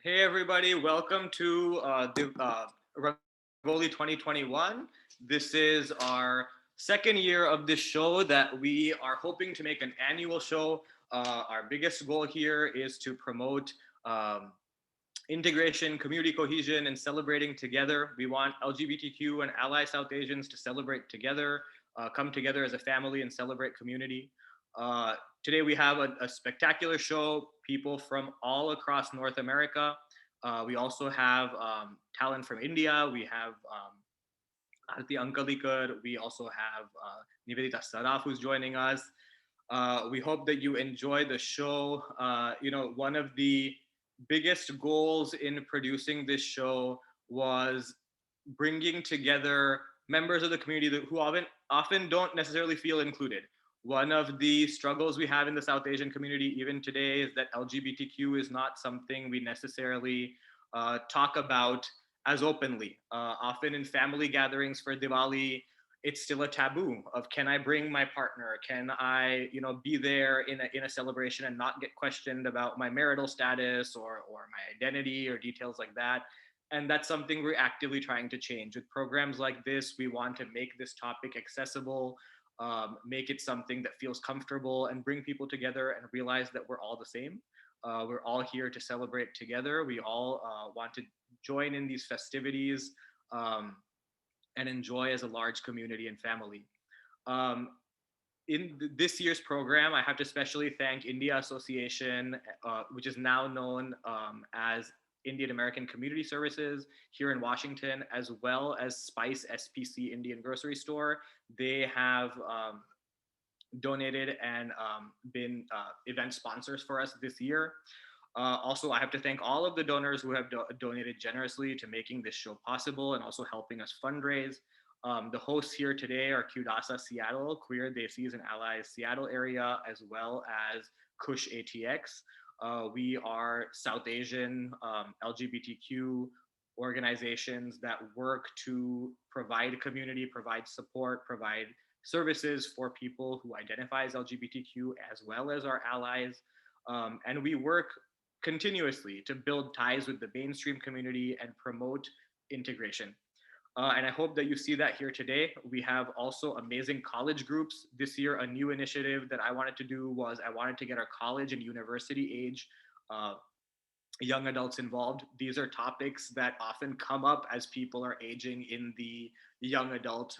Hey everybody, welcome to the Rangoli 2021. This is our second year of this show that we are hoping to make an annual show. Our biggest goal here is to promote integration, community cohesion, and celebrating together. We want LGBTQ and ally South Asians to celebrate together, come together as a family and celebrate community. Uh, Today we have a spectacular show, people from all across North America. We also have talent from India. We have Arti Ankalikar. We also have Nivedita Saraf who's joining us. We hope that you enjoy the show. One of the biggest goals in producing this show was bringing together members of the community who often don't necessarily feel included. One of the struggles we have in the South Asian community even today is that LGBTQ is not something we necessarily talk about as openly. Often in family gatherings for Diwali, it's still a taboo of can I bring my partner? Can I, be there in a celebration and not get questioned about my marital status or my identity or details like that. And that's something we're actively trying to change. With programs like this, we want to make this topic accessible, make it something that feels comfortable, and bring people together and realize that we're all the same. We're all here to celebrate together. We all want to join in these festivities and enjoy as a large community and family. Um, in this year's program, I have to especially thank India Association, which is now known as Indian American Community Services here in Washington, as well as Spice SPC Indian Grocery Store. They have donated and been event sponsors for us this year. Also, I have to thank all of the donors who have donated generously to making this show possible and also helping us fundraise. The hosts here today are QDASA Seattle, Queer Desis and Allies Seattle area, as well as Kush ATX. We are South Asian LGBTQ organizations that work to provide community, provide support, provide services for people who identify as LGBTQ as well as our allies. And we work continuously to build ties with the mainstream community and promote integration. And I hope that you see that here today. We have also amazing college groups. This year, a new initiative that I wanted to do was I wanted to get our college and university age young adults involved. These are topics that often come up as people are aging in the young adult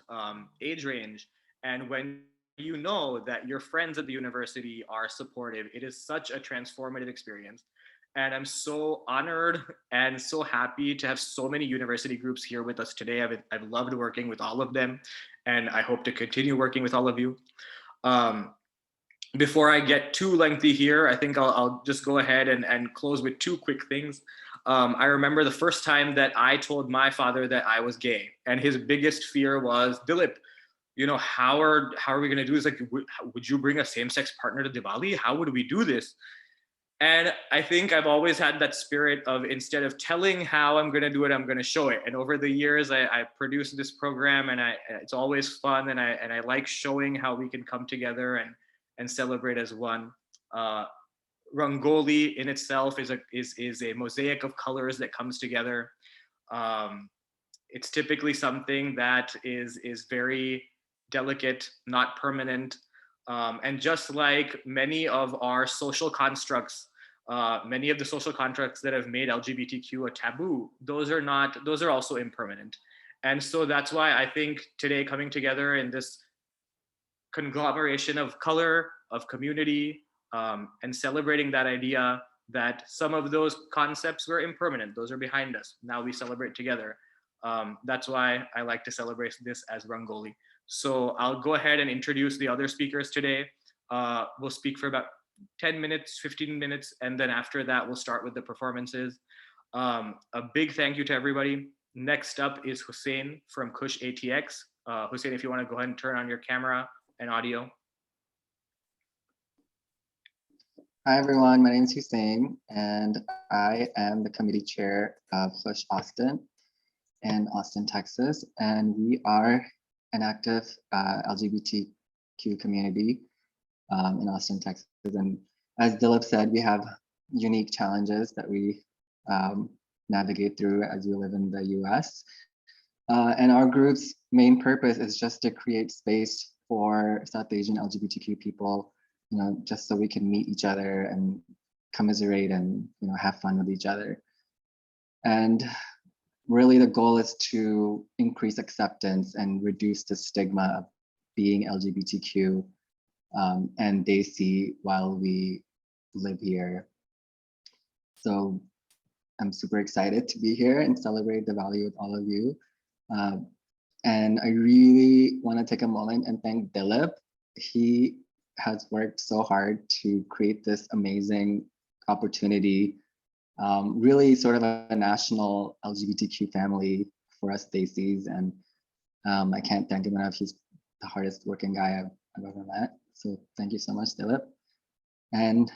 age range. And when you know that your friends at the university are supportive, it is such a transformative experience. And I'm so honored and so happy to have so many university groups here with us today. I've loved working with all of them, and I hope to continue working with all of you. Um, Before I get too lengthy here, I think I'll just go ahead and close with two quick things. I remember the first time that I told my father that I was gay, and his biggest fear was, Dilip, how are we going to do this? Like, would you bring a same-sex partner to Diwali? How would we do this? And I think I've always had that spirit of instead of telling how I'm going to do it, I'm going to show it. And over the years, I produced this program, and it's always fun, and I like showing how we can come together and celebrate as one. Uh, Rangoli in itself is a mosaic of colors that comes together. Um, it's typically something that is very delicate, not permanent, and just like many of our social constructs, many of the social contracts that have made LGBTQ a taboo, those are also impermanent. And so that's why I think today coming together in this conglomeration of color, of community, and celebrating that idea that some of those concepts were impermanent, those are behind us. Now we celebrate together. That's why I like to celebrate this as Rangoli. So I'll go ahead and introduce the other speakers today. We'll speak for about 10 minutes, 15 minutes, and then after that, we'll start with the performances. A big thank you to everybody. Next up is Hussein from Kush ATX. Hussein, if you want to go ahead and turn on your camera and audio. Hi everyone, my name is Hussein and I am the committee chair of Push Austin in Austin, Texas. And we are an active LGBTQ community in Austin, Texas. And as Dilip said, we have unique challenges that we navigate through as we live in the US. And our group's main purpose is just to create space for South Asian LGBTQ people, just so we can meet each other and commiserate and have fun with each other. And really the goal is to increase acceptance and reduce the stigma of being LGBTQ and Desi while we live here. So I'm super excited to be here and celebrate Diwali with all of you. And I really want to take a moment and thank Dilip. He has worked so hard to create this amazing opportunity, really sort of a national LGBTQ family for us Desis. And I can't thank him enough. He's the hardest working guy I've ever met. So thank you so much, Dilip. And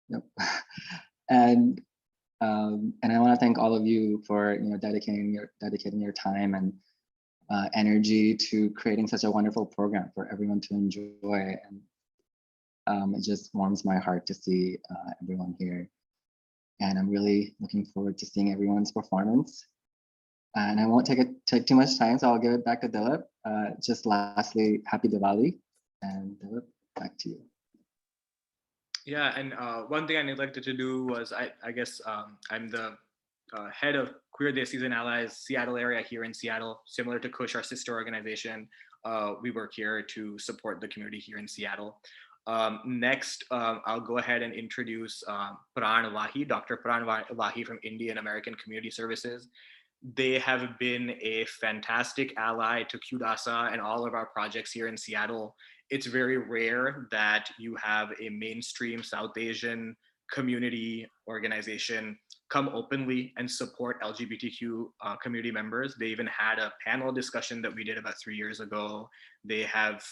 yep. And I want to thank all of you for dedicating your time and energy to creating such a wonderful program for everyone to enjoy. And it just warms my heart to see everyone here. And I'm really looking forward to seeing everyone's performance. And I won't take too much time, so I'll give it back to Dilip. Just lastly, happy Diwali. And Dilip, back to you. Yeah, and one thing I neglected to do was I guess I'm the head of Queer Desis and Allies Seattle area here in Seattle, similar to Kush, our sister organization. We work here to support the community here in Seattle. Next, I'll go ahead and introduce Pran Wahi, Dr. Pran Wahi from Indian American Community Services. They have been a fantastic ally to QDASA and all of our projects here in Seattle. It's very rare that you have a mainstream South Asian community organization come openly and support LGBTQ community members. They even had a panel discussion that we did about 3 years ago. They have,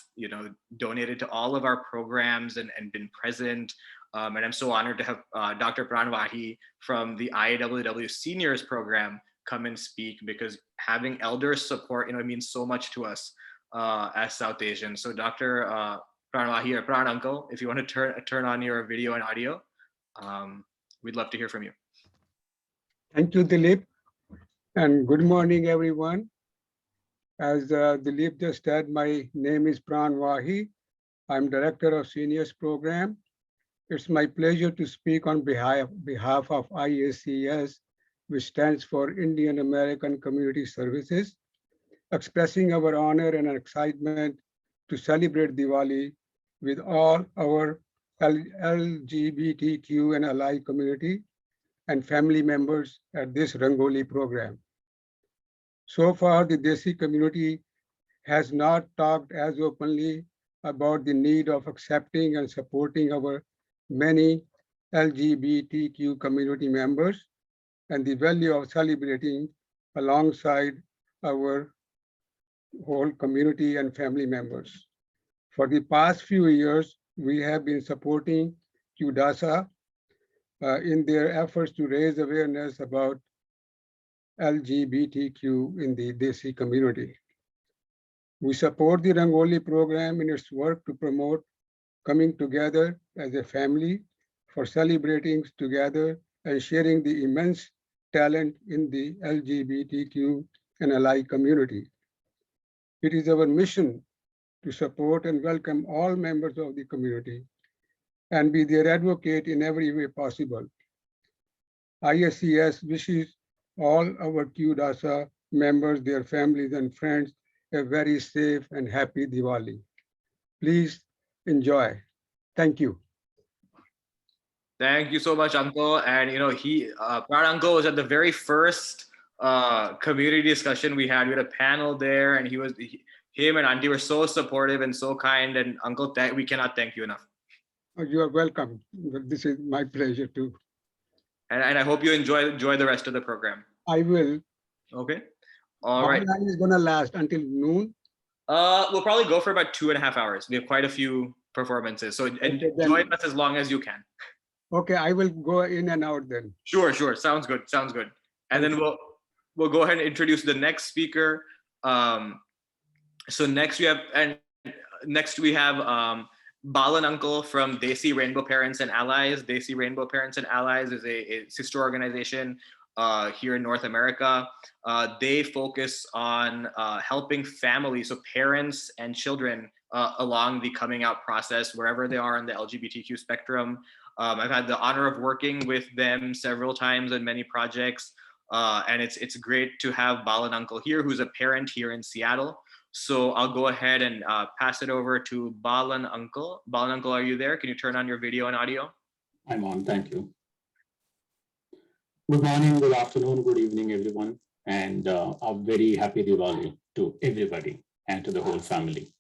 donated to all of our programs and been present. And I'm so honored to have Dr. Pran Wahi from the IAWW Seniors Program come and speak, because having elders support, it means so much to us as South Asians. So Dr. Pran Wahi, or Pran Uncle, if you want to turn on your video and audio, we'd love to hear from you. Thank you, Dilip, and good morning, everyone. As Dilip just said, my name is Pran Wahi. I'm Director of Seniors Program. It's my pleasure to speak on behalf of IACS, which stands for Indian American Community Services, expressing our honor and excitement to celebrate Diwali with all our LGBTQ and ally community and family members at this Rangoli program. So far, the Desi community has not talked as openly about the need of accepting and supporting our many LGBTQ community members and the value of celebrating alongside our whole community and family members. For the past few years, we have been supporting QDASA in their efforts to raise awareness about LGBTQ in the Desi community. We support the Rangoli program in its work to promote coming together as a family for celebrating together and sharing the immense talent in the LGBTQ and ally community. It is our mission to support and welcome all members of the community and be their advocate in every way possible. ISCS wishes all our QDASA members, their families and friends a very safe and happy Diwali. Please enjoy. Thank you. Thank you so much, Uncle. And Pran Uncle was at the very first community discussion we had. We had a panel there, and him and Auntie were so supportive and so kind. And Uncle, we cannot thank you enough. You are welcome. This is my pleasure too. And I hope you enjoy the rest of the program. I will. Okay. All right. How long is gonna last? Until noon? We'll probably go for about 2.5 hours. We have quite a few performances, so enjoy us as long as you can. Okay, I will go in and out then. Sure. Sounds good. And then we'll go ahead and introduce the next speaker. So next we have Balan Uncle from Desi Rainbow Parents and Allies. Desi Rainbow Parents and Allies is a sister organization here in North America. They focus on helping families, so parents and children, along the coming out process, wherever they are in the LGBTQ spectrum. I've had the honor of working with them several times in many projects. And it's great to have Balan Uncle here, who's a parent here in Seattle. So I'll go ahead and pass it over to Balan Uncle. Balan Uncle, are you there? Can you turn on your video and audio? I'm on, thank you. Good morning, good afternoon, good evening, everyone. And a very happy Diwali to everybody and to the whole family.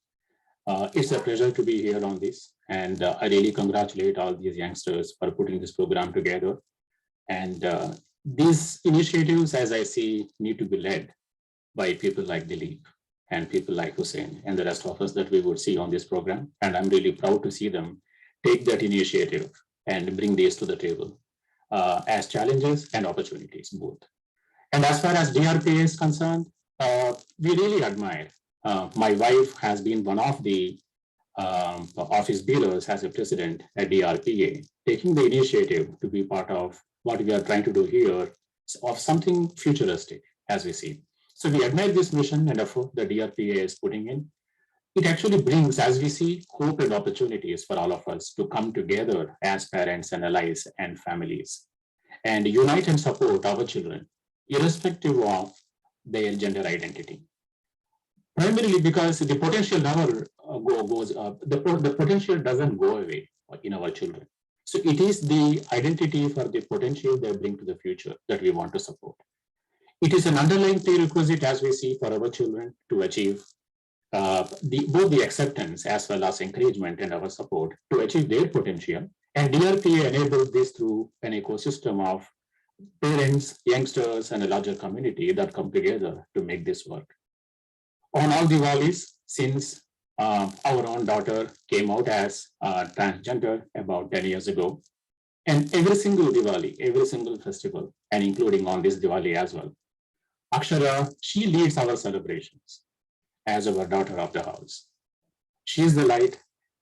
It's a pleasure to be here on this. And I really congratulate all these youngsters for putting this program together. And these initiatives, as I see, need to be led by people like Dilip and people like Hussein and the rest of us that we would see on this program. And I'm really proud to see them take that initiative and bring this to the table as challenges and opportunities both. And as far as DRPA is concerned, we really admire. My wife has been one of the office bearers as a president at DRPA, taking the initiative to be part of what we are trying to do here of something futuristic as we see. So we admire this mission and effort that DRPA is putting in. It actually brings, as we see, hope and opportunities for all of us to come together as parents and allies and families and unite and support our children, irrespective of their gender identity. Primarily because the potential never goes up, the potential doesn't go away in our children. So it is the identity for the potential they bring to the future that we want to support. It is an underlying prerequisite, as we see, for our children to achieve both the acceptance as well as encouragement and our support to achieve their potential. And DRPA enables this through an ecosystem of parents, youngsters, and a larger community that come together to make this work. On all Diwalis, since our own daughter came out as transgender about 10 years ago, and every single Diwali, every single festival, and including on this Diwali as well, Akshara, she leads our celebrations as our daughter of the house. She is the light,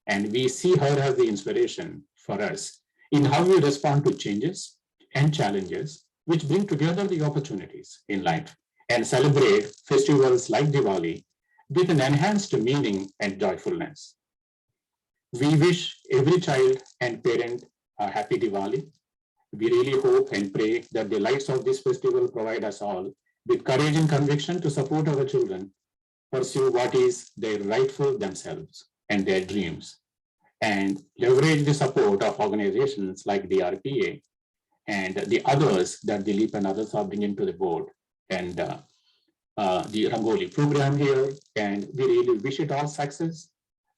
and we see her as the inspiration for us in how we respond to changes and challenges, which bring together the opportunities in life and celebrate festivals like Diwali with an enhanced meaning and joyfulness. We wish every child and parent a happy Diwali. We really hope and pray that the lights of this festival provide us all with courage and conviction to support our children pursue what is their rightful themselves and their dreams, and leverage the support of organizations like the RPA and the others that Dilip and others are bringing to the board, and the Rangoli program here. And we really wish it all success.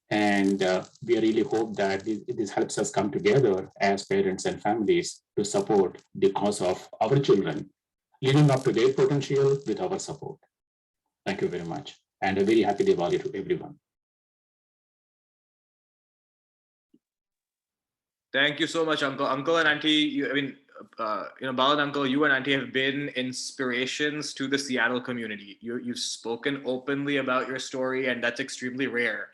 And we really hope that this helps us come together as parents and families to support the cause of our children, living up to their potential with our support. Thank you very much. And a very happy Diwali to everyone. Thank you so much, Uncle. Uncle and Auntie, Balan Uncle, you and Auntie have been inspirations to the Seattle community. You've spoken openly about your story, and that's extremely rare.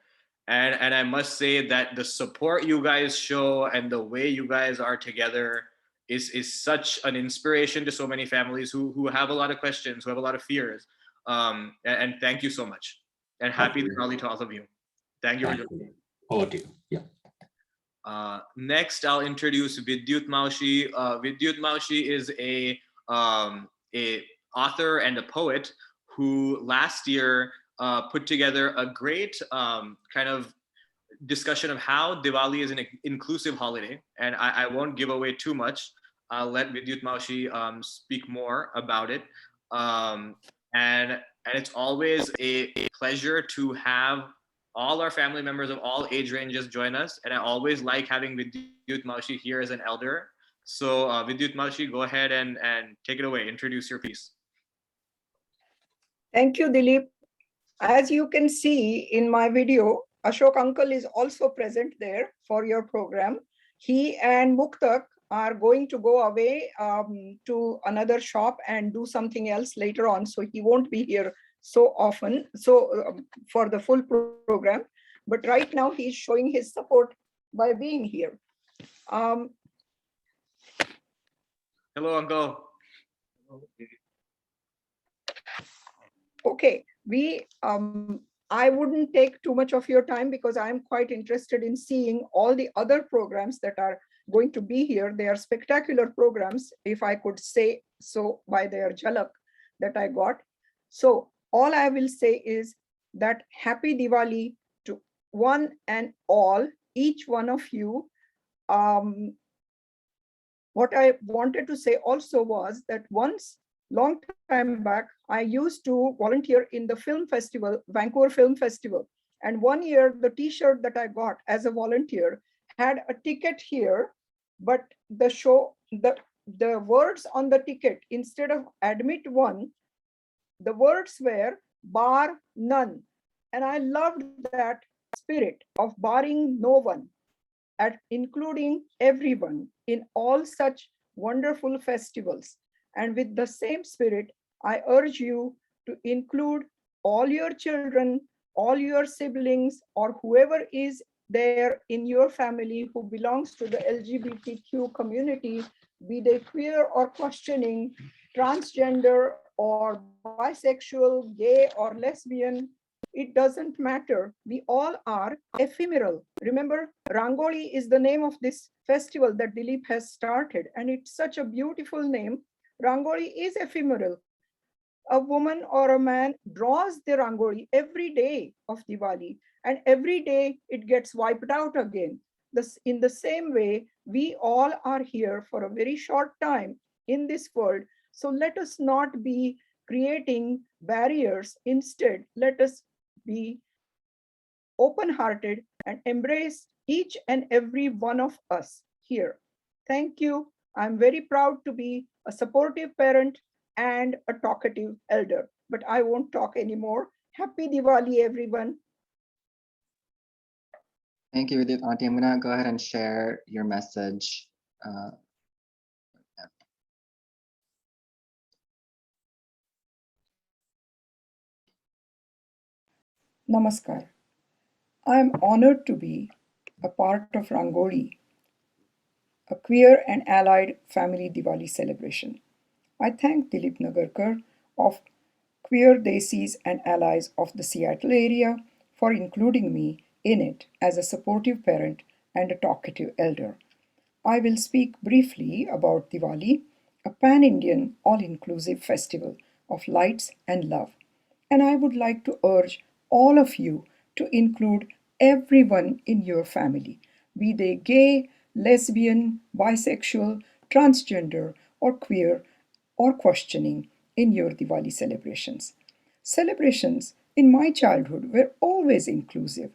And I must say that the support you guys show and the way you guys are together is such an inspiration to so many families who have a lot of questions, who have a lot of fears. And thank you so much. And happy Diwali to all of you. Thank you. Over to you. Yeah. Next, I'll introduce Vidyut Maushi. Vidyut Maushi is a author and a poet who last year put together a great kind of discussion of how Diwali is an inclusive holiday. And I won't give away too much. I'll let Vidyut Maushi speak more about it. And it's always a pleasure to have all our family members of all age ranges join us. And I always like having Vidyut Maushi here as an elder. So Vidyut Maushi, go ahead and take it away. Introduce your piece. Thank you, Dilip. As you can see in my video, Ashok Uncle is also present there for your program. He and Muktak are going to go away to another shop and do something else later on. So he won't be here so often for the full program. but right now he's showing his support by being here. Hello, Uncle. Okay, I wouldn't take too much of your time because I'm quite interested in seeing all the other programs that are going to be here. They are spectacular programs, if I could say so by their jhalak that I got. So all I will say is that happy Diwali to one and all, each one of you. What I wanted to say also was that once, long time back, I used to volunteer in the film festival, Vancouver Film Festival. And one year, the t-shirt that I got as a volunteer had a ticket here, but the words on the ticket, instead of admit one, the words were bar none. And I loved that spirit of barring no one, at including everyone in all such wonderful festivals. And with the same spirit, I urge you to include all your children, all your siblings, or whoever is there in your family who belongs to the LGBTQ community, be they queer or questioning, transgender or bisexual, gay or lesbian, it doesn't matter. We all are ephemeral. Remember, Rangoli is the name of this festival that Dilip has started, and it's such a beautiful name. Rangoli is ephemeral. A woman or a man draws the Rangoli every day of Diwali, and every day it gets wiped out again. In the same way, we all are here for a very short time in this world. So let us not be creating barriers. Instead, let us be open-hearted and embrace each and every one of us here. Thank you. I'm very proud to be a supportive parent and a talkative elder, but I won't talk anymore. Happy Diwali, everyone. Thank you, Vidit Auntie. I'm gonna go ahead and share your message. Namaskar. I am honored to be a part of Rangoli, a queer and allied family Diwali celebration. I thank Dilip Nagarkar of Queer Desis and Allies of the Seattle area for including me in it as a supportive parent and a talkative elder. I will speak briefly about Diwali, a pan Indian all inclusive festival of lights and love. And I would like to urge all of you to include everyone in your family, be they gay, lesbian, bisexual, transgender, or queer, or questioning, in your Diwali celebrations. Celebrations in my childhood were always inclusive,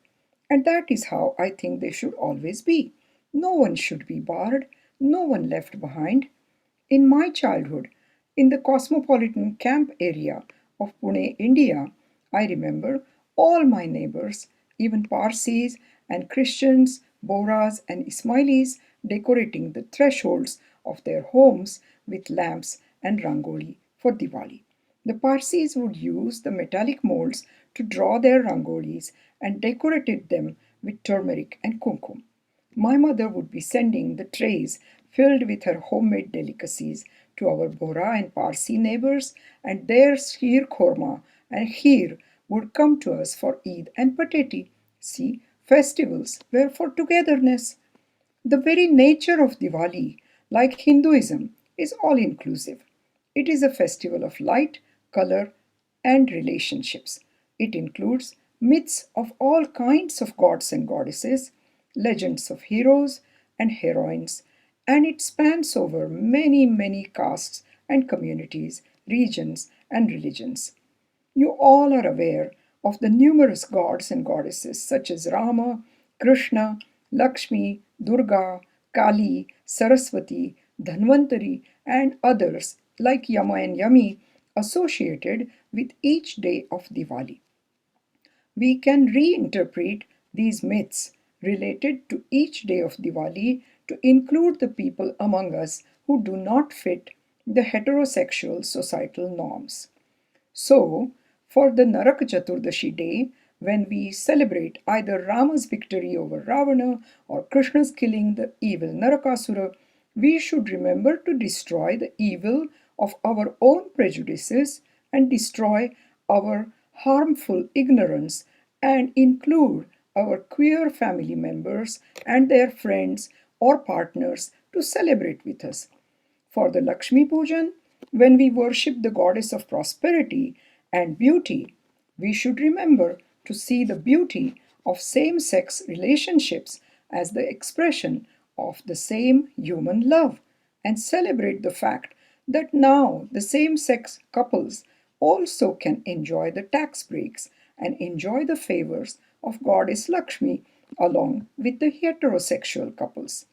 and that is how I think they should always be. No one should be barred, no one left behind. In my childhood, in the cosmopolitan camp area of Pune, India, I remember all my neighbors, even Parsis and Christians, Bohras and Ismailis, decorating the thresholds of their homes with lamps and rangoli for Diwali. The Parsis would use the metallic molds to draw their rangolis and decorated them with turmeric and kumkum. My mother would be sending the trays filled with her homemade delicacies to our Bohra and Parsi neighbors, and their sheer korma and kheer would come to us for Eid and pateti. See, festivals were for togetherness. The very nature of Diwali, like Hinduism, is all inclusive. It is a festival of light, color, and relationships. It includes myths of all kinds of gods and goddesses, legends of heroes and heroines, and it spans over many, many castes and communities, regions, and religions. You all are aware of the numerous gods and goddesses such as Rama, Krishna, Lakshmi, Durga, Kali, Saraswati, Dhanvantari, and others like Yama and Yami associated with each day of Diwali. We can reinterpret these myths related to each day of Diwali to include the people among us who do not fit the heterosexual societal norms. So, for the Narak Chaturdashi day, when we celebrate either Rama's victory over Ravana or Krishna's killing the evil Narakasura, we should remember to destroy the evil of our own prejudices and destroy our harmful ignorance and include our queer family members and their friends or partners to celebrate with us. For the Lakshmi Pujan, when we worship the goddess of prosperity and beauty, we should remember to see the beauty of same sex relationships as the expression of the same human love and celebrate the fact that now the same sex couples also can enjoy the tax breaks and enjoy the favors of goddess Lakshmi along with the heterosexual couples.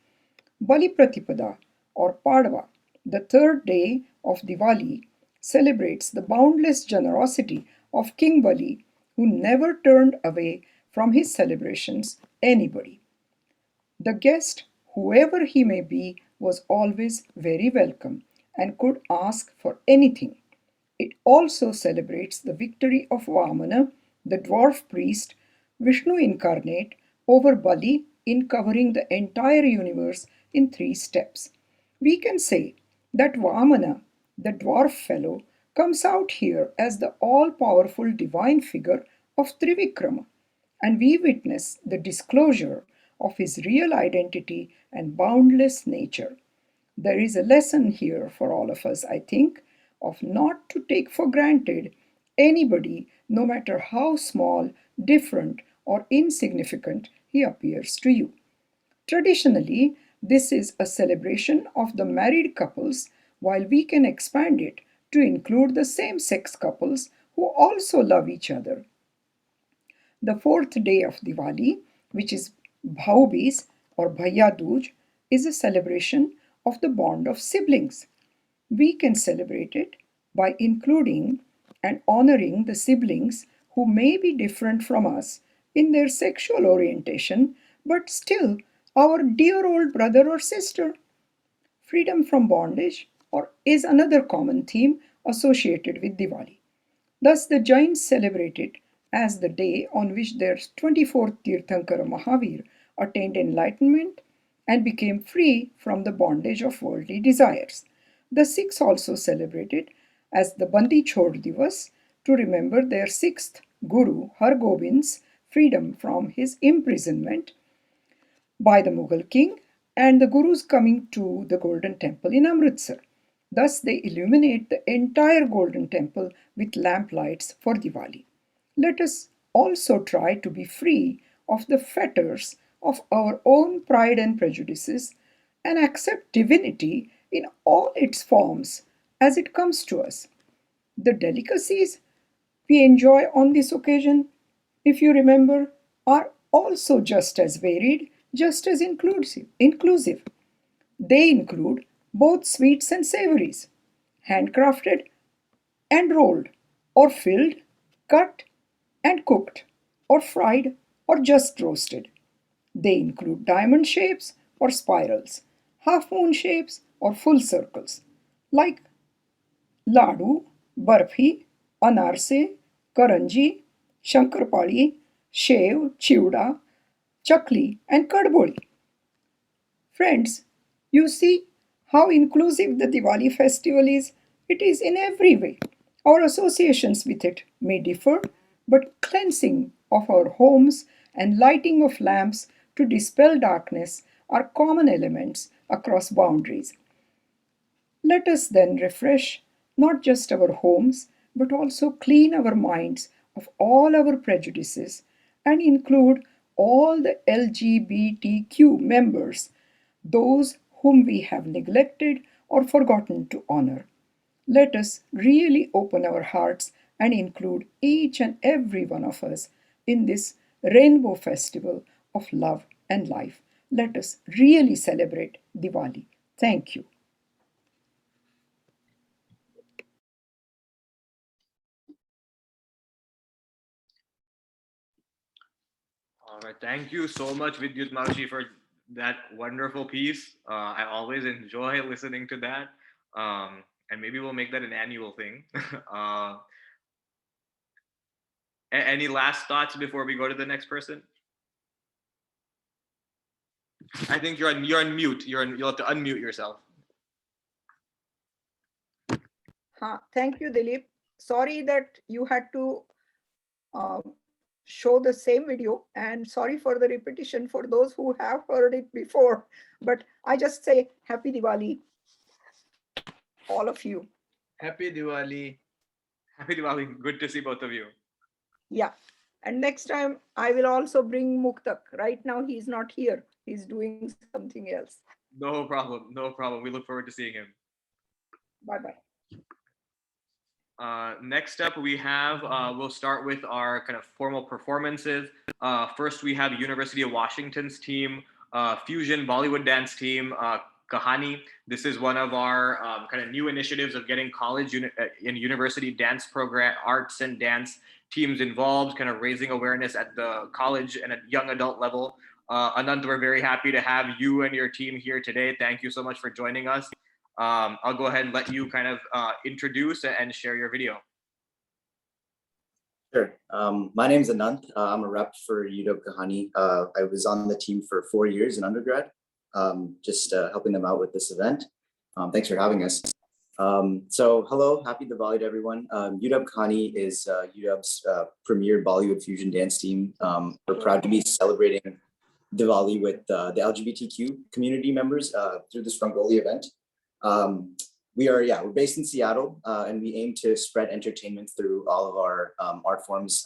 Bali Pratipada or Padwa, the third day of Diwali, celebrates the boundless generosity of King Bali, who never turned away from his celebrations anybody. The guest, whoever he may be, was always very welcome and could ask for anything. It also celebrates the victory of Vamana, the dwarf priest, Vishnu incarnate, over Bali in covering the entire universe in 3 steps. We can say that Vamana, the dwarf fellow, comes out here as the all powerful divine figure of Trivikrama, and we witness the disclosure of his real identity and boundless nature. There is a lesson here for all of us, I think, of not to take for granted anybody, no matter how small, different, or insignificant he appears to you. Traditionally, this is a celebration of the married couples, while we can expand it to include the same sex couples who also love each other. The fourth day of Diwali, which is Bhaubis or Bhaiya Dooj, is a celebration of the bond of siblings. We can celebrate it by including and honoring the siblings who may be different from us in their sexual orientation, but still our dear old brother or sister. Freedom from bondage or is another common theme associated with Diwali. Thus, the Jains celebrate it as the day on which their 24th Tirthankara Mahavir attained enlightenment and became free from the bondage of worldly desires. The Sikhs also celebrate it as the Bandi Chhod Divas to remember their sixth Guru Har Gobind's freedom from his imprisonment by the Mughal king and the Guru's coming to the Golden Temple in Amritsar. Thus, they illuminate the entire Golden Temple with lamp lights for Diwali. Let us also try to be free of the fetters of our own pride and prejudices and accept divinity in all its forms as it comes to us. The delicacies we enjoy on this occasion, if you remember, are also just as varied, just as inclusive. They include both sweets and savories, handcrafted and rolled, or filled, cut and cooked, or fried, or just roasted. They include diamond shapes or spirals, half moon shapes or full circles, like लाडू, बर्फी, अनारसे, करंजी, शंकरपाळी, शेव, chivda, chakli, and kadboli. Friends, you see how inclusive the Diwali festival is? It is in every way. Our associations with it may differ, but cleansing of our homes and lighting of lamps to dispel darkness are common elements across boundaries. Let us then refresh not just our homes, but also clean our minds of all our prejudices and include all the LGBTQ members, those whom we have neglected or forgotten to honor. Let us really open our hearts and include each and every one of us in this rainbow festival of love and life. Let us really celebrate Diwali. Thank you. All right, thank you so much, Vidyut Maushi, for that wonderful piece. I always enjoy listening to that, and maybe we'll make that an annual thing. uh, Any last thoughts before we go to the next person? I think you're on mute. You'll have to unmute yourself. Thank you, Dilip. Sorry that you had to show the same video, and sorry for the repetition for those who have heard it before. But I just say Happy Diwali, all of you. Happy Diwali. Happy Diwali. Good to see both of you. Yeah. And next time I will also bring Muktak. Right now he's not here. He's doing something else. No problem. No problem. We look forward to seeing him. Bye-bye. Next up, we have, we'll start with our kind of formal performances. First, we have University of Washington's team, Fusion Bollywood dance team, Kahani. This is one of our kind of new initiatives of getting college and university dance program, arts and dance teams involved, kind of raising awareness at the college and at young adult level. Anant, we're very happy to have you and your team here today. Thank you so much for joining us. I'll go ahead and let you kind of introduce and share your video. Sure. My name is Anant. I'm a rep for UW Kahani. I was on the team for 4 years in undergrad, just helping them out with this event. Thanks for having us. So hello, happy Diwali to everyone. UW Kahani is UW's premier Bollywood fusion dance team. We're proud to be celebrating Diwali with the LGBTQ community members through this Rangoli event. We're based in Seattle, and we aim to spread entertainment through all of our art forms,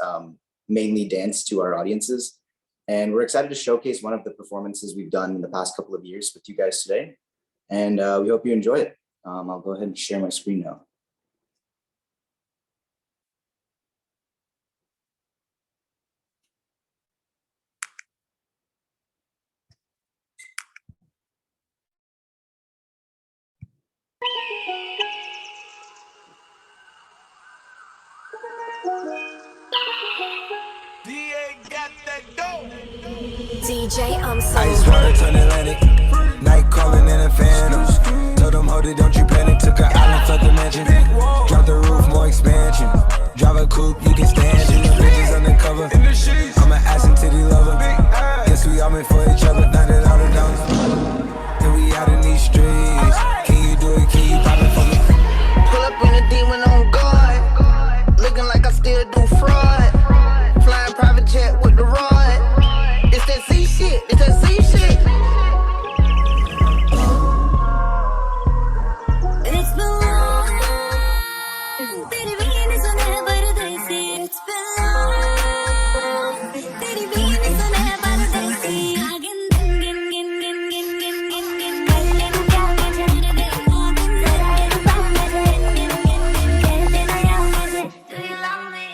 mainly dance, to our audiences. And we're excited to showcase one of the performances we've done in the past couple of years with you guys today. And we hope you enjoy it. I'll go ahead and share my screen now. DJ, I'm so Ice water turn Atlantic. Night calling in a phantom. Told them, hold it, don't you panic. Took an island, left the mansion. Drop the roof, more expansion. Drive a coupe, you can stand it. Bitches undercover. I'm an ass and titty lover. Guess we all meant for each other. Now that all the dogs. Then we out in these streets. Can you do it? Can you pop it for me? Pull up in the demon on guard. Looking like I still do fraud. Flying private jet with the rod. It's that C shit, it's that C shit. It's been long. तेरी बीनी सुने परदेसी. It's been long. तेरी बीनी सुने परदेसी. Agin gin gin gin gin gin gin gin gin. Gallin क्या मुझे दे. Zara gin bam मुझे gin gin gin gin. कहते ना यार मुझे. Do you love me?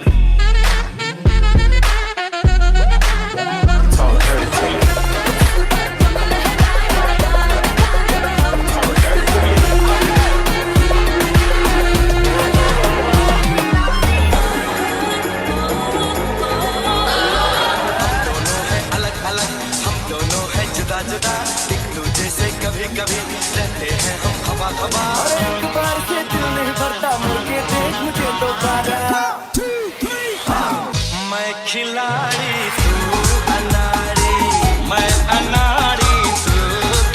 कभी रहते हैं हम खबा खबा और एक बार से दिल नहीं भरता मुझे देख मुझे दोबारा मैं खिलाड़ी तू अनाड़ी मैं अनाड़ी तू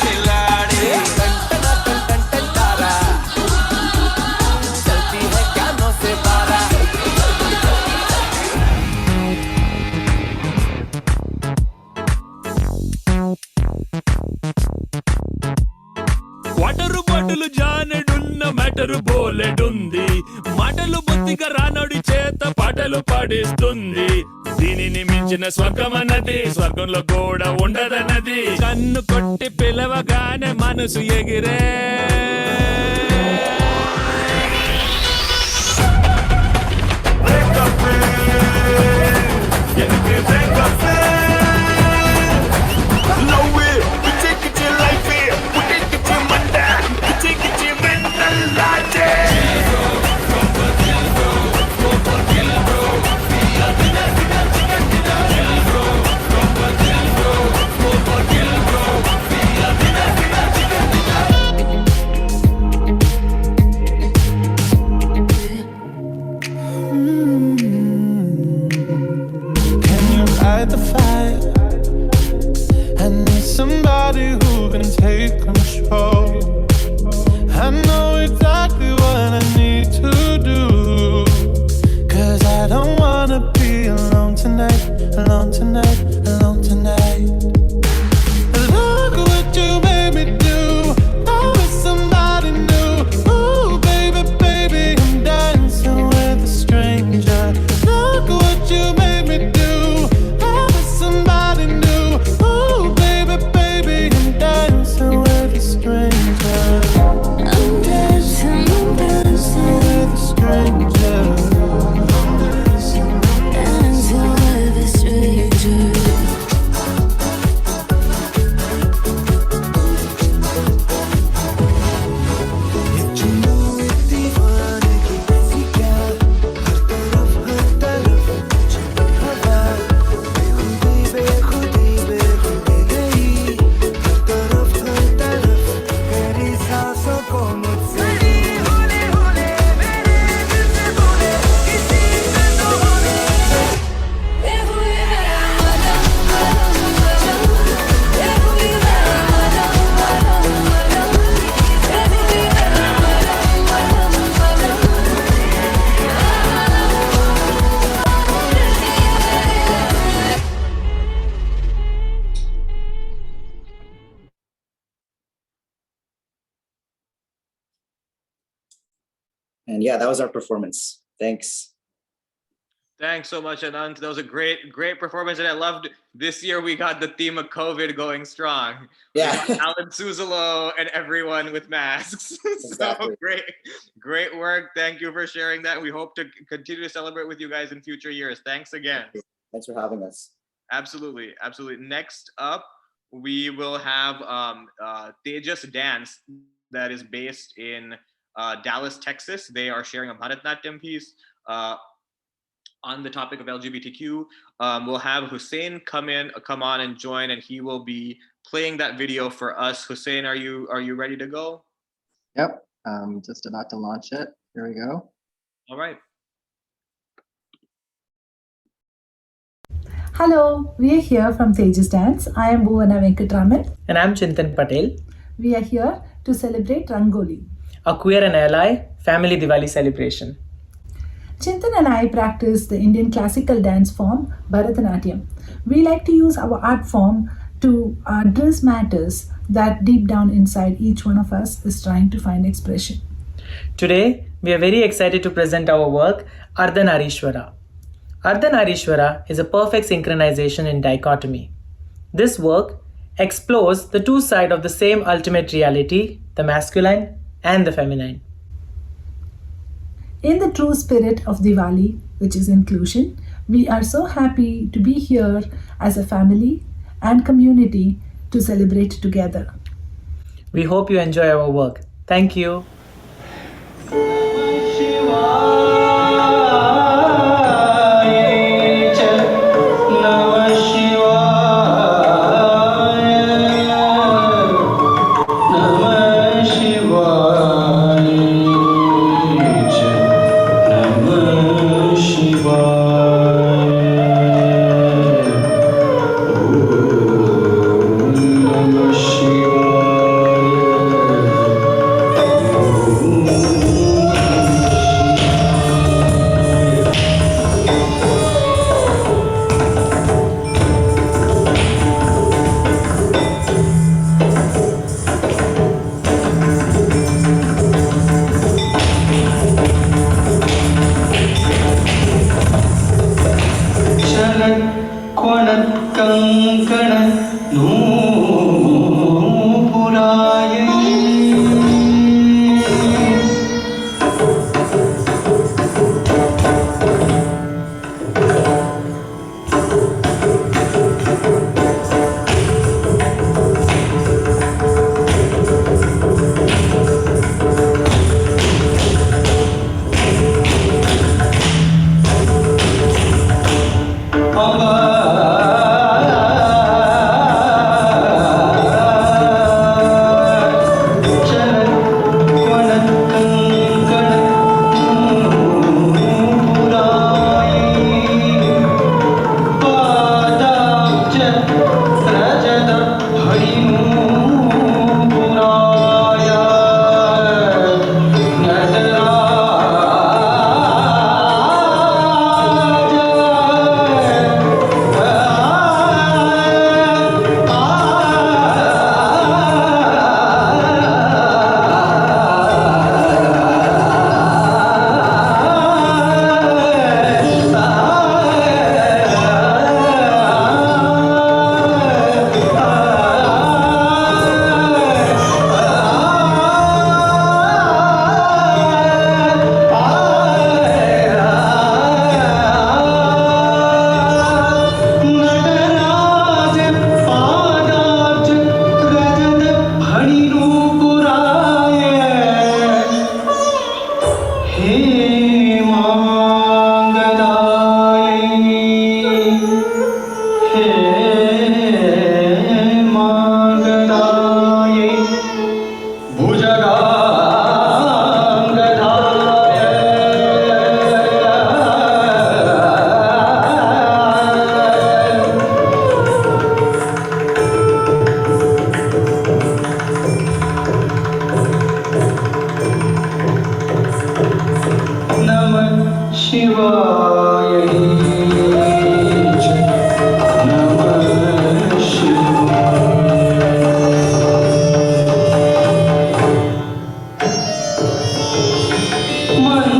खिलाड़ी टन टन टन टन टन तारा चलती है कानों से बारा వాటరు బాటలు జానెడున్న మెటరు బోలెడుంది మాటలు బొత్తిగా రానోడి చేత పాటలు పాడిస్తుంది దీనిని మించిన స్వర్గమన్నది స్వర్గంలో కూడా ఉండదన్నది కన్ను కొట్టి పిలవగానే మనసు ఎగిరే And yeah, that was our performance. Thanks. Thanks so much, Anant. That was a great performance, and I loved this year. We got the theme of COVID going strong. Yeah. We got Alan Suzalo and everyone with masks. Exactly. So great work. Thank you for sharing that. We hope to continue to celebrate with you guys in future years. Thanks again. Thanks for having us. Absolutely. Next up, we will have Tejas Dance that is based in Dallas, Texas. They are sharing a Bharatanatyam piece on the topic of LGBTQ. We'll have Hussein come on and join, and he will be playing that video for us. Hussein, are you ready to go? Yep, just about to launch it. Here we go. All right. Hello, we are here from Tejas Dance. I am Bhuvana Venkatraman. And I'm Chintan Patel. We are here to celebrate Rangoli, a queer and ally family Diwali celebration. Chintan and I practice the Indian classical dance form Bharatanatyam. We like to use our art form to address matters that deep down inside each one of us is trying to find expression. Today, we are very excited to present our work, Ardhanarishwara. Ardhanarishwara is a perfect synchronization in dichotomy. This work explores the two sides of the same ultimate reality, the masculine and the feminine. In the true spirit of Diwali, which is inclusion, we are so happy to be here as a family and community to celebrate together. We hope you enjoy our work. Thank you. One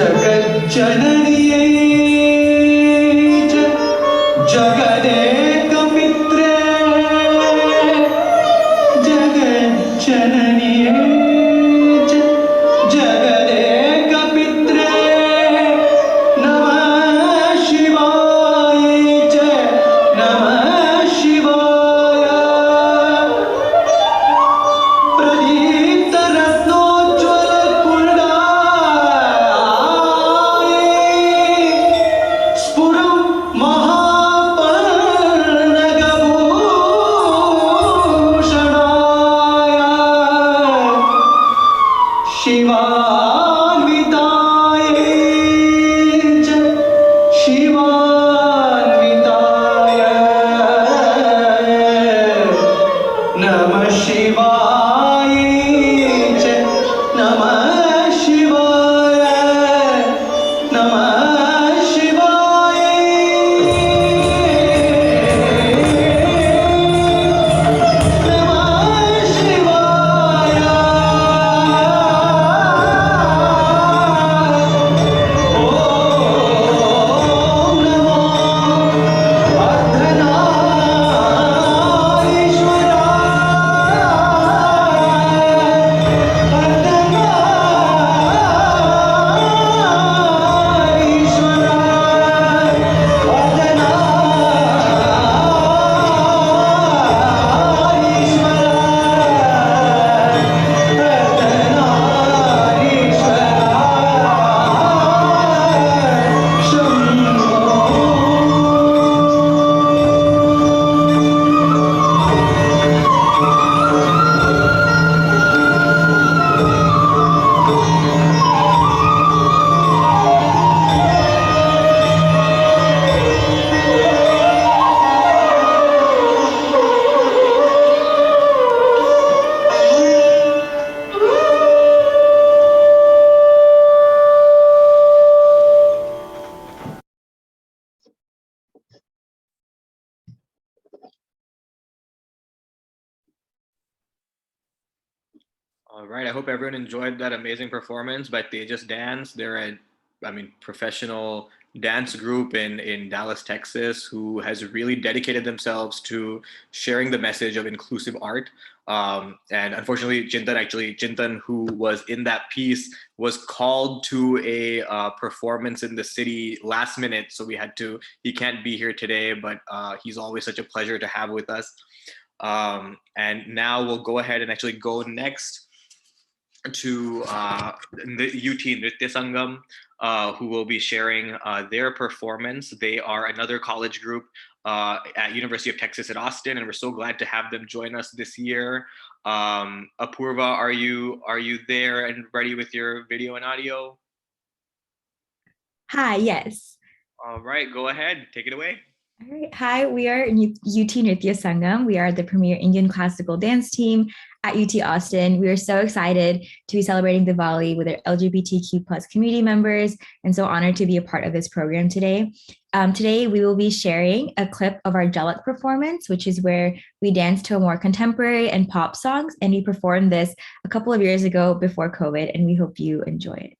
जगज्जनन्ये जगदेकपित्रे जगज्जनन्ये जगदेकपित्रे नमः शिवाय च नमः शिवाय प्रदीप्तरत्नोज्ज्वल कुण्डाय स्फुरं महापर्णगभूषणाय शिवान्विताय च शिवान्विताय नमः शिवाय च नमः शिवाय नमः शिवाय नमः शिवाय ॐ नमो All right. I hope everyone enjoyed that amazing performance by Tejas Dance. They're professional dance group in Dallas, Texas, who has really dedicated themselves to sharing the message of inclusive art. And unfortunately, Chintan, who was in that piece, was called to a performance in the city last minute. So he can't be here today, but he's always such a pleasure to have with us. And now we'll go ahead and actually go next to the UT Nritya Sangam, who will be sharing their performance. They are another college group at University of Texas at Austin, and we're so glad to have them join us this year. Apurva, are you there and ready with your video and audio? Hi, yes. All right, go ahead, take it away. All right. Hi, we are UT Nritya Sangam. We are the premier Indian classical dance team at UT Austin. We are so excited to be celebrating Diwali with our LGBTQ+ community members, and so honored to be a part of this program today. Today, we will be sharing a clip of our Jalak performance, which is where we dance to a more contemporary and pop songs, and we performed this a couple of years ago before COVID, and we hope you enjoy it.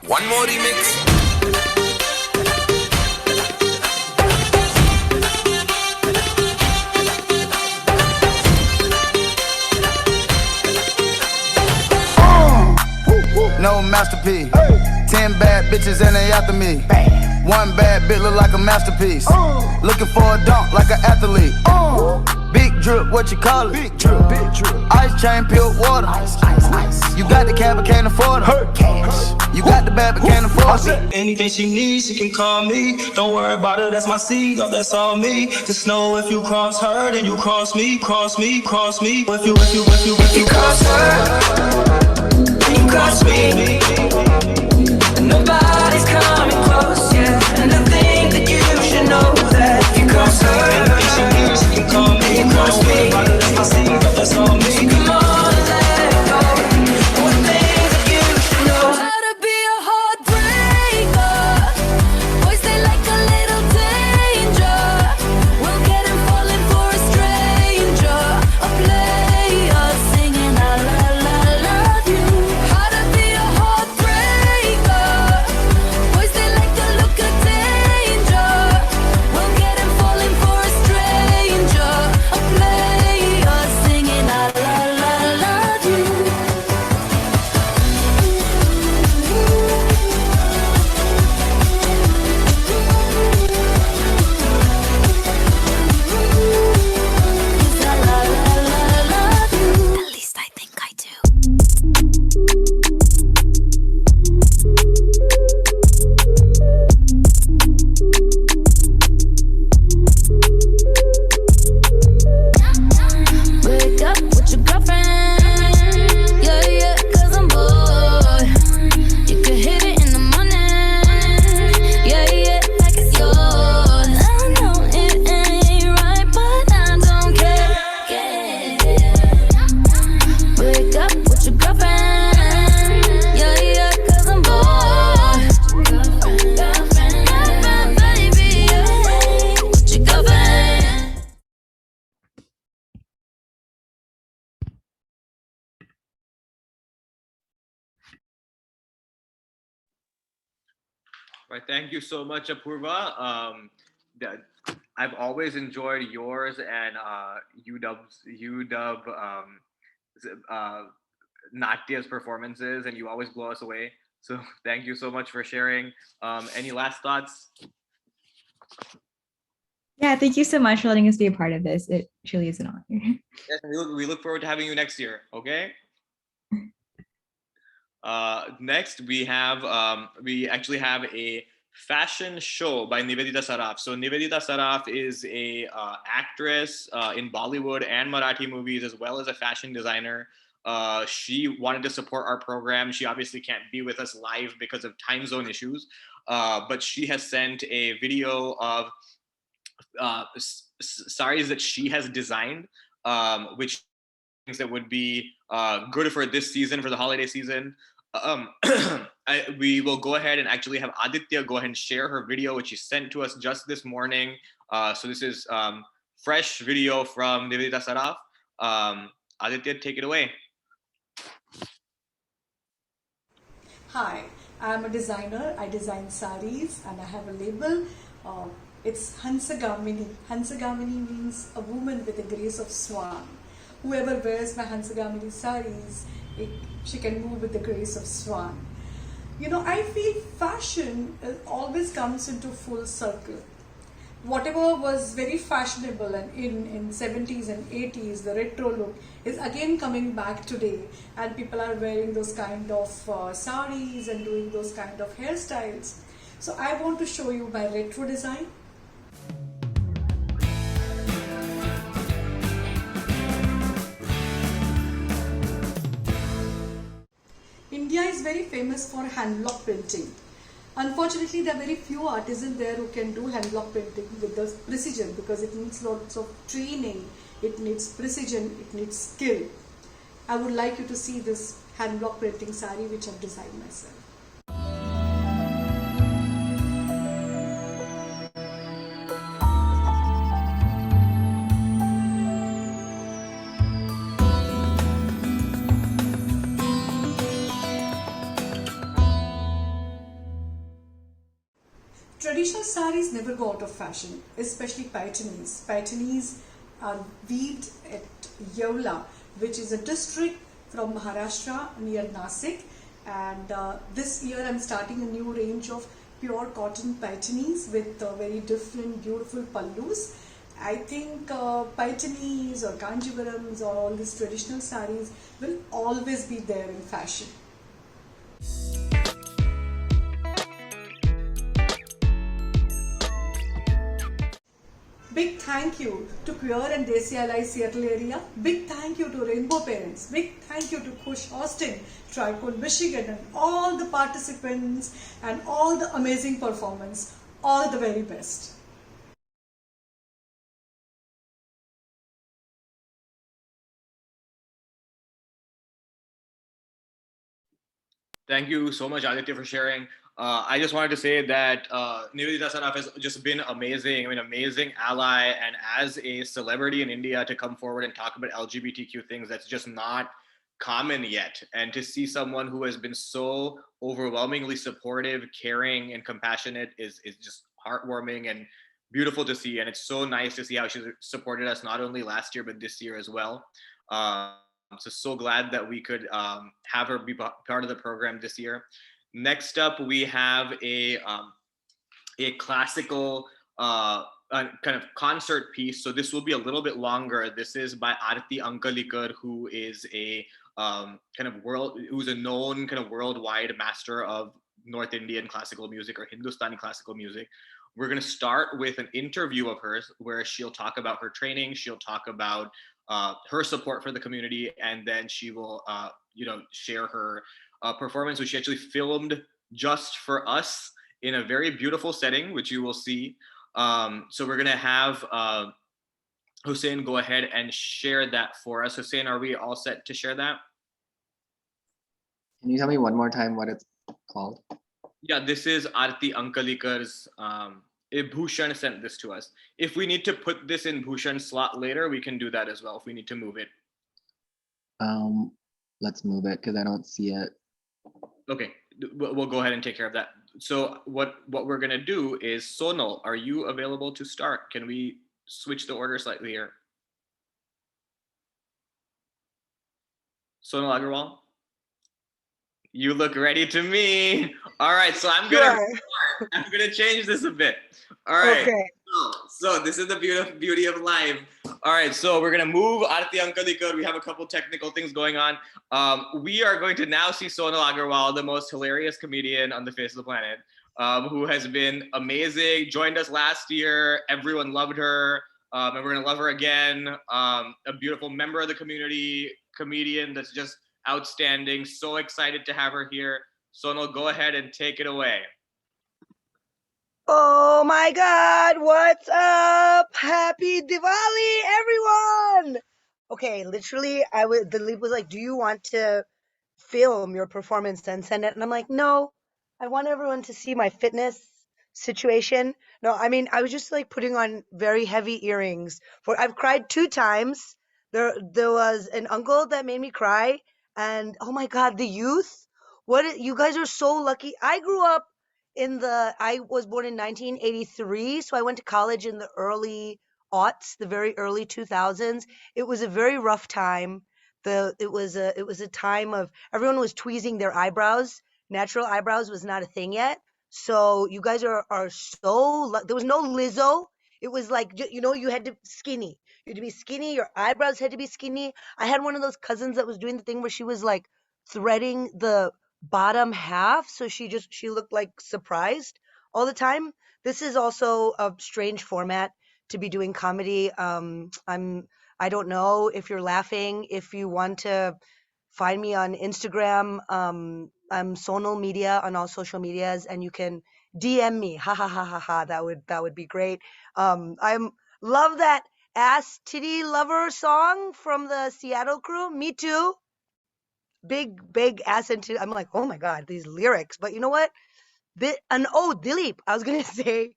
One more remix. No masterpiece. 10 bad bitches and they after me. One bad bitch look like a masterpiece. Looking for a dunk like an athlete. Big drip, what you call it? Big drip, big drip. Ice chain, pure water. Ice, ice, ice. You got the cab, but can't afford it. Her cash. You got the bad, but can't afford it. Anything she needs, she can call me. Don't worry about it, that's my seed, oh, that's all me. Just know if you cross her, then you cross me, cross me, cross me. If you cross her, then you cross me. Nobody's coming close, yeah. And I think that you should know that if you cross her, anything she needs, she can call me, cross me. That's my seed, oh, that's all me. So come on and let it go. One thing that you should know. How to be a heartbreaker. Boys, they like a little danger. We'll get him falling for a stranger. A player singing I love you. How to be a heartbreaker. Boys, they like the look of danger. We'll get him falling for a stranger. A player singing I love you. At least I think I do. Wake up with your girlfriend. Yeah, yeah, 'cause I'm bored. You can hit it in the morning. Yeah, yeah, like it's yours. I know it ain't right, but I don't care. Yeah. Wake up with your girlfriend. Yeah, yeah, 'cause I'm bored. Girlfriend, baby, yeah. With your girlfriend. Right, thank you so much, Apurva. I've always enjoyed yours and UW Natya's performances, and you always blow us away. So thank you so much for sharing. Any last thoughts? Yeah, thank you so much for letting us be a part of this. It truly is an honor. Yes, we look forward to having you next year. Okay. Next, we actually have a fashion show by Nivedita Saraf. So Nivedita Saraf is a actress in Bollywood and Marathi movies, as well as a fashion designer. She wanted to support our program. She obviously can't be with us live because of time zone issues, but she has sent a video of saris that she has designed, which things that would be good for this season, for the holiday season. We will go ahead and actually have Aditya go ahead and share her video, which she sent to us just this morning. So this is fresh video from Nivedita Saraf. Aditya, take it away. Hi, I'm a designer. I design saris and I have a label. It's Hansagamini. Hansagamini means a woman with the grace of swan. Whoever wears my Hansagamini saris, she can move with the grace of swan. You know, I feel fashion always comes into full circle. Whatever was very fashionable and in 70s and 80s, the retro look is again coming back today, and people are wearing those kind of saris and doing those kind of hairstyles. So I want to show you my retro design. India is very famous for hand block printing. Unfortunately, there are very few artisans there who can do hand block printing with the precision, because it needs lots of training, it needs precision, it needs skill. I would like you to see this hand block printing sari which I've designed myself. Traditional saris never go out of fashion, especially paitanis. Paitanis are weaved at Yeola, which is a district from Maharashtra near Nasik. And this year I'm starting a new range of pure cotton paitanis with very different beautiful pallus. I think paitanis or kanjivarams or all these traditional sarees will always be there in fashion. Big thank you to Queer and Desi Ally Seattle area. Big thank you to Rainbow Parents. Big thank you to Kush Austin, Tricol Michigan, and all the participants and all the amazing performance. All the very best. Thank you so much, Aditya, for sharing. I just wanted to say that Nivedita Saraf has just been amazing. I mean, amazing ally, and as a celebrity in India to come forward and talk about LGBTQ things, that's just not common yet. And to see someone who has been so overwhelmingly supportive, caring, and compassionate is just heartwarming and beautiful to see. And it's so nice to see how she's supported us not only last year but this year as well. So glad that we could have her be part of the program this year. Next up, we have a classical kind of concert piece. So this will be a little bit longer. This is by Aarti Ankalikar, who is a who's a known kind of worldwide master of North Indian classical music or Hindustani classical music. We're going to start with an interview of hers where she'll talk about her training. She'll talk about her support for the community, and then she will, share her performance, which she actually filmed just for us in a very beautiful setting, which you will see. So we're gonna have Hussein go ahead and share that for us. Hussein, are we all set to share that? Can you tell me one more time what it's called? Yeah, this is Aarti Ankalikar's. Bhushan sent this to us. If we need to put this in Bhushan's slot later, we can do that as well if we need to move it. Let's move it because I don't see it. Okay, we'll go ahead and take care of that. So what we're gonna do is, Sonal, are you available to start? Can we switch the order slightly here? Sonal Agarwal? You look ready to me. All right, so I'm gonna change this a bit. All right. Okay. So this is the beauty of live. All right, so we're gonna move Aarti Ankalikar. We have a couple technical things going on. We are going to now see Sonal Agarwal, the most hilarious comedian on the face of the planet, who has been amazing. Joined us last year. Everyone loved her, and we're gonna love her again. A beautiful member of the community, comedian that's just outstanding. So excited to have her here. Sonal, go ahead and take it away. Oh my God, what's up? Happy Diwali, everyone! Okay, literally, the lead was like, do you want to film your performance and send it? And I'm like, no, I want everyone to see my fitness situation. No, I mean, I was just like putting on very heavy earrings. I've cried 2 times. There was an uncle that made me cry, and oh my God, the youth. You guys are so lucky. I was born in 1983, so I went to college in the early aughts, the very early 2000s. It was a very rough time. It was a time of everyone was tweezing their eyebrows. Natural eyebrows was not a thing yet. So you guys are so there was no Lizzo. It was like, you had to skinny. You had to be skinny. Your eyebrows had to be skinny. I had one of those cousins that was doing the thing where she was like threading the bottom half, so she looked like surprised all the time. This is also a strange format to be doing comedy. I don't know if you're laughing. If you want to find me on Instagram, I'm Sonal Media on all social medias, and you can DM me. Ha ha ha ha ha. That would be great. I'm love that ass titty lover song from the Seattle crew. Me too. Big ass into. I'm like, oh my God, these lyrics. But you know what? Dilip, I was gonna say,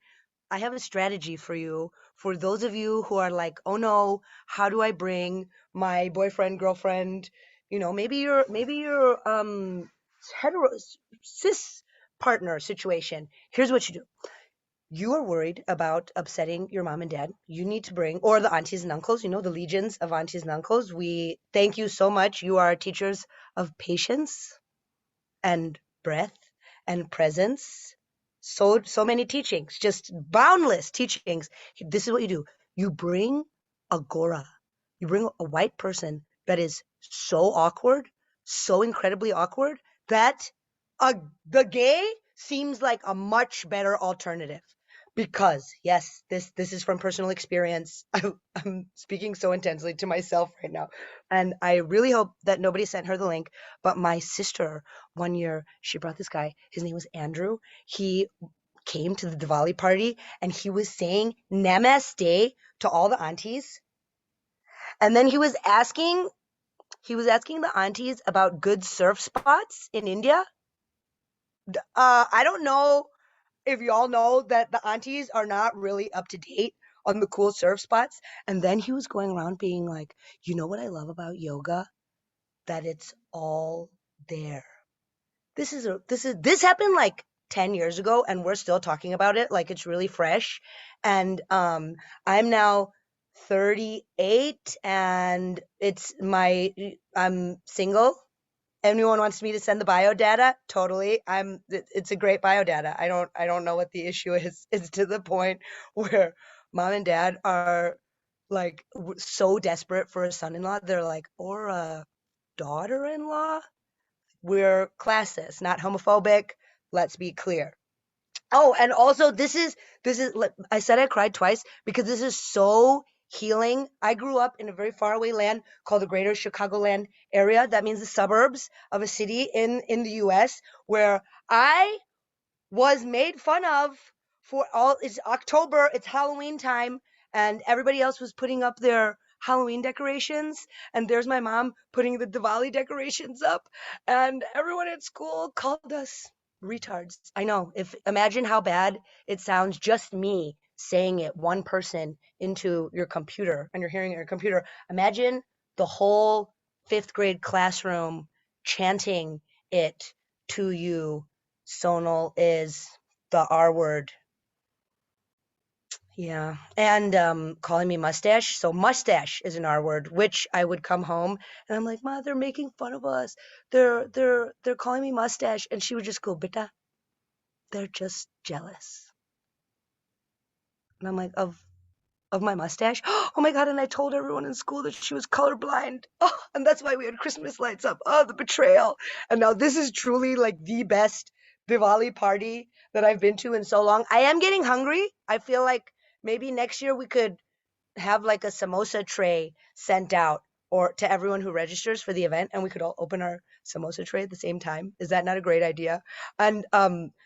I have a strategy for you. For those of you who are like, oh no, how do I bring my boyfriend, girlfriend? Maybe you're hetero cis partner situation. Here's what you do. You are worried about upsetting your mom and dad. You need to bring, or the aunties and uncles, the legions of aunties and uncles. We thank you so much. You are teachers of patience and breath and presence. So many teachings, just boundless teachings. This is what you do. you bring a Gora, you bring a white person that is so awkward, so incredibly awkward, that the gay seems like a much better alternative. Because yes, this is from personal experience. I'm speaking so intensely to myself right now, and I really hope that nobody sent her the link. But my sister, one year, she brought this guy. His name was Andrew. He came to the Diwali party and he was saying namaste to all the aunties, and then he was asking the aunties about good surf spots in India. I don't know if y'all know that the aunties are not really up to date on the cool surf spots. And then he was going around being like, you know what I love about yoga? That it's all there. This happened like 10 years ago and we're still talking about it like it's really fresh. And I'm now 38 and I'm single. Anyone wants me to send the bio data? Totally. It's a great bio data. I don't know what the issue is. It's to the point where mom and dad are like so desperate for a son-in-law. They're like, or a daughter-in-law? We're classist, not homophobic. Let's be clear. Oh, and also this is I said I cried twice because this is so healing. I grew up in a very far away land called the Greater Chicagoland area. That means the suburbs of a city in the US, where I was made fun of for all. It's October, it's Halloween time, and everybody else was putting up their Halloween decorations, and there's my mom putting the Diwali decorations up, and everyone at school called us retards. I know. If imagine how bad it sounds, just me saying it, one person into your computer, and you're hearing it in your computer. Imagine the whole 5th grade classroom chanting it to you. Sonal is the R word. Yeah. And calling me mustache. So mustache is an R word, which I would come home and I'm like, Ma, they're making fun of us. They're calling me mustache. And she would just go, Beta, they're just jealous. And I'm like, of my mustache? Oh my God. And I told everyone in school that she was colorblind. Oh, and that's why we had Christmas lights up. Oh, the betrayal. And now this is truly like the best Diwali party that I've been to in so long. I am getting hungry. I feel like maybe next year we could have like a samosa tray sent out or to everyone who registers for the event, and we could all open our samosa tray at the same time. Is that not a great idea? And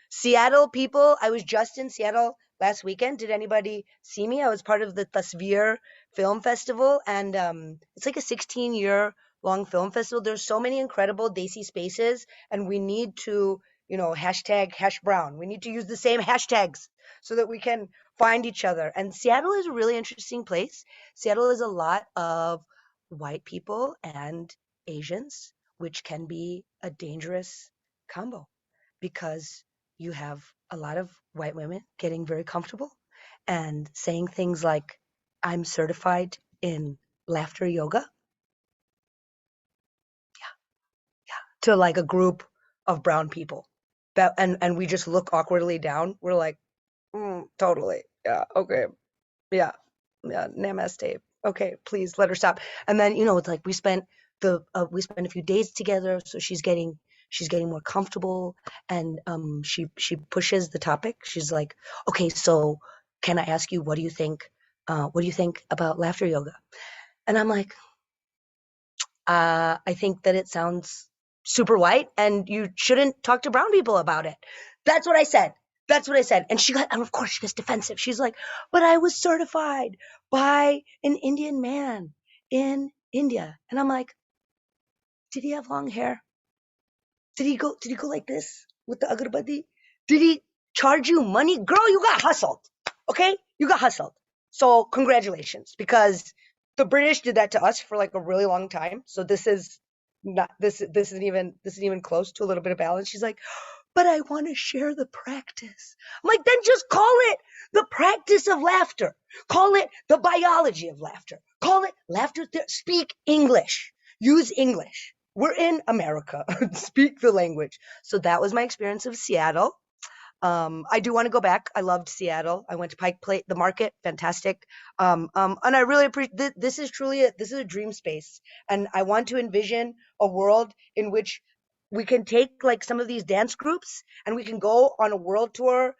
Seattle people, I was just in Seattle last weekend. Did anybody see me? I was part of the Tasveer Film Festival, and it's like a 16-year long film festival. There's so many incredible Desi spaces, and we need to, hashtag hash brown. We need to use the same hashtags so that we can find each other. And Seattle is a really interesting place. Seattle is a lot of white people and Asians, which can be a dangerous combo because you have a lot of white women getting very comfortable and saying things like, I'm certified in laughter yoga. To like a group of brown people that, and we just look awkwardly down. We're like, totally. Yeah. Okay. Yeah. Namaste. Okay. Please let her stop. And then, it's like we spent a few days together. So she's getting more comfortable, and she pushes the topic. She's like, okay, so can I ask you, what do you think about laughter yoga? And I'm like, I think that it sounds super white and you shouldn't talk to brown people about it. That's what I said. And of course she gets defensive. She's like, but I was certified by an Indian man in India. And I'm like, did he have long hair? Did he go like this with the agarbatti? Did he charge you money? Girl, you got hustled. Okay? You got hustled. So congratulations, because the British did that to us for like a really long time. So this isn't even close to a little bit of balance. She's like, but I want to share the practice. I'm like, then just call it the practice of laughter. Call it the biology of laughter. Call it laughter. Speak English. Use English. We're in America. Speak the language. So that was my experience of Seattle. I do want to go back. I loved Seattle. I went to Pike Place, the market, fantastic. And I really appreciate this is truly this is a dream space, and I want to envision a world in which we can take like some of these dance groups and we can go on a world tour.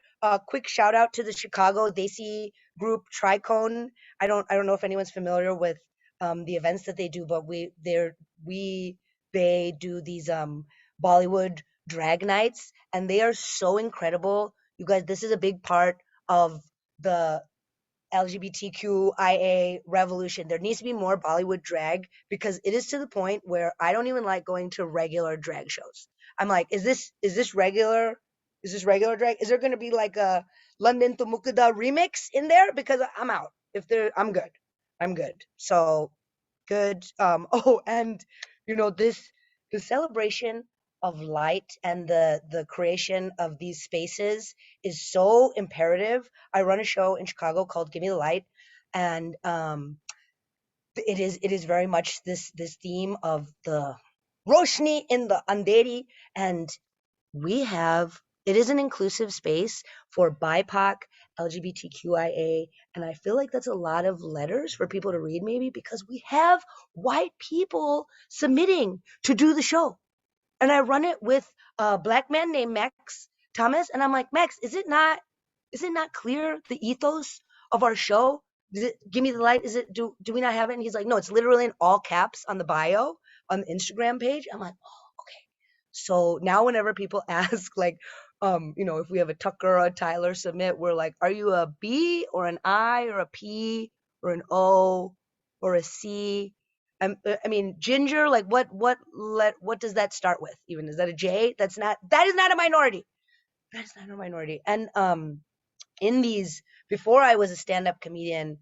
Quick shout out to the Chicago Desi group Tricone. I don't know if anyone's familiar with the events that they do, but they do these Bollywood drag nights, and they are so incredible. You guys, this is a big part of the LGBTQIA revolution. There needs to be more Bollywood drag because it is to the point where I don't even like going to regular drag shows. I'm like, is this regular? Is this regular drag? Is there going to be like a London to Mukda remix in there? Because I'm out. If there, I'm good. I'm good. So good. Oh, and you know the celebration of light and the creation of these spaces is so imperative. I run a show in Chicago called Give Me the Light, and it is very much this theme of the Roshni in the Andheri, and we have it is an inclusive space for BIPOC, LGBTQIA, and I feel like that's a lot of letters for people to read maybe because we have white people submitting to do the show. And I run it with a black man named Max Thomas, and I'm like, Max, is it not clear the ethos of our show? Give Me the Light? Is it do we not have it? And he's like, no, it's literally in all caps on the bio on the Instagram page. I'm like, oh, okay. So now whenever people ask like, if we have a Tucker or a Tyler submit, we're like, are you a B or an I or a P or an O or a C? I mean, Ginger, like what does that start with? Even is that a J? That is not a minority. That is not a minority. And in these, before I was a stand-up comedian,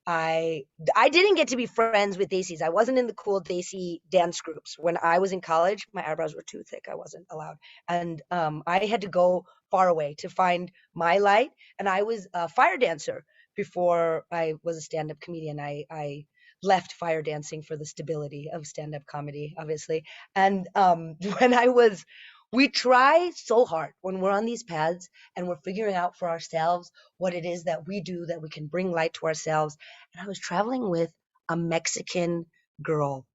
I didn't get to be friends with Desis. I wasn't in the cool Desi dance groups. When I was in college, my eyebrows were too thick. I wasn't allowed. And I had to go far away to find my light. And I was a fire dancer before I was a stand-up comedian. I left fire dancing for the stability of stand-up comedy, obviously. And we try so hard when we're on these paths and we're figuring out for ourselves what it is that we do that we can bring light to ourselves. And I was traveling with a Mexican girl,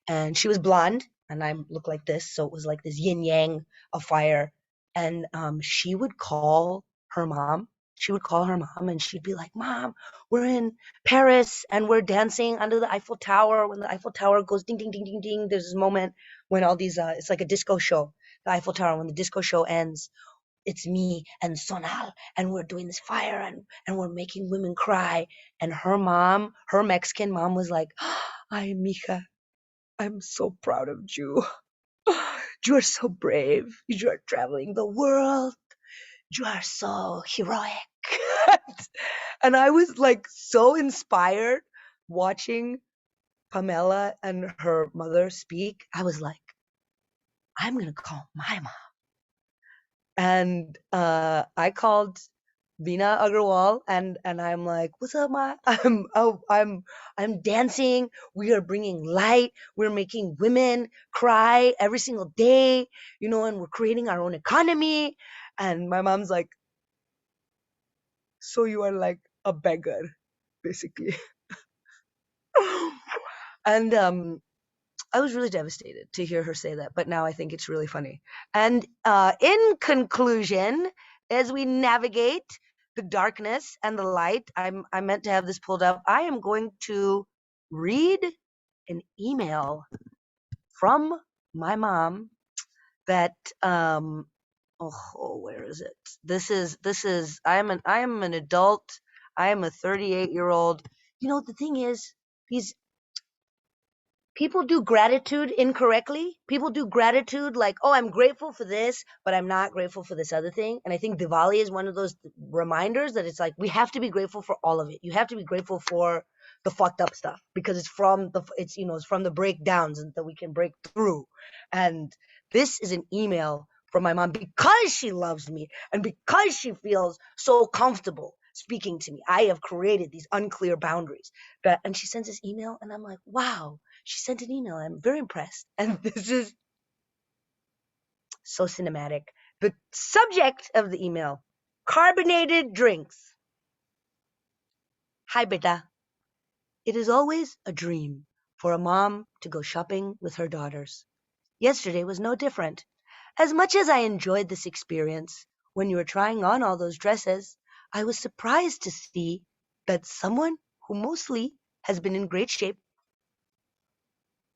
and she was blonde, and I look like this, so it was like this yin yang of fire. And she would call her mom. She would call her mom, and she'd be like, "Mom, we're in Paris, and we're dancing under the Eiffel Tower. When the Eiffel Tower goes ding, ding, ding, ding, ding, there's this moment when all these, it's like a disco show. The Eiffel Tower, when the disco show ends, it's me and Sonal, and we're doing this fire, and we're making women cry." And her mom, her Mexican mom, was like, "Ay, mija, I'm so proud of you. You are so brave. You are traveling the world. You are so heroic." And I was like so inspired watching Pamela and her mother speak. I was like, I'm gonna call my mom. And I called Veena Agarwal, and I'm like, "What's up, ma? I'm dancing. We are bringing light. We're making women cry every single day, and we're creating our own economy." And my mom's like, "So you are like a beggar, basically." And I was really devastated to hear her say that, but now I think it's really funny. And in conclusion, as we navigate the darkness and the light, I meant to have this pulled up. I am going to read an email from my mom that where is it? This is I am an adult. I am a 38-year-old. The thing is, people do gratitude incorrectly. People do gratitude like, oh, I'm grateful for this, but I'm not grateful for this other thing. And I think Diwali is one of those reminders that it's like, we have to be grateful for all of it. You have to be grateful for the fucked up stuff because it's from the breakdowns that we can break through. And this is an email from my mom because she loves me and because she feels so comfortable speaking to me. I have created these unclear boundaries. And she sends this email, and I'm like, wow. She sent an email. I'm very impressed. And this is so cinematic. The subject of the email, carbonated drinks. Hi, beta. It is always a dream for a mom to go shopping with her daughters. Yesterday was no different. As much as I enjoyed this experience, when you were trying on all those dresses, I was surprised to see that someone who mostly has been in great shape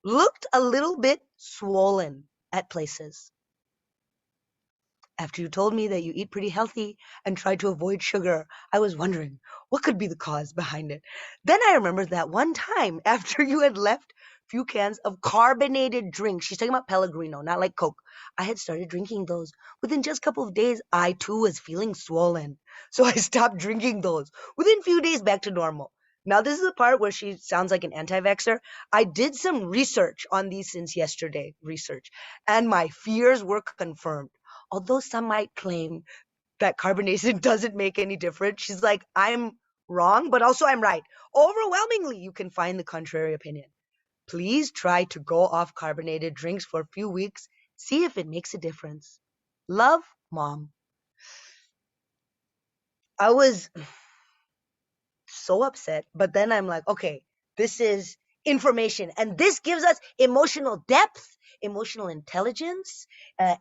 looked a little bit swollen at places. After you told me that you eat pretty healthy and try to avoid sugar, I was wondering what could be the cause behind it. Then I remembered that one time after you had left a few cans of carbonated drinks. She's talking about Pellegrino, not like Coke. I had started drinking those. Within just a couple of days, I too was feeling swollen. So I stopped drinking those. Within a few days, back to normal. Now, this is the part where she sounds like an anti-vaxxer. I did some research on these since yesterday, and my fears were confirmed. Although some might claim that carbonation doesn't make any difference, she's like, I'm wrong, but also I'm right. Overwhelmingly, you can find the contrary opinion. Please try to go off carbonated drinks for a few weeks. See if it makes a difference. Love, Mom. I was so upset, but then I'm like, okay, this is information, and this gives us emotional depth, emotional intelligence,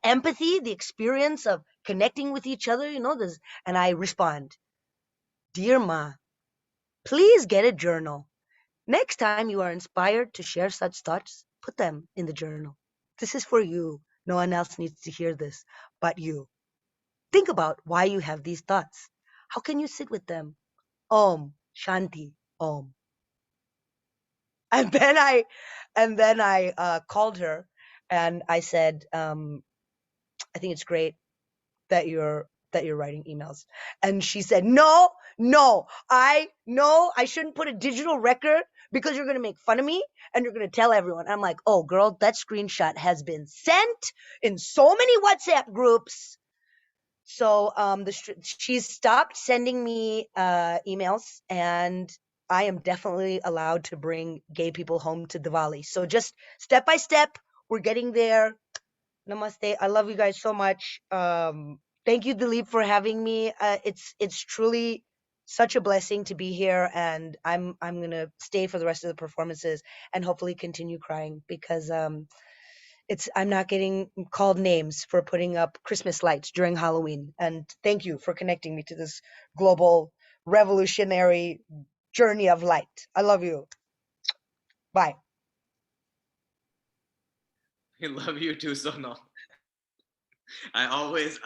empathy, the experience of connecting with each other, this. And I respond, dear Ma, please get a journal. Next time you are inspired to share such thoughts, put them in the journal. This is for you. No one else needs to hear this but you. Think about why you have these thoughts. How can you sit with them? Om Shanti Om. And then I called her and I said, I think it's great that you're writing emails. And she said, no, I shouldn't put a digital record because you're going to make fun of me and you're going to tell everyone. I'm like, oh girl, that screenshot has been sent in so many WhatsApp groups. So she's stopped sending me emails, and I am definitely allowed to bring gay people home to Diwali. So just step by step, we're getting there. Namaste. I love you guys so much. Thank you, Dilip, for having me. It's truly such a blessing to be here, and I'm gonna stay for the rest of the performances and hopefully continue crying because I'm not getting called names for putting up Christmas lights during Halloween. And thank you for connecting me to this global revolutionary journey of light. I love you. Bye. We love you too, Sonal. I always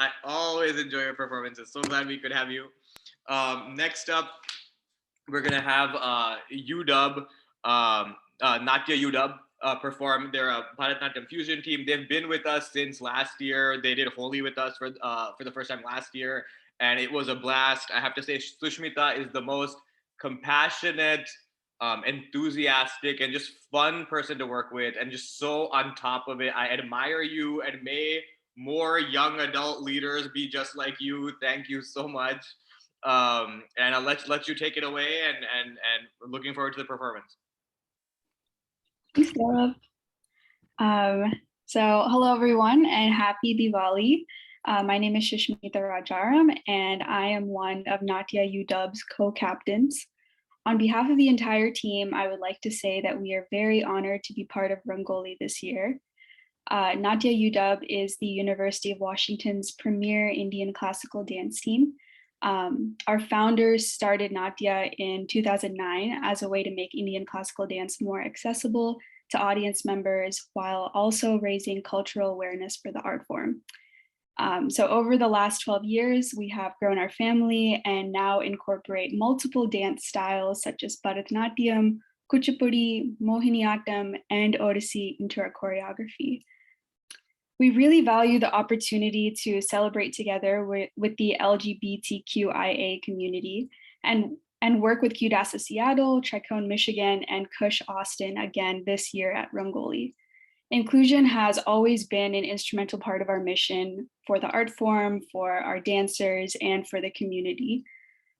enjoy your performances. So glad we could have you. Next up, we're gonna have UW, Natya UW, perform. They're a Bharatanatyam fusion team. They've been with us since last year. They did Holi with us for the first time last year, and it was a blast. I have to say, Sushmita is the most compassionate, enthusiastic, and just fun person to work with, and just so on top of it. I admire you, and may more young adult leaders be just like you. Thank you so much. And I'll let you take it away, and we're looking forward to the performance. Thanks, Gaurav. So hello everyone and happy Diwali. My name is Shishmita Rajaram and I am one of Natya UW's co-captains. On behalf of the entire team, I would like to say that we are very honored to be part of Rangoli this year. Natya UW is the University of Washington's premier Indian classical dance team. Our founders started Natya in 2009 as a way to make Indian classical dance more accessible to audience members while also raising cultural awareness for the art form. So over the last 12 years, we have grown our family and now incorporate multiple dance styles such as Bharatanatyam, Kuchipudi, Mohiniyattam, and Odissi into our choreography. We really value the opportunity to celebrate together with the LGBTQIA community and work with QDASA Seattle, Tricone, Michigan, and Kush Austin again this year at Rangoli. Inclusion has always been an instrumental part of our mission for the art form, for our dancers, and for the community.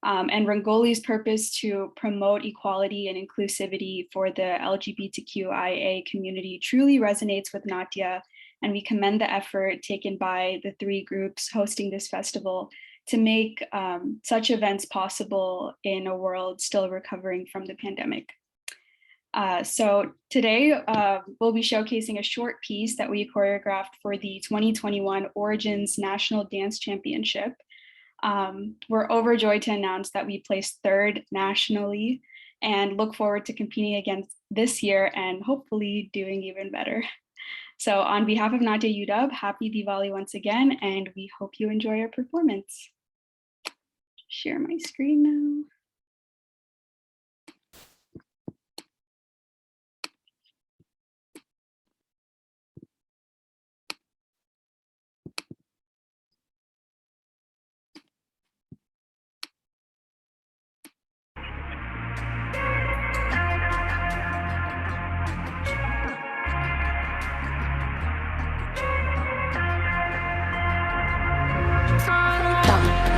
And Rangoli's purpose to promote equality and inclusivity for the LGBTQIA community truly resonates with Natya and we commend the effort taken by the three groups hosting this festival to make such events possible in a world still recovering from the pandemic. So today we'll be showcasing a short piece that we choreographed for the 2021 Origins National Dance Championship. We're overjoyed to announce that we placed third nationally and look forward to competing again this year and hopefully doing even better. So on behalf of Nadia UW, happy Diwali once again, and we hope you enjoy our performance. Share my screen now.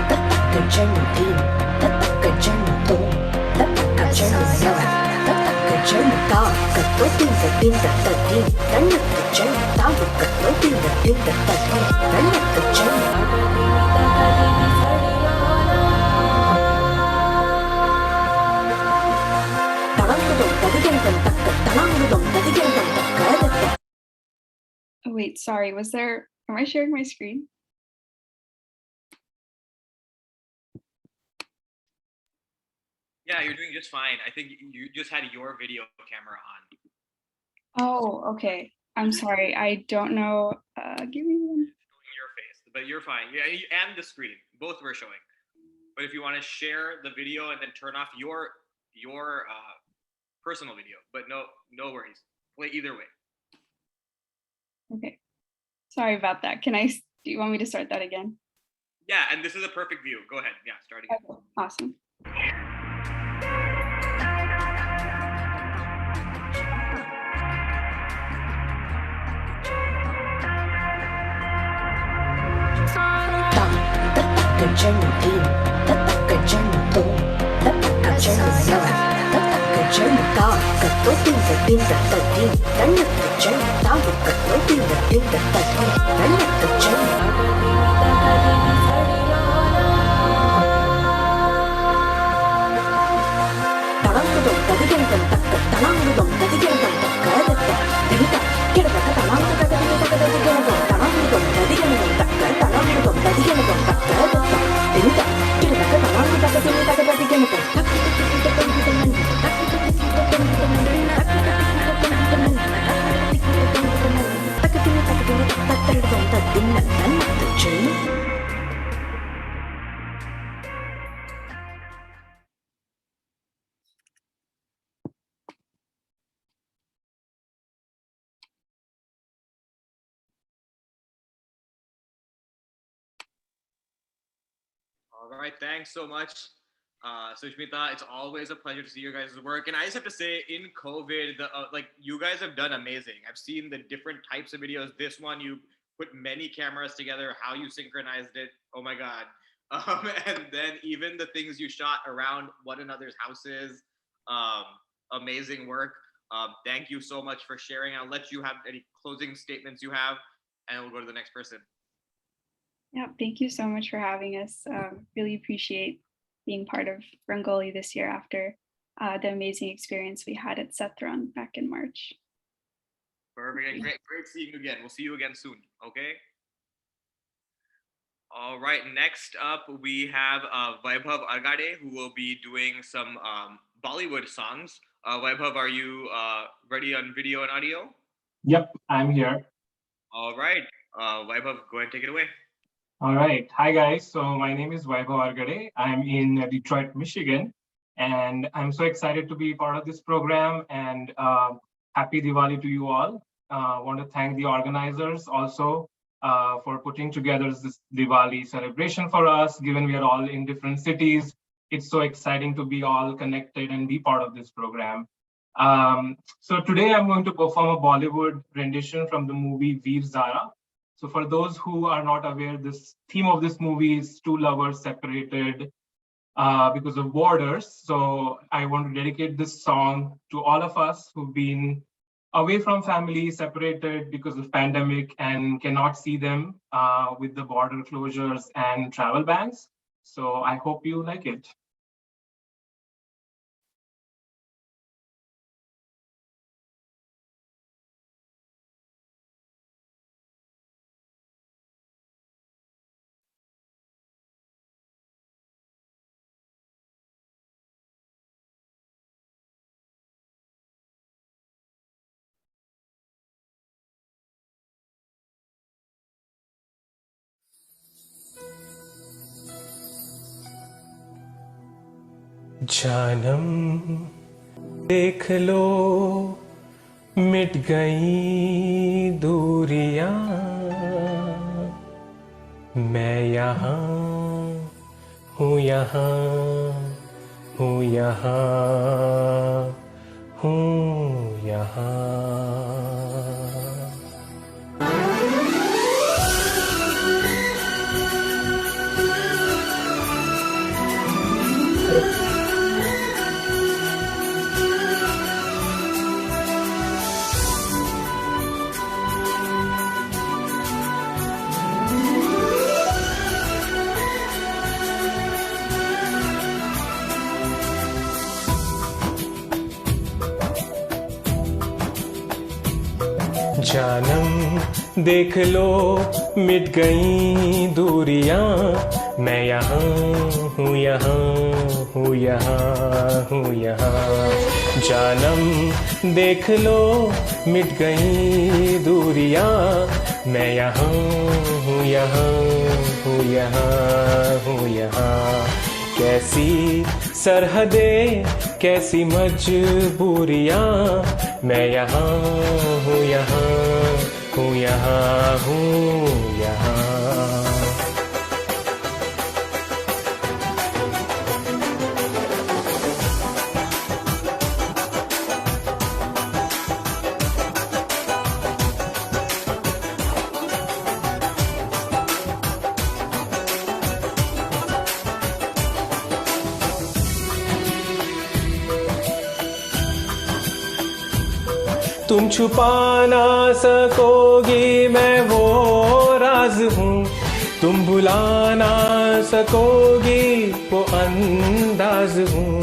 Tất cả trên một thiên, tất cả trên một tu, tất cả trên một nhau, tất cả trên một cao, cả tối tiên và tiên và tận thiên, đánh được cả trên một táo và cả tối tiên và tiên và tận thiên, đánh được cả trên một Oh wait, sorry, am I sharing my screen? Yeah, you're doing just fine. I think you just had your video camera on. Oh, okay. I'm sorry. I don't know. Give me one. Showing your face, but you're fine. Yeah, and the screen, both were showing. But if you want to share the video and then turn off your personal video, but no worries. Play either way. Okay. Sorry about that. Do you want me to start that again? Yeah, and this is a perfect view. Go ahead. Yeah, start again. Okay. Awesome. tất cả trên một thiên, tất cả trên một tu, tất cả trên một nhau, tất cả trên một cao, cả tối tiên và tiên và tận thiên, đánh được cả trên một táo và cả tối tiên và tiên và tận thiên, đánh được cả trên một All right, thanks so much, Sushmita. It's always a pleasure to see your guys' work. And I just have to say, in COVID, like you guys have done amazing. I've seen the different types of videos. This one, you put many cameras together, how you synchronized it. Oh my God. And then even the things you shot around one another's houses. Amazing work. Thank you so much for sharing. I'll let you have any closing statements you have, and we'll go to the next person. Yeah, thank you so much for having us. Really appreciate being part of Rangoli this year after the amazing experience we had at Setron back in March. Perfect. And great seeing you again. We'll see you again soon. Okay. All right. Next up, we have Vaibhav Agade, who will be doing some Bollywood songs. Vaibhav, are you ready on video and audio? Yep, I'm here. All right. Vaibhav, go ahead and take it away. All right. Hi, guys. So my name is Vaibhav Argade. I'm in Detroit, Michigan, and I'm so excited to be part of this program, and happy Diwali to you all. I want to thank the organizers also for putting together this Diwali celebration for us, given we are all in different cities. It's so exciting to be all connected and be part of this program. So today I'm going to perform a Bollywood rendition from the movie Veer Zara. So for those who are not aware, this theme of this movie is two lovers separated because of borders. So I want to dedicate this song to all of us who've been away from family, separated because of pandemic, and cannot see them with the border closures and travel bans. So I hope you like it. जानम देख लो मिट गई दूरियां, मैं यहाँ हूँ, यहाँ हूँ, यहाँ हूँ, यहाँ। जानम देख लो मिट गई दूरियां, मैं यहाँ हूँ, यहाँ हूँ, यहाँ हूँ, यहाँ। जानम देख लो मिट गई दूरियां, मैं यहाँ हूँ, यहाँ हूँ, यहाँ हूँ, यहाँ। कैसी सरहदें, कैसी मजबूरियां, मैं यहाँ हूँ, यहाँ हूँ, यहाँ हूँ, यहाँ। तुम छुपा ना सकोगी मैं वो राज हूँ, तुम भुला ना सकोगी वो अंदाज हूँ।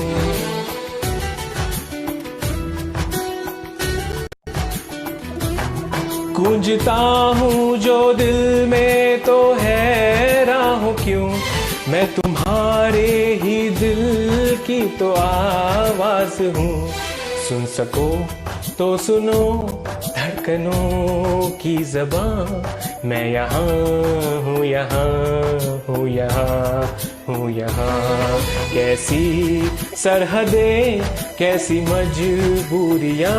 गूंजता हूँ जो दिल में तो हैरान हूँ क्यों, मैं तुम्हारे ही दिल की तो आवाज हूँ। सुन सको तो सुनो धड़कनों की ज़बां, मैं यहाँ हूँ, यहाँ हूँ, यहाँ हूँ, यहाँ। कैसी सरहदें, कैसी मजबूरियाँ,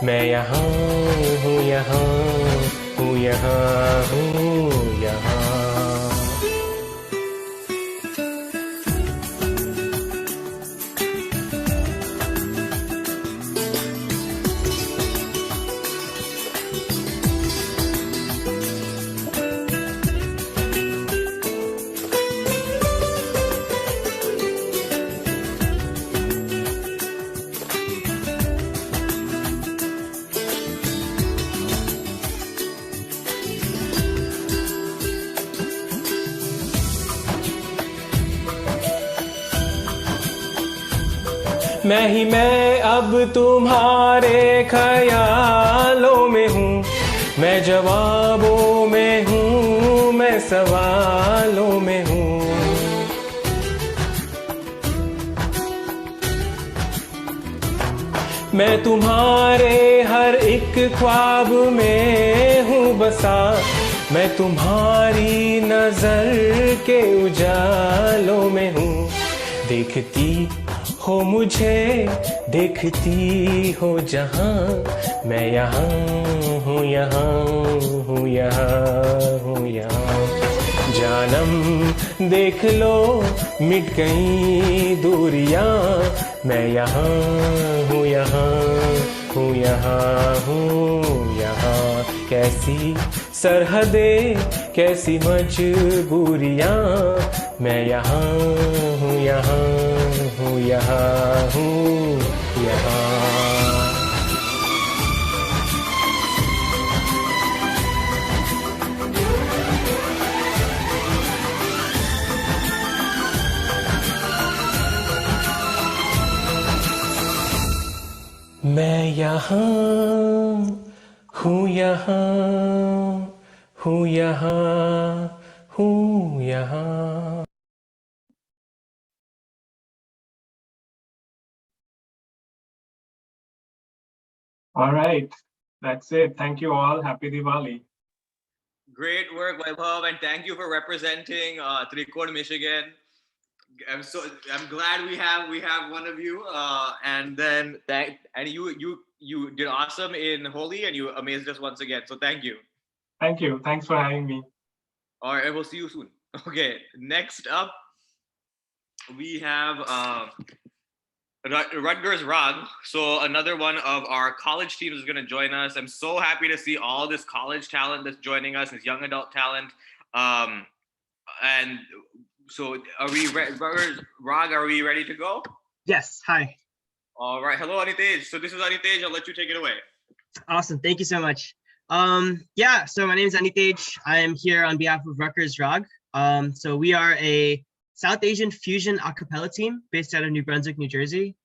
मैं यहाँ हूँ, यहाँ हूँ, यहाँ हूँ, यहाँ। मैं ही मैं अब तुम्हारे ख्यालों में हूँ, मैं जवाबों में हूँ, मैं सवालों में हूँ। मैं तुम्हारे हर एक ख्वाब में हूँ बसा, मैं तुम्हारी नजर के उजालों में हूँ। देखती हो मुझे, देखती हो जहाँ, मैं यहाँ हूँ, यहाँ हूँ, यहाँ हूँ, यहाँ। जानम देख लो मिट गई दूरियां, मैं यहाँ हूँ, यहाँ हूँ, यहाँ हूँ, यहाँ। कैसी सरहदें, कैसी मजबूरियां, मैं यहाँ हूँ, यहाँ हूँ, यहाँ हूँ, यहाँ। यहाँ हूँ यहाँ हूँ यहाँ हूँ यहाँ. All right, that's it. Thank you all. Happy Diwali. Great work, Vaibhav, and thank you for representing Tricone, Michigan. I'm glad we have one of you, and then you did awesome in Holi, and you amazed us once again. So thank you. Thank you. Thanks for having me. All right, we'll see you soon. Okay, next up we have Rutgers Rag. So another one of our college teams is going to join us. I'm so happy to see all this college talent that's joining us, this young adult talent. And so are we Rag, are we ready to go? Yes, hi. All right, hello Anitej. So this is Anitej, I'll let you take it away. Awesome, thank you so much. Yeah, so my name is Anitej. I am here on behalf of Rutgers Rag. So we are a South Asian fusion a cappella team based out of New Brunswick, New Jersey.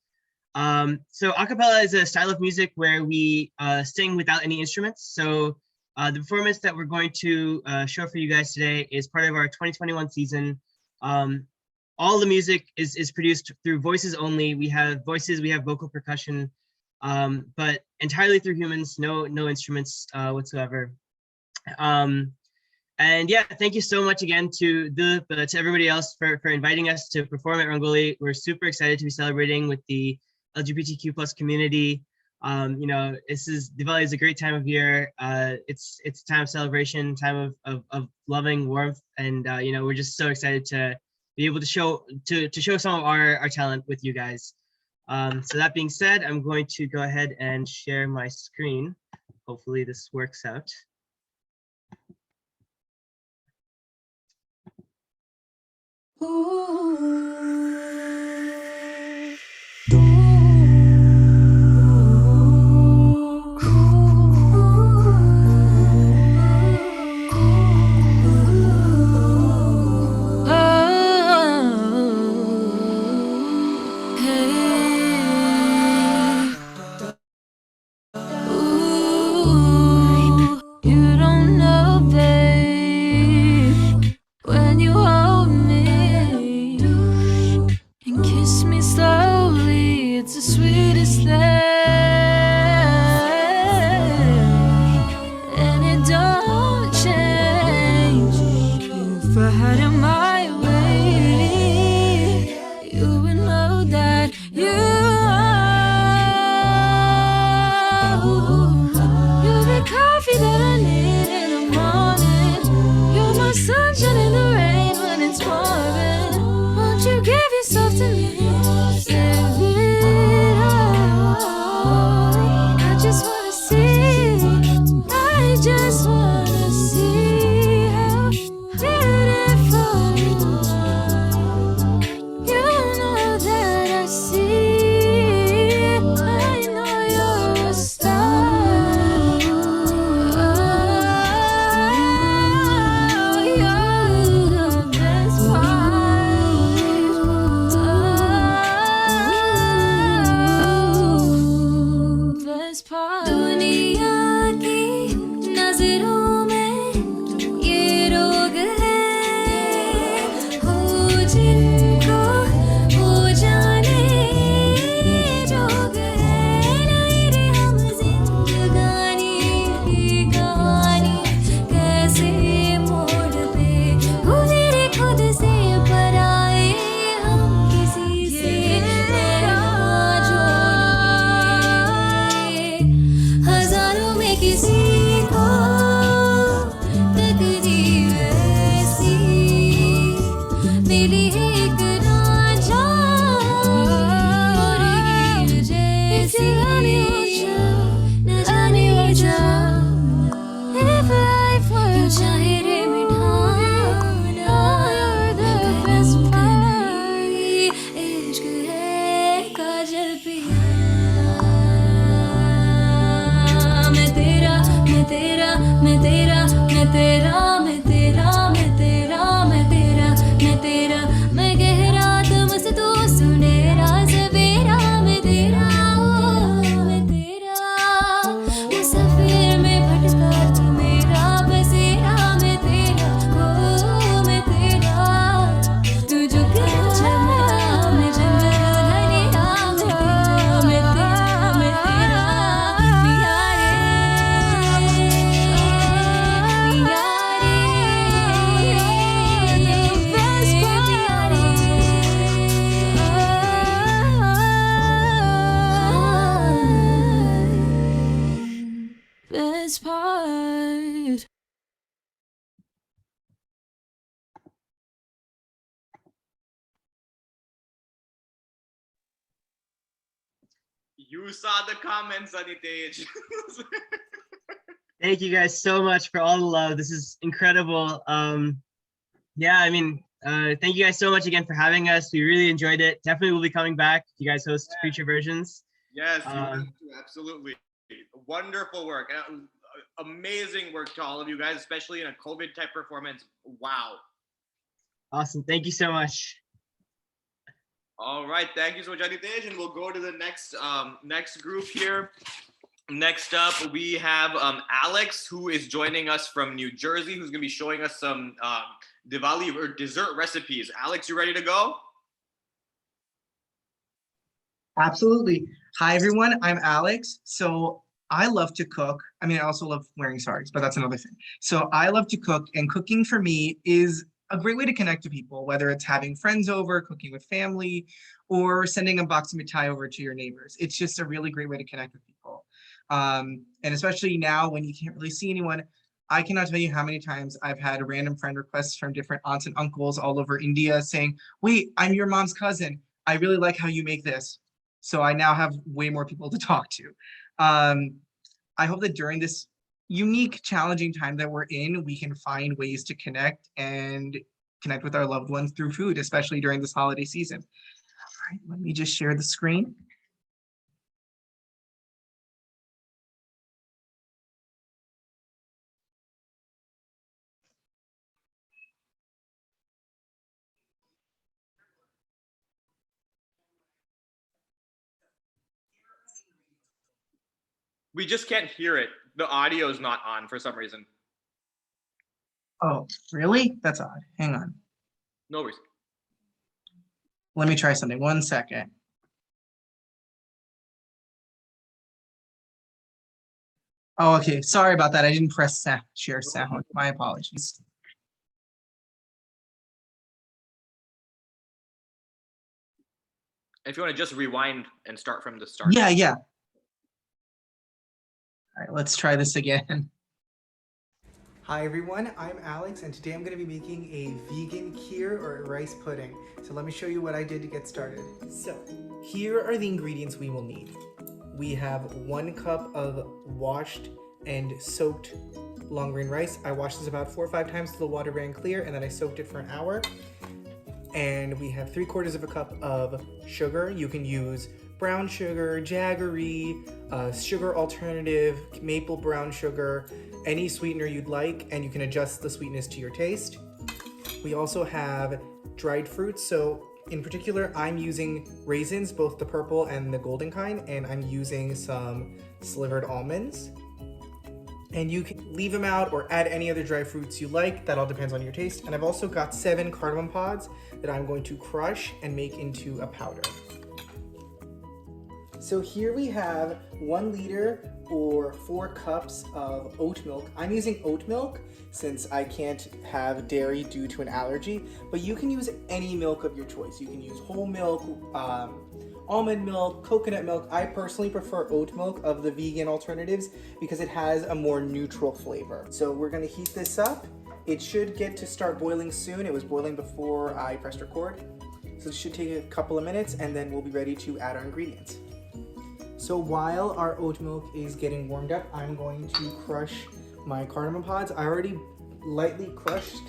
So a cappella is a style of music where we sing without any instruments. So the performance that we're going to show for you guys today is part of our 2021 season. All the music is produced through voices only. We have voices, we have vocal percussion, but entirely through humans, no instruments whatsoever. And yeah, thank you so much again to everybody else for inviting us to perform at Rangoli. We're super excited to be celebrating with the LGBTQ plus community. You know, Diwali is a great time of year. It's a time of celebration, time of loving, warmth, and you know, we're just so excited to be able to show some of our talent with you guys. So that being said, I'm going to go ahead and share my screen. Hopefully this works out. You don't know, babe, when you hold me and kiss me slowly, it's the sweetest thing, and it don't change. If I had it my way, you would know that you're the coffee that I need in the morning. You're my sunshine in the rain when it's pouring. Won't you give yourself to me? Give it all. I just wanna see. I just wanna see how beautiful you are. You know that I see. I know you're a star. दुनिया की नजरों में ये रोग है, हो जिनको हो जाने जोग है। नहीं रे हम जिंदगानी की कहानी कैसे मोड़ पे हो मेरे खुद से पराए, हम किसी से ना जोड़े। हजारों में किसी को तकदीर ऐसी मिली है, एक नाजान हीर जैसी। न जाने वजह if life were चाहे रे मिठाना, you're the best part. इश्क है काजल पिया। मैं तेरा मैं तेरा मैं तेरा मैं तेरा मैं तेरा मैं तेरा मैं तेरा मैं तेरा मैं गहरा तुमसे तू सुनेरा सवेरा। मैं तेरा मैं तेरा You saw the comments, Anitej. Thank you guys so much for all the love. This is incredible. Yeah, I mean, thank you guys so much again for having us. We really enjoyed it. Definitely will be coming back. You guys host future versions. Yes, you have to, absolutely. Wonderful work. Amazing work to all of you guys, especially in a COVID type performance. Wow. Awesome. Thank you so much. All right. Thank you so much, Anitej. And we'll go to the next group here. Next up, we have Alex, who is joining us from New Jersey, who's going to be showing us some Diwali or dessert recipes. Alex, you ready to go? Absolutely. Hi, everyone. I'm Alex. So I love to cook. I mean, I also love wearing saris, but that's another thing. So I love to cook, and cooking for me is a great way to connect to people, whether it's having friends over, cooking with family, or sending a box of mithai over to your neighbors. It's just a really great way to connect with people. And especially now when you can't really see anyone, I cannot tell you how many times I've had random friend requests from different aunts and uncles all over India saying, wait, I'm your mom's cousin. I really like how you make this. So I now have way more people to talk to. I hope that during this unique, challenging time that we're in, we can find ways to connect with our loved ones through food, especially during this holiday season. All right, let me just share the screen. We just can't hear it. The audio is not on for some reason. Oh, really? That's odd. Hang on. No worries. Let me try something. 1 second. Oh, okay. Sorry about that. I didn't press share sound. My apologies. If you want to just rewind and start from the start. Yeah. All right, let's try this again. Hi everyone, I'm Alex and today I'm going to be making a vegan kheer or rice pudding. So let me show you what I did to get started. So here are the ingredients we will need. We have 1 cup of washed and soaked long grain rice. I washed this about 4 or 5 times till the water ran clear, and then I soaked it for an hour. And we have 3/4 of a cup of sugar. You can use brown sugar, jaggery, sugar alternative, maple brown sugar, any sweetener you'd like, and you can adjust the sweetness to your taste. We also have dried fruits. So in particular, I'm using raisins, both the purple and the golden kind, and I'm using some slivered almonds. And you can leave them out or add any other dry fruits you like. That all depends on your taste. And I've also got 7 cardamom pods that I'm going to crush and make into a powder. So here we have 1 liter or 4 cups of oat milk. I'm using oat milk since I can't have dairy due to an allergy, but you can use any milk of your choice. You can use whole milk, almond milk, coconut milk. I personally prefer oat milk of the vegan alternatives because it has a more neutral flavor. So we're gonna heat this up. It should get to start boiling soon. It was boiling before I pressed record. So it should take a couple of minutes and then we'll be ready to add our ingredients. So while our oat milk is getting warmed up, I'm going to crush my cardamom pods. I already lightly crushed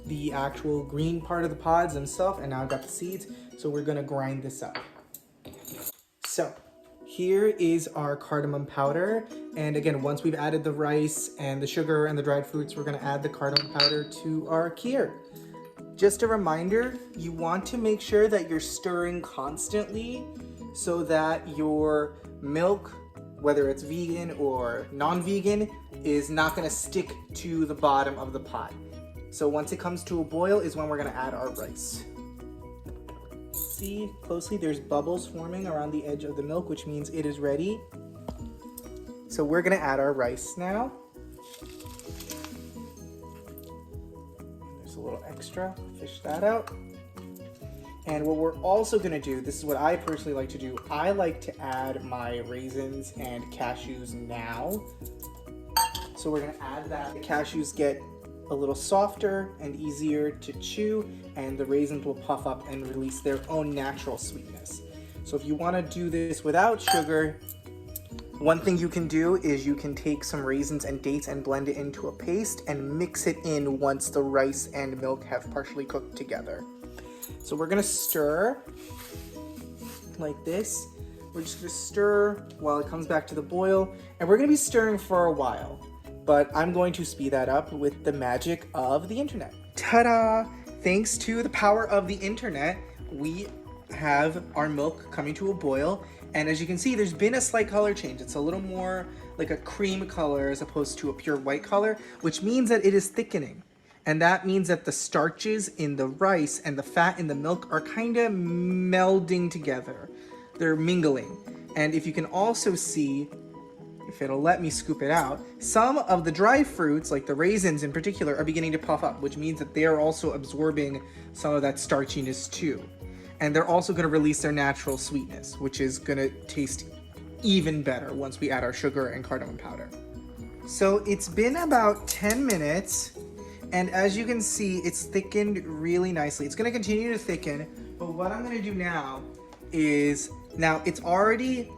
the actual green part of the pods themselves, and now I've got the seeds, so we're gonna grind this up. So here is our cardamom powder, and again, once we've added the rice and the sugar and the dried fruits, we're gonna add the cardamom powder to our kheer. Just a reminder, you want to make sure that you're stirring constantly so that your milk, whether it's vegan or non-vegan, is not gonna stick to the bottom of the pot. So once it comes to a boil is when we're gonna add our rice. See closely, there's bubbles forming around the edge of the milk, which means it is ready. So we're gonna add our rice now. There's a little extra, fish that out. And what we're also gonna do, this is what I personally like to do, I like to add my raisins and cashews now. So we're gonna add that. The cashews get a little softer and easier to chew, and the raisins will puff up and release their own natural sweetness. So if you want to do this without sugar, one thing you can do is you can take some raisins and dates and blend it into a paste and mix it in once the rice and milk have partially cooked together. So we're gonna stir like this. We're just gonna stir while it comes back to the boil, and we're gonna be stirring for a while, but I'm going to speed that up with the magic of the internet. Ta-da! Thanks to the power of the internet, we have our milk coming to a boil, and as you can see, there's been a slight color change. It's a little more like a cream color as opposed to a pure white color, which means that it is thickening. And that means that the starches in the rice and the fat in the milk are kind of melding together. They're mingling. And if you can also see, if it'll let me scoop it out, some of the dry fruits, like the raisins in particular, are beginning to puff up, which means that they are also absorbing some of that starchiness too. And they're also going to release their natural sweetness, which is going to taste even better once we add our sugar and cardamom powder. So it's been about 10 minutes, and as you can see, it's thickened really nicely. It's going to continue to thicken, but what I'm going to do now is, now it's already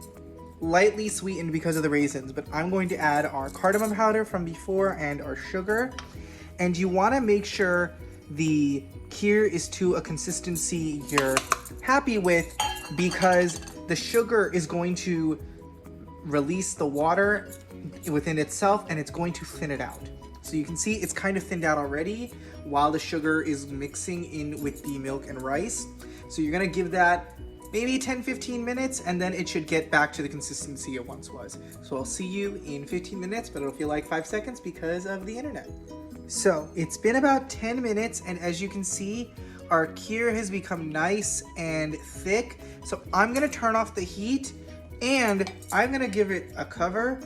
lightly sweetened because of the raisins, but I'm going to add our cardamom powder from before and our sugar. And you want to make sure the kheer is to a consistency you're happy with, because the sugar is going to release the water within itself and it's going to thin it out. So you can see it's kind of thinned out already while the sugar is mixing in with the milk and rice. So you're going to give that maybe 10-15 minutes, and then it should get back to the consistency it once was. So I'll see you in 15 minutes, but it'll feel like 5 seconds because of the internet. So it's been about 10 minutes, and as you can see, our kheer has become nice and thick. So I'm gonna turn off the heat, and I'm gonna give it a cover,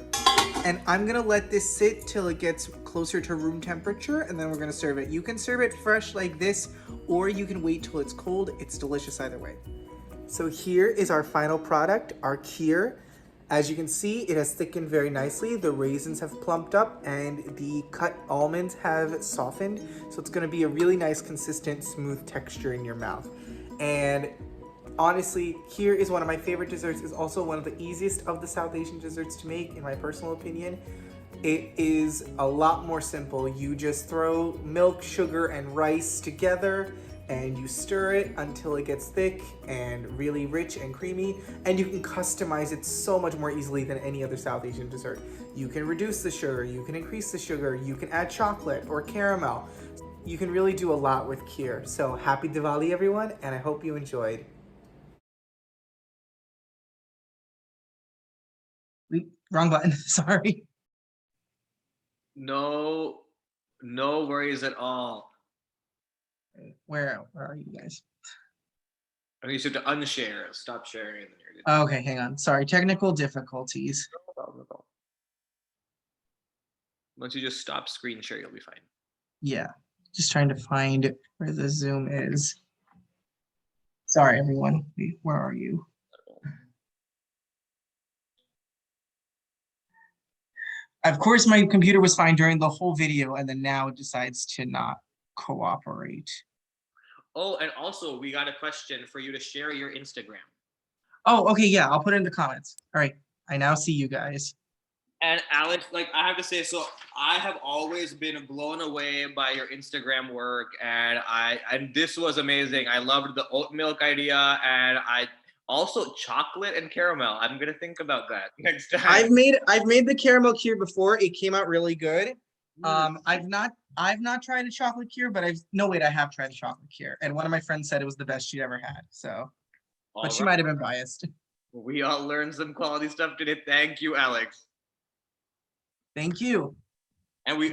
and I'm gonna let this sit till it gets closer to room temperature, and then we're gonna serve it. You can serve it fresh like this, or you can wait till it's cold. It's delicious either way. So here is our final product, our kheer. As you can see, it has thickened very nicely. The raisins have plumped up and the cut almonds have softened. So it's gonna be a really nice, consistent, smooth texture in your mouth. And honestly, kheer is one of my favorite desserts. It's also one of the easiest of the South Asian desserts to make, in my personal opinion. It is a lot more simple. You just throw milk, sugar, and rice together, and you stir it until it gets thick and really rich and creamy, and you can customize it so much more easily than any other South Asian dessert. You can reduce the sugar, you can increase the sugar, you can add chocolate or caramel. You can really do a lot with kheer. So happy Diwali, everyone, and I hope you enjoyed. Wrong button, sorry. No worries at all. Where are you guys? I mean, you have to unshare, stop sharing. Okay, hang on. Sorry, technical difficulties. No problem. Once you just stop screen share, you'll be fine. Yeah, just trying to find where the Zoom is. Sorry, everyone. Where are you? Of course, my computer was fine during the whole video, and then now it decides to not cooperate. Oh, and also we got a question for you to share your Instagram. Oh, okay, yeah, I'll put it in the comments. All right, I now see you guys. And Alex, like I have to say, so I have always been blown away by your Instagram work, and this was amazing. I loved the oat milk idea, and I also chocolate and caramel. I'm gonna think about that next time. I've made the caramel kheer before. It came out really good. I've not tried a chocolate kheer, but I have tried the chocolate kheer, and one of my friends said it was the best she'd ever had. So, but she might have been biased. We all learned some quality stuff today. Thank you, Alex. Thank you. And we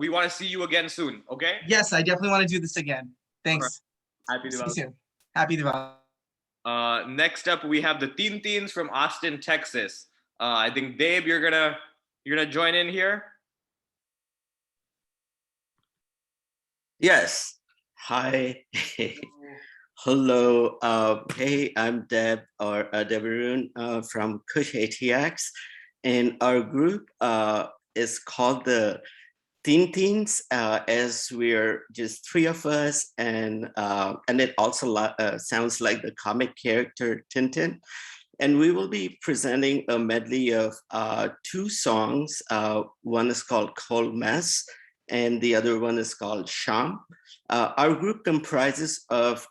want to see you again soon. Okay? Yes, I definitely want to do this again. Thanks. Right. Happy Diwali. See you soon. Happy Diwali. Next up, we have the Teen Teens from Austin, Texas. I think Dave, you're gonna join in here. Yes. Hi. Hello. Hey, I'm Deb or Debarun from Kush ATX, and our group is called the Teens, as we're just three of us, and it also sounds like the comic character Tintin. And we will be presenting a medley of two songs. One is called Cold Mess, and the other one is called Sham. Our group comprises of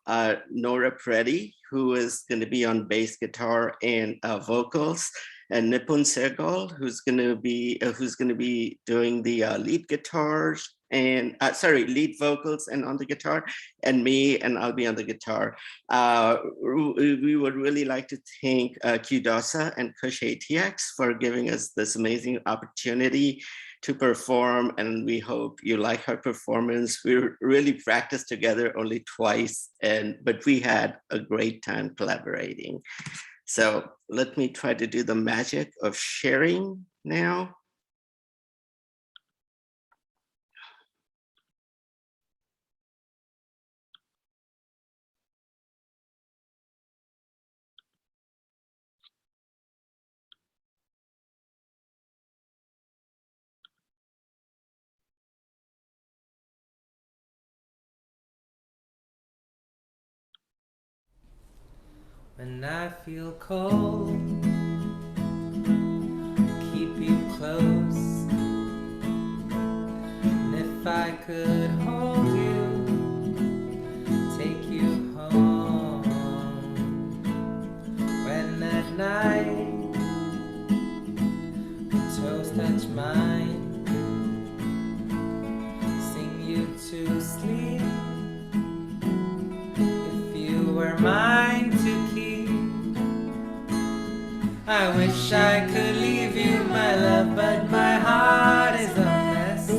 Nora Preddy, who is going to be on bass guitar and vocals, and Nipun Sehgal, who's going to be doing the lead guitars and lead vocals and on the guitar, and me, and I'll be on the guitar. We would really like to thank Qdosa and Kush ATX for giving us this amazing opportunity to perform, and we hope you like our performance. We really practiced together only twice, but we had a great time collaborating. So let me try to do the magic of sharing now. When I feel cold, keep you close. And if I could hold you, take you home. When at night your toes touch mine, sing you to sleep. If you were mine to keep, I wish I could leave you, my love, but my heart is a mess.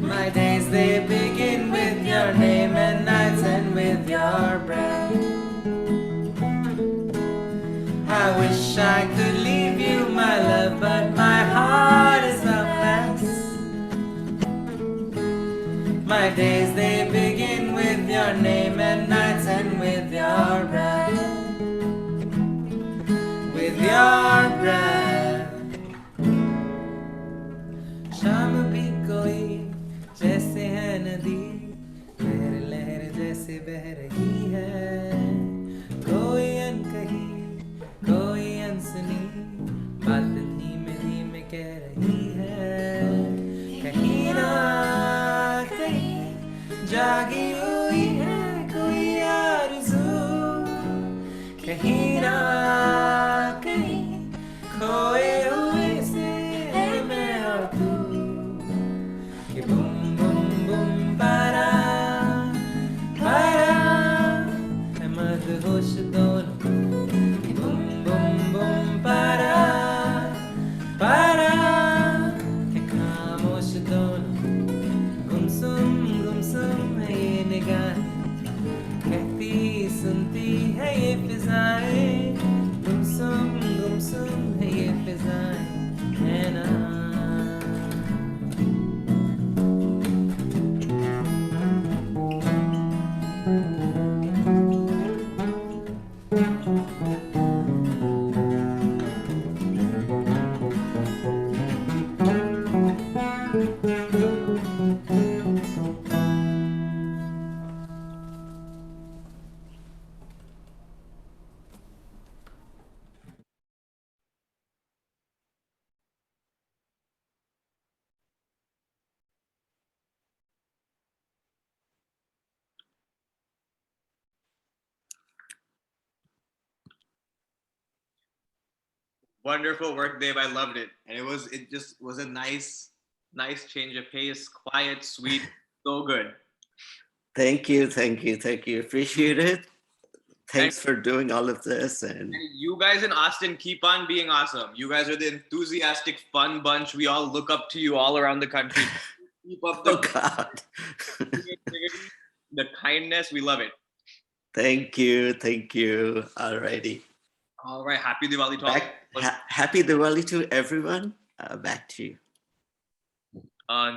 My days, they begin with your name, and nights end with your breath. I wish I could leave you, my love, but my heart is a mess. My days, they begin with your name, and nights end with your breath. With your breath. शाम भी कोई जैसे है नदी, लहर लहर जैसे बह रही है, कोई अनकही कोई अनसुनी बात धीमे धीमे कह रही है, कहीं ना कहीं जागी हुई है कोई आरज़ू, कहीं ना खोए हुए से है मैं और तू, कि बुम बुम बुम पारा पारा है मदहोश दोनों, कि बुम बुम बुम पारा पारा है खामोश दोनों, गुमसुम है ये निगाहें, कहती सुनती है ये फिजाएं, गुमसुम है ये फिजाएं, है ना। Wonderful work, Dave. I loved it. And it just was a nice change of pace, quiet, sweet, so good. Thank you. Appreciate it. Thanks for doing all of this. And you guys in Austin, keep on being awesome. You guys are the enthusiastic, fun bunch. We all look up to you all around the country. Keep up the the kindness. We love it. Thank you. Alrighty. All right. Happy Diwali to all. Happy Diwali to everyone. Back to you.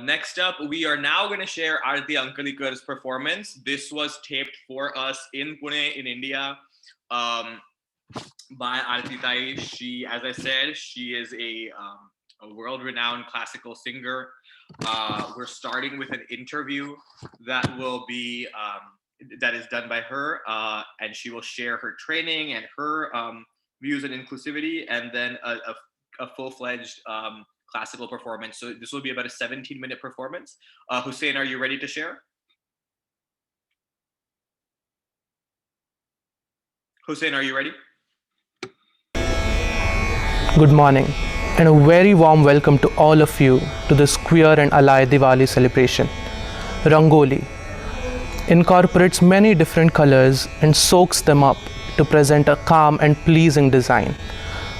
Next up, we are now going to share Aarti Ankalikar's performance. This was taped for us in Pune, in India, by Aarti Tai. She, as I said, she is a a world-renowned classical singer. We're starting with an interview that will be that is done by her, and she will share her training and her views on inclusivity, and then a full-fledged classical performance. So this will be about a 17-minute performance. Hussein, are you ready to share? Hussein, are you ready? Good morning and a very warm welcome to all of you to this queer and ally Diwali celebration. Rangoli incorporates many different colors and soaks them up to present a calm and pleasing design.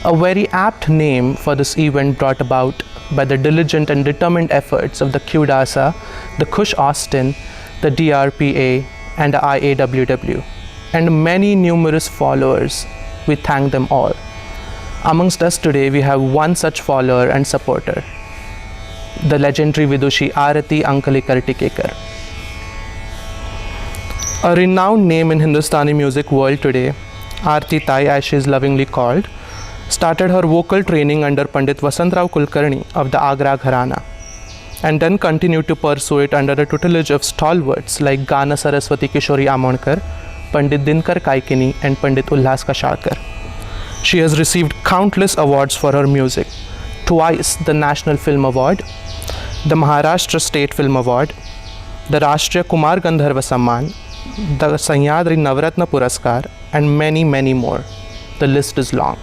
A very apt name for this event brought about by the diligent and determined efforts of the QDASA, the Kush Austin, the DRPA and the IAWW, and many numerous followers. We thank them all. Amongst us today, we have one such follower and supporter, the legendary Vidushi Arati Ankali Kartikekar. A renowned name in Hindustani music world today, Aarti Tai, as she is lovingly called, started her vocal training under Pandit Vasantrao Kulkarni of the Agra Gharana, and then continued to pursue it under the tutelage of stalwarts like Gana Saraswati Kishori Amonkar, Pandit Dinkar Kaikini and Pandit Ulhas Kashalkar. She has received countless awards for her music, twice the National Film Award, the Maharashtra State Film Award, the Rashtriya Kumar Gandharva Samman, the Sahyadri Navratna Puraskar, and many, many more. The list is long.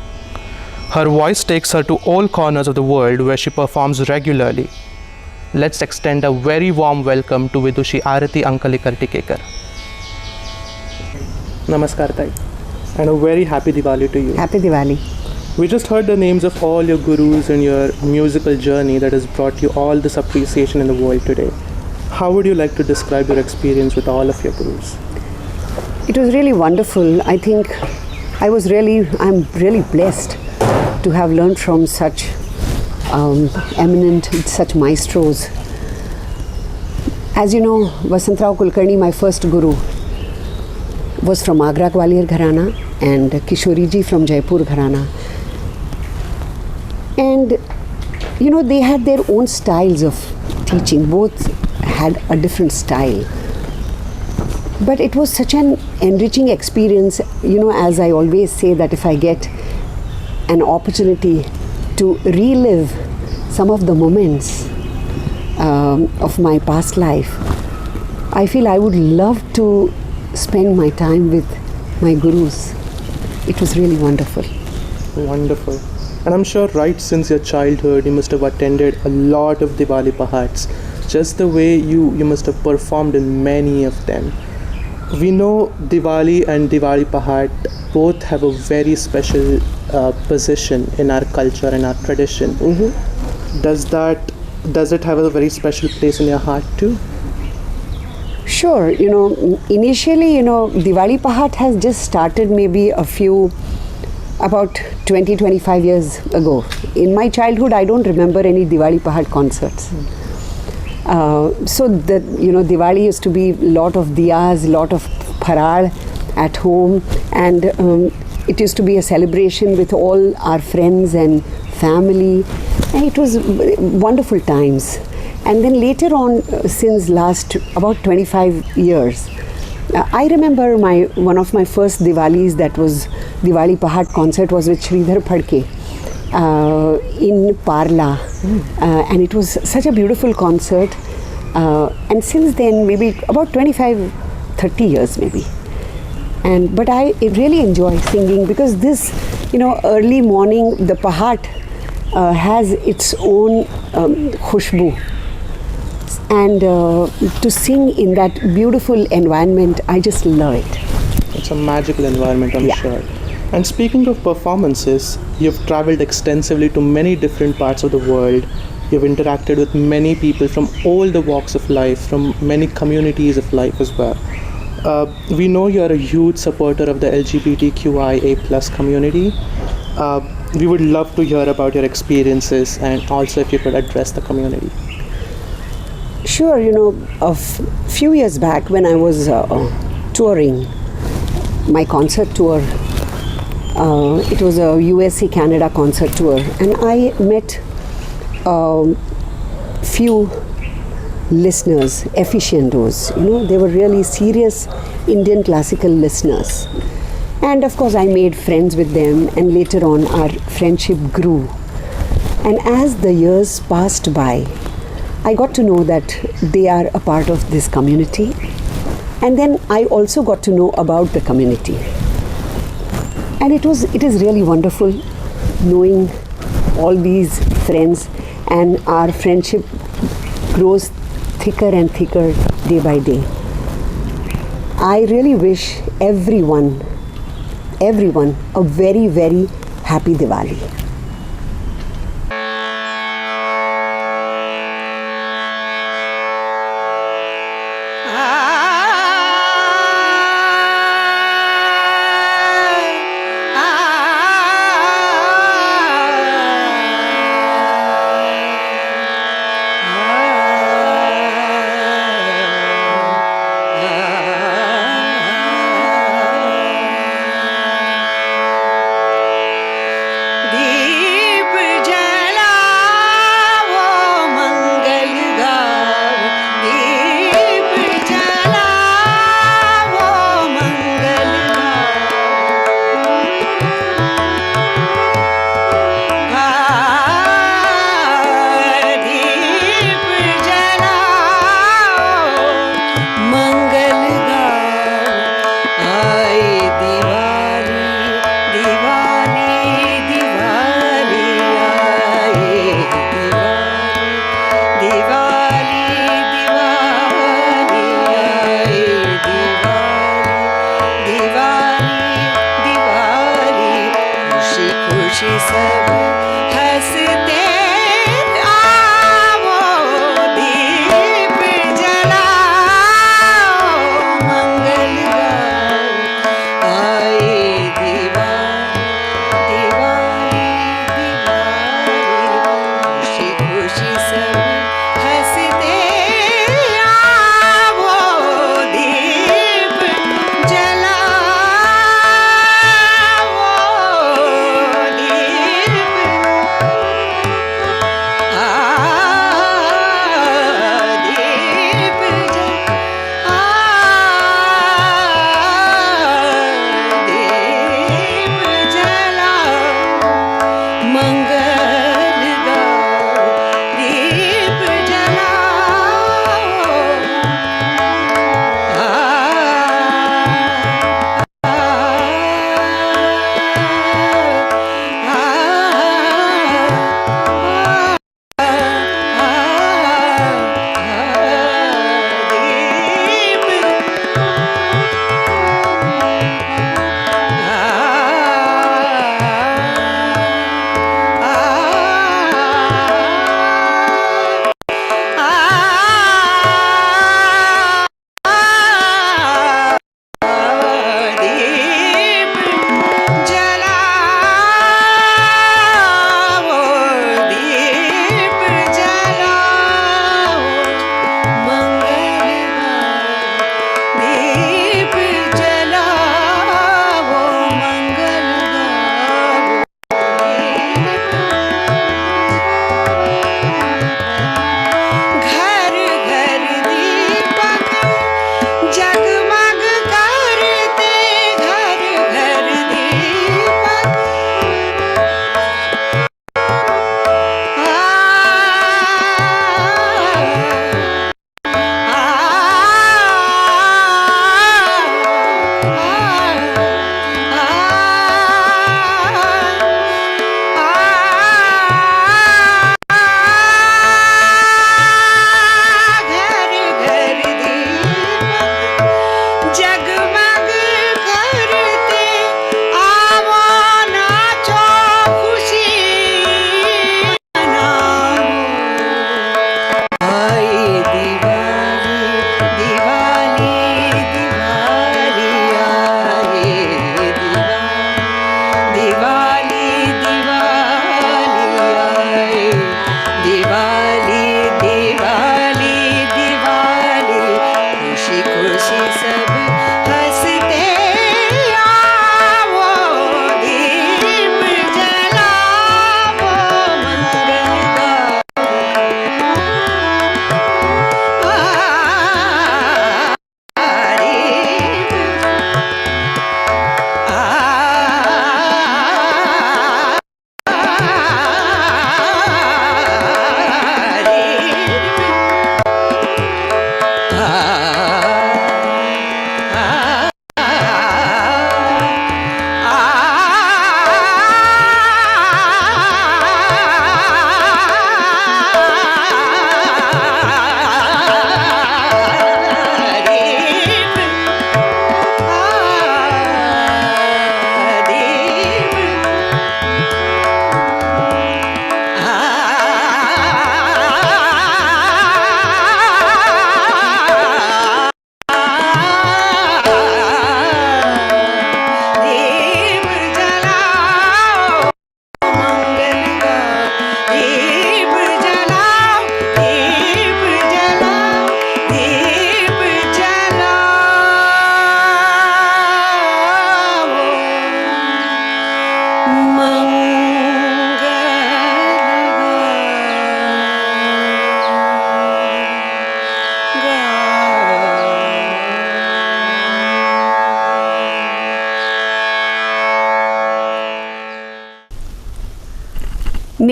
Her voice takes her to all corners of the world where she performs regularly. Let's extend a very warm welcome to Vidushi Arati Ankali Kartikekar. Namaskar Tai, and a very happy Diwali to you. Happy Diwali. We just heard the names of all your gurus and your musical journey that has brought you all this appreciation in the world today. How would you like to describe your experience with all of your gurus? It was really wonderful. I think I'm really blessed to have learned from such eminent, such maestros. As you know, Vasantrao Kulkarni, my first guru, was from Agra Gwalior Gharana, and Kishori ji from Jaipur Gharana. And you know, they had their own styles of teaching. Both had a different style. But it was such an enriching experience. You know, as I always say, that if I get an opportunity to relive some of the moments of my past life, I feel I would love to spend my time with my gurus. It was really wonderful. Wonderful. And I'm sure right since your childhood you must have attended a lot of Diwali Pahats. Just the way you must have performed in many of them. We know Diwali and Diwali Pahat both have a very special position in our culture and our tradition. Mm-hmm. Does it have a very special place in your heart too? Sure. You know, initially, Diwali Pahat has just started maybe about 20-25 years ago. In my childhood, I don't remember any Diwali Pahat concerts. So Diwali used to be a lot of diyas, a lot of pharar at home, and it used to be a celebration with all our friends and family, and it was wonderful times. And then later on, since last about 25 years, I remember one of my first Diwalis, that was Diwali Pahat concert, was with Sridhar Phadke in Parla, and it was such a beautiful concert. And since then, maybe about 25-30 years maybe. But I really enjoy singing, because this, early morning, the Pahat has its own khushbu. And to sing in that beautiful environment, I just love it. It's a magical environment, I'm sure. And speaking of performances, you've traveled extensively to many different parts of the world. You've interacted with many people from all the walks of life, from many communities of life as well. We know you're a huge supporter of the LGBTQIA+ community. We would love to hear about your experiences, and also if you could address the community. Sure. A few years back, when I was touring my concert tour, it was a USA Canada concert tour, and I met few listeners, aficionados. They were really serious Indian classical listeners. And of course, I made friends with them, and later on, our friendship grew. And as the years passed by, I got to know that they are a part of this community. And then I also got to know about the community. And it is really wonderful knowing all these friends, and our friendship grows thicker and thicker day by day. I really wish everyone a very, very happy Diwali. The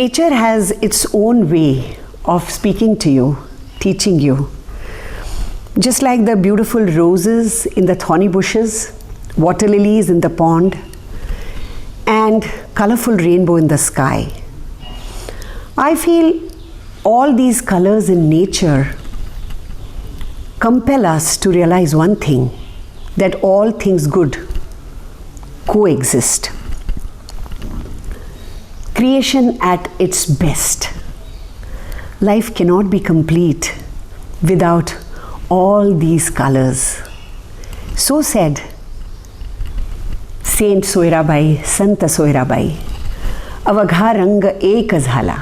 nature has its own way of speaking to you, teaching you. Just like the beautiful roses in the thorny bushes, water lilies in the pond, and colorful rainbow in the sky. I feel all these colors in nature compel us to realize one thing, that all things good coexist. Creation at its best. Life cannot be complete without all these colors. So said Saint Soirabai, Santa Soirabai, अवघा रंग एक झाला.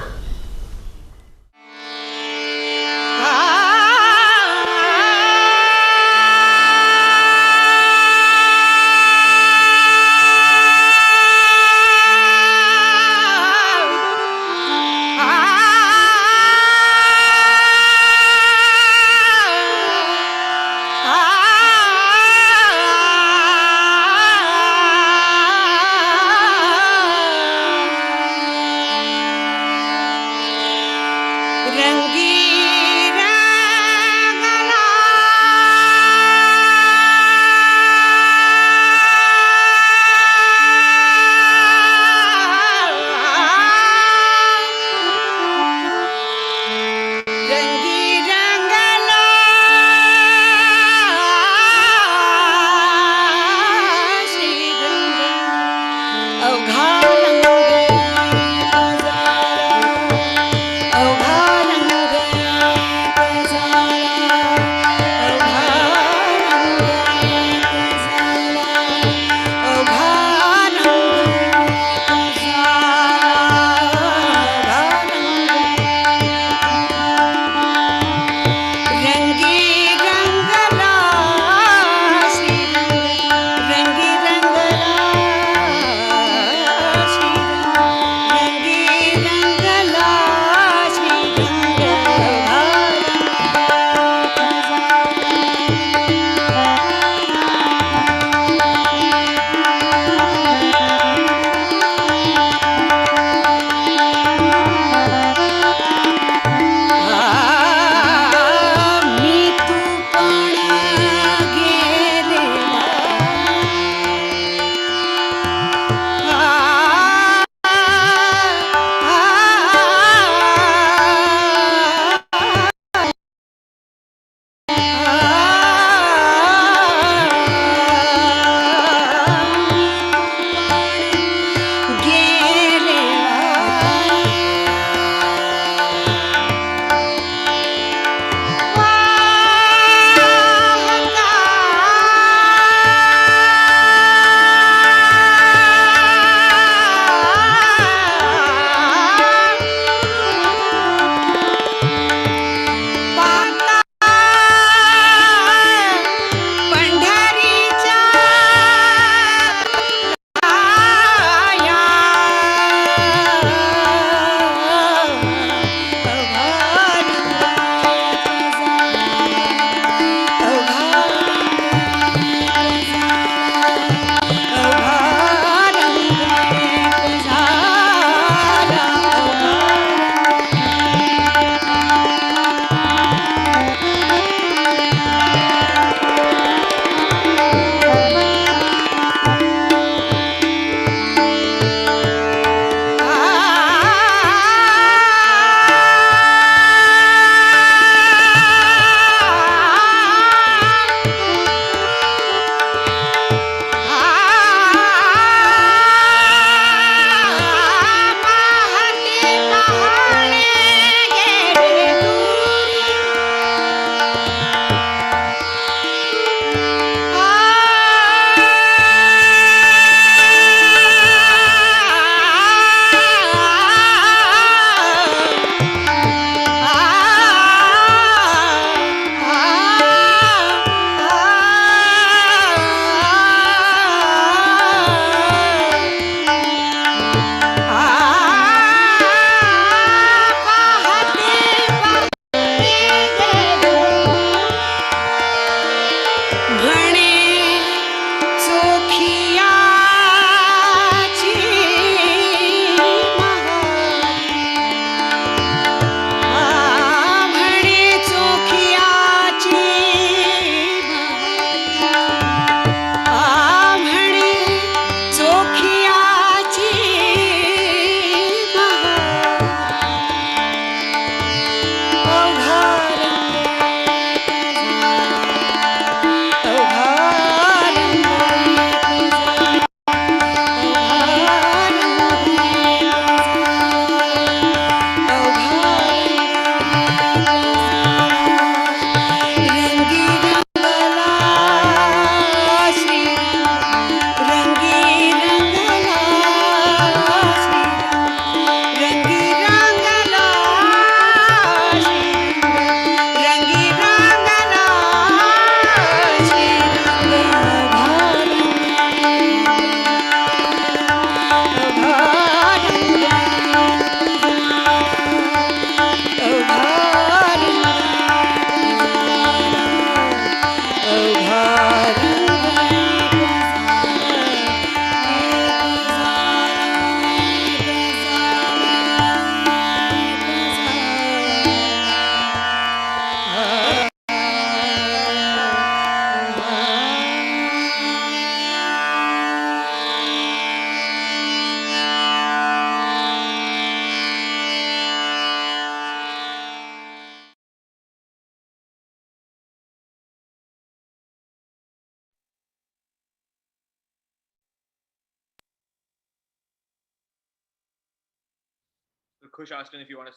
Kush Austin, if you want to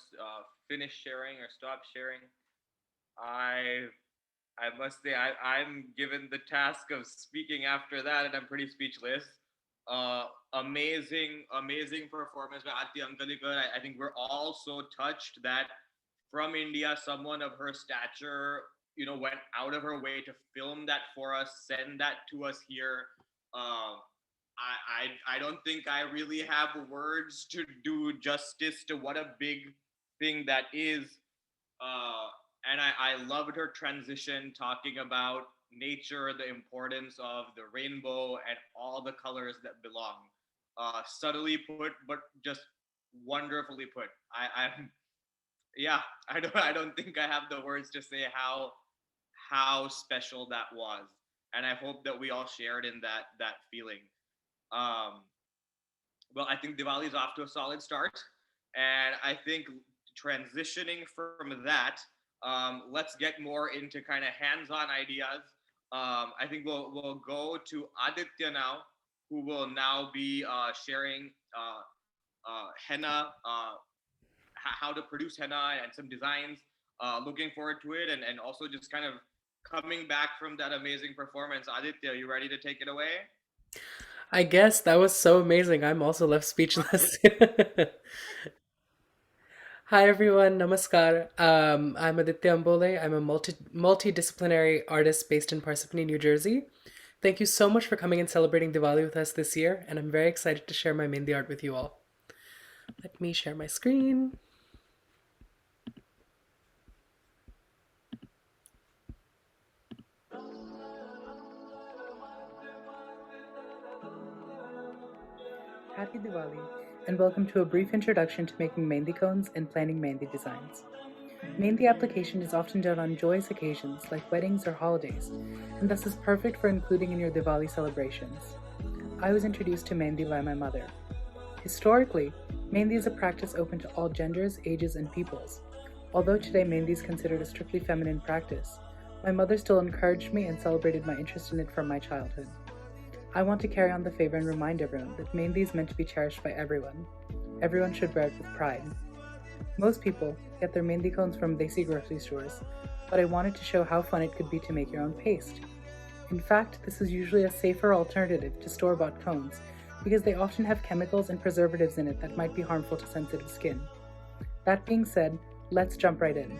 finish sharing or stop sharing. I must say I'm given the task of speaking after that, and I'm pretty speechless. Amazing performance by Ati Ankalikar. I think we're all so touched that from India, someone of her stature, went out of her way to film that for us, send that to us here. I don't think I really have words to do justice to what a big thing that is. And I loved her transition talking about nature, the importance of the rainbow and all the colors that belong. Subtly put, but just wonderfully put. Yeah, I don't think I have the words to say how special that was, and I hope that we all shared in that feeling. Well, I think Diwali is off to a solid start, and I think transitioning from that, let's get more into kind of hands-on ideas. I think we'll go to Aditya now, who will now be sharing henna, how to produce henna and some designs. Looking forward to it, and also just kind of coming back from that amazing performance. Aditya, you ready to take it away? I guess that was so amazing. I'm also left speechless. Hi everyone, namaskar. I'm Aditya Ambole. I'm a multidisciplinary artist based in Parsippany, New Jersey. Thank you so much for coming and celebrating Diwali with us this year, and I'm very excited to share my Mehndi art with you all. Let me share my screen. Happy Diwali, and welcome to a brief introduction to making Mehndi cones and planning Mehndi designs. Mehndi application is often done on joyous occasions like weddings or holidays, and thus is perfect for including in your Diwali celebrations. I was introduced to Mehndi by my mother. Historically, Mehndi is a practice open to all genders, ages, and peoples. Although today Mehndi is considered a strictly feminine practice, my mother still encouraged me and celebrated my interest in it from my childhood. I want to carry on the favor and remind everyone that Mehndi is meant to be cherished by everyone. Everyone should wear it with pride. Most people get their Mehndi cones from desi grocery stores, but I wanted to show how fun it could be to make your own paste. In fact, this is usually a safer alternative to store-bought cones because they often have chemicals and preservatives in it that might be harmful to sensitive skin. That being said, let's jump right in.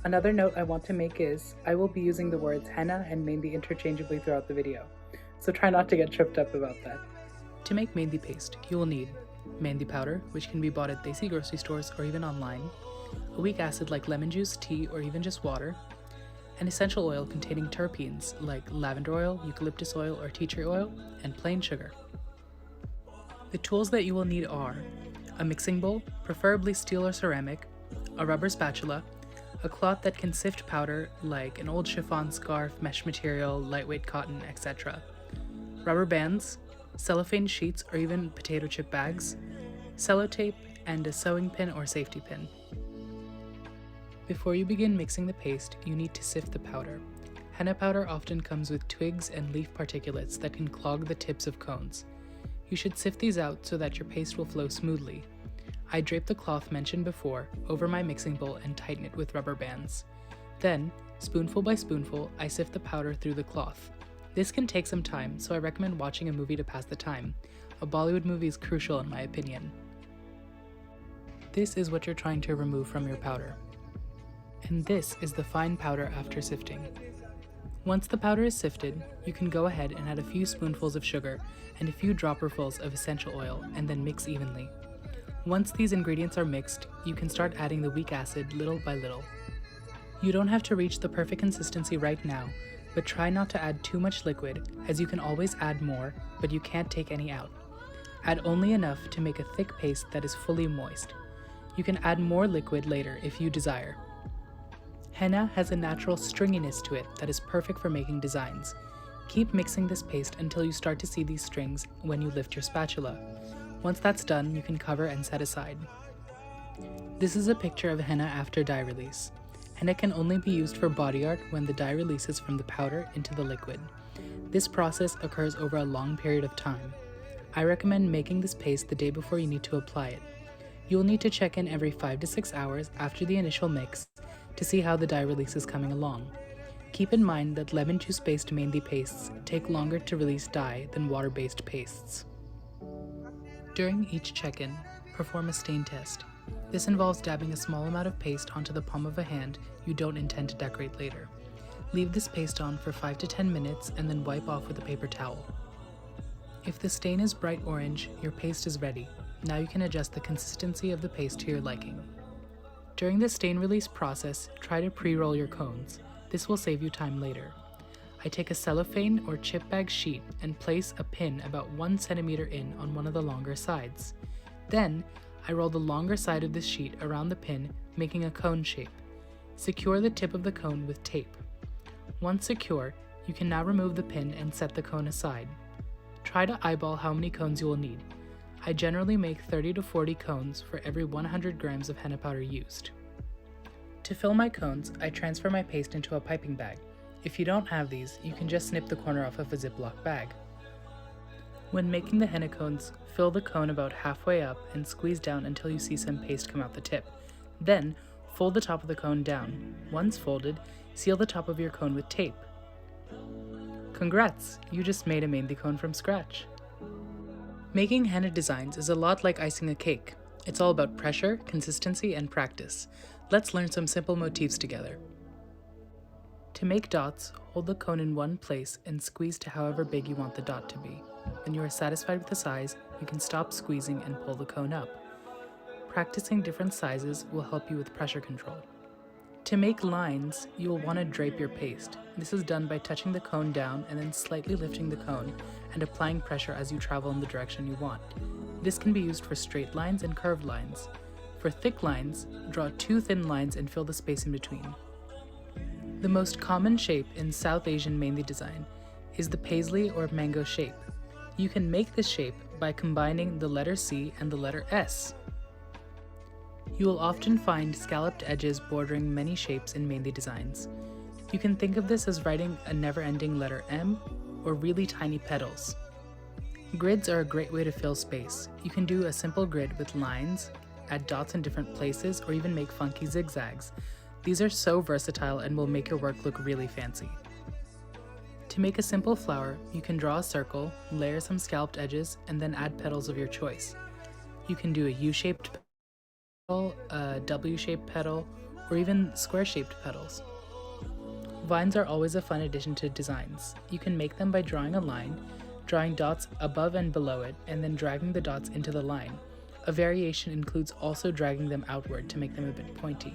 Another note I want to make is I will be using the words henna and Mehndi interchangeably throughout the video, so try not to get tripped up about that. To make Mehndi paste, you will need Mehndi powder, which can be bought at desi grocery stores or even online, a weak acid like lemon juice, tea, or even just water, an essential oil containing terpenes like lavender oil, eucalyptus oil, or tea tree oil, and plain sugar. The tools that you will need are a mixing bowl, preferably steel or ceramic, a rubber spatula, a cloth that can sift powder like an old chiffon scarf, mesh material, lightweight cotton, etc., rubber bands, cellophane sheets or even potato chip bags, sellotape, and a sewing pin or safety pin. Before you begin mixing the paste, you need to sift the powder. Henna powder often comes with twigs and leaf particulates that can clog the tips of cones. You should sift these out so that your paste will flow smoothly. I drape the cloth mentioned before over my mixing bowl and tighten it with rubber bands. Then, spoonful by spoonful, I sift the powder through the cloth. This can take some time, so I recommend watching a movie to pass the time. A Bollywood movie is crucial in my opinion. This is what you're trying to remove from your powder. And this is the fine powder after sifting. Once the powder is sifted, you can go ahead and add a few spoonfuls of sugar and a few dropperfuls of essential oil and then mix evenly. Once these ingredients are mixed, you can start adding the weak acid little by little. You don't have to reach the perfect consistency right now, but try not to add too much liquid, as you can always add more, but you can't take any out. Add only enough to make a thick paste that is fully moist. You can add more liquid later if you desire. Henna has a natural stringiness to it that is perfect for making designs. Keep mixing this paste until you start to see these strings when you lift your spatula. Once that's done, you can cover and set aside. This is a picture of henna after dye release. Henna can only be used for body art when the dye releases from the powder into the liquid. This process occurs over a long period of time. I recommend making this paste the day before you need to apply it. You'll need to check in every 5 to 6 hours after the initial mix to see how the dye release is coming along. Keep in mind that lemon juice-based mehndi pastes take longer to release dye than water-based pastes. During each check-in, perform a stain test. This involves dabbing a small amount of paste onto the palm of a hand you don't intend to decorate later. Leave this paste on for 5 to 10 minutes and then wipe off with a paper towel. If the stain is bright orange, your paste is ready. Now you can adjust the consistency of the paste to your liking. During the stain release process, try to pre-roll your cones. This will save you time later. I take a cellophane or chip bag sheet and place a pin about 1 centimeter in on one of the longer sides. Then, I roll the longer side of this sheet around the pin, making a cone shape. Secure the tip of the cone with tape. Once secure, you can now remove the pin and set the cone aside. Try to eyeball how many cones you will need. I generally make 30 to 40 cones for every 100 grams of henna powder used. To fill my cones, I transfer my paste into a piping bag. If you don't have these, you can just snip the corner off of a Ziploc bag. When making the henna cones, fill the cone about halfway up and squeeze down until you see some paste come out the tip. Then, fold the top of the cone down. Once folded, seal the top of your cone with tape. Congrats! You just made a mehndi cone from scratch. Making henna designs is a lot like icing a cake. It's all about pressure, consistency, and practice. Let's learn some simple motifs together. To make dots, hold the cone in one place and squeeze to however big you want the dot to be. When you are satisfied with the size, you can stop squeezing and pull the cone up. Practicing different sizes will help you with pressure control. To make lines, you will want to drape your paste. This is done by touching the cone down and then slightly lifting the cone and applying pressure as you travel in the direction you want. This can be used for straight lines and curved lines. For thick lines, draw 2 thin lines and fill the space in between. The most common shape in South Asian mehndi design is the paisley or mango shape. You can make this shape by combining the letter C and the letter S. You will often find scalloped edges bordering many shapes in mehndi designs. You can think of this as writing a never-ending letter M or really tiny petals. Grids are a great way to fill space. You can do a simple grid with lines, add dots in different places, or even make funky zigzags. These are so versatile and will make your work look really fancy. To make a simple flower, you can draw a circle, layer some scalloped edges, and then add petals of your choice. You can do a U-shaped petal, a W-shaped petal, or even square-shaped petals. Vines are always a fun addition to designs. You can make them by drawing a line, drawing dots above and below it, and then dragging the dots into the line. A variation includes also dragging them outward to make them a bit pointy.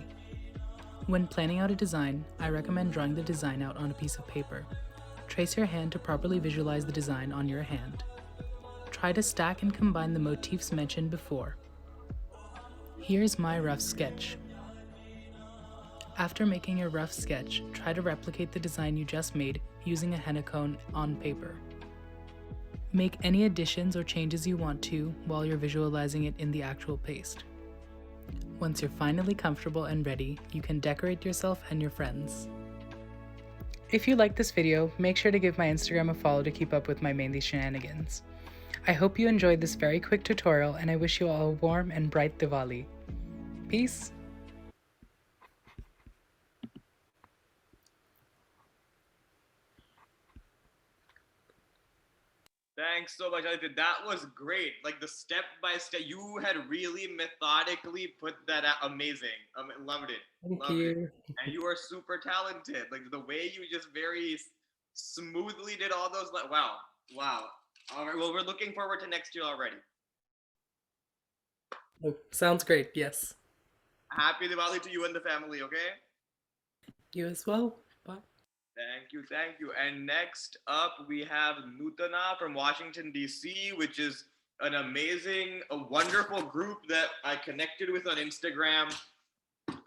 When planning out a design, I recommend drawing the design out on a piece of paper. Trace your hand to properly visualize the design on your hand. Try to stack and combine the motifs mentioned before. Here's my rough sketch. After making your rough sketch, try to replicate the design you just made using a henna cone on paper. Make any additions or changes you want to while you're visualizing it in the actual paste. Once you're finally comfortable and ready, you can decorate yourself and your friends. If you liked this video, make sure to give my Instagram a follow to keep up with my mehndi shenanigans. I hope you enjoyed this very quick tutorial, and I wish you all a warm and bright Diwali. Peace! Thanks so much, Aditya. That was great. Like the step by step, you had really methodically put that out. Amazing. Loved it. Thank you. And you are super talented. Like the way you just very smoothly did all those. Wow. Wow. All right. Well, we're looking forward to next year already. Oh, sounds great. Yes. Happy Diwali to you and the family. Okay. You as well. Bye. Thank you, thank you. And next up, we have Nutana from Washington, D.C., which is an amazing, a wonderful group that I connected with on Instagram.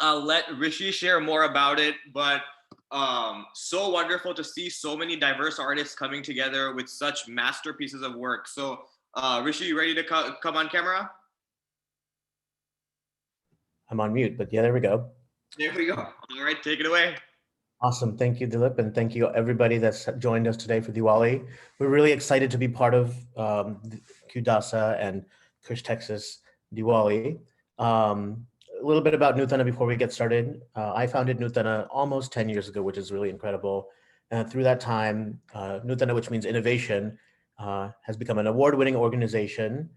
I'll let Rishi share more about it, but so wonderful to see so many diverse artists coming together with such masterpieces of work. So Rishi, you ready to come on camera? I'm on mute, but yeah, there we go. There we go. All right, take it away. Awesome. Thank you, Dilip, and thank you everybody that's joined us today for Diwali. We're really excited to be part of Kudasa and Kush Texas Diwali. A little bit about Nutana before we get started. I founded Nutana almost 10 years ago, which is really incredible. And through that time, Nutana, which means innovation, has become an award-winning organization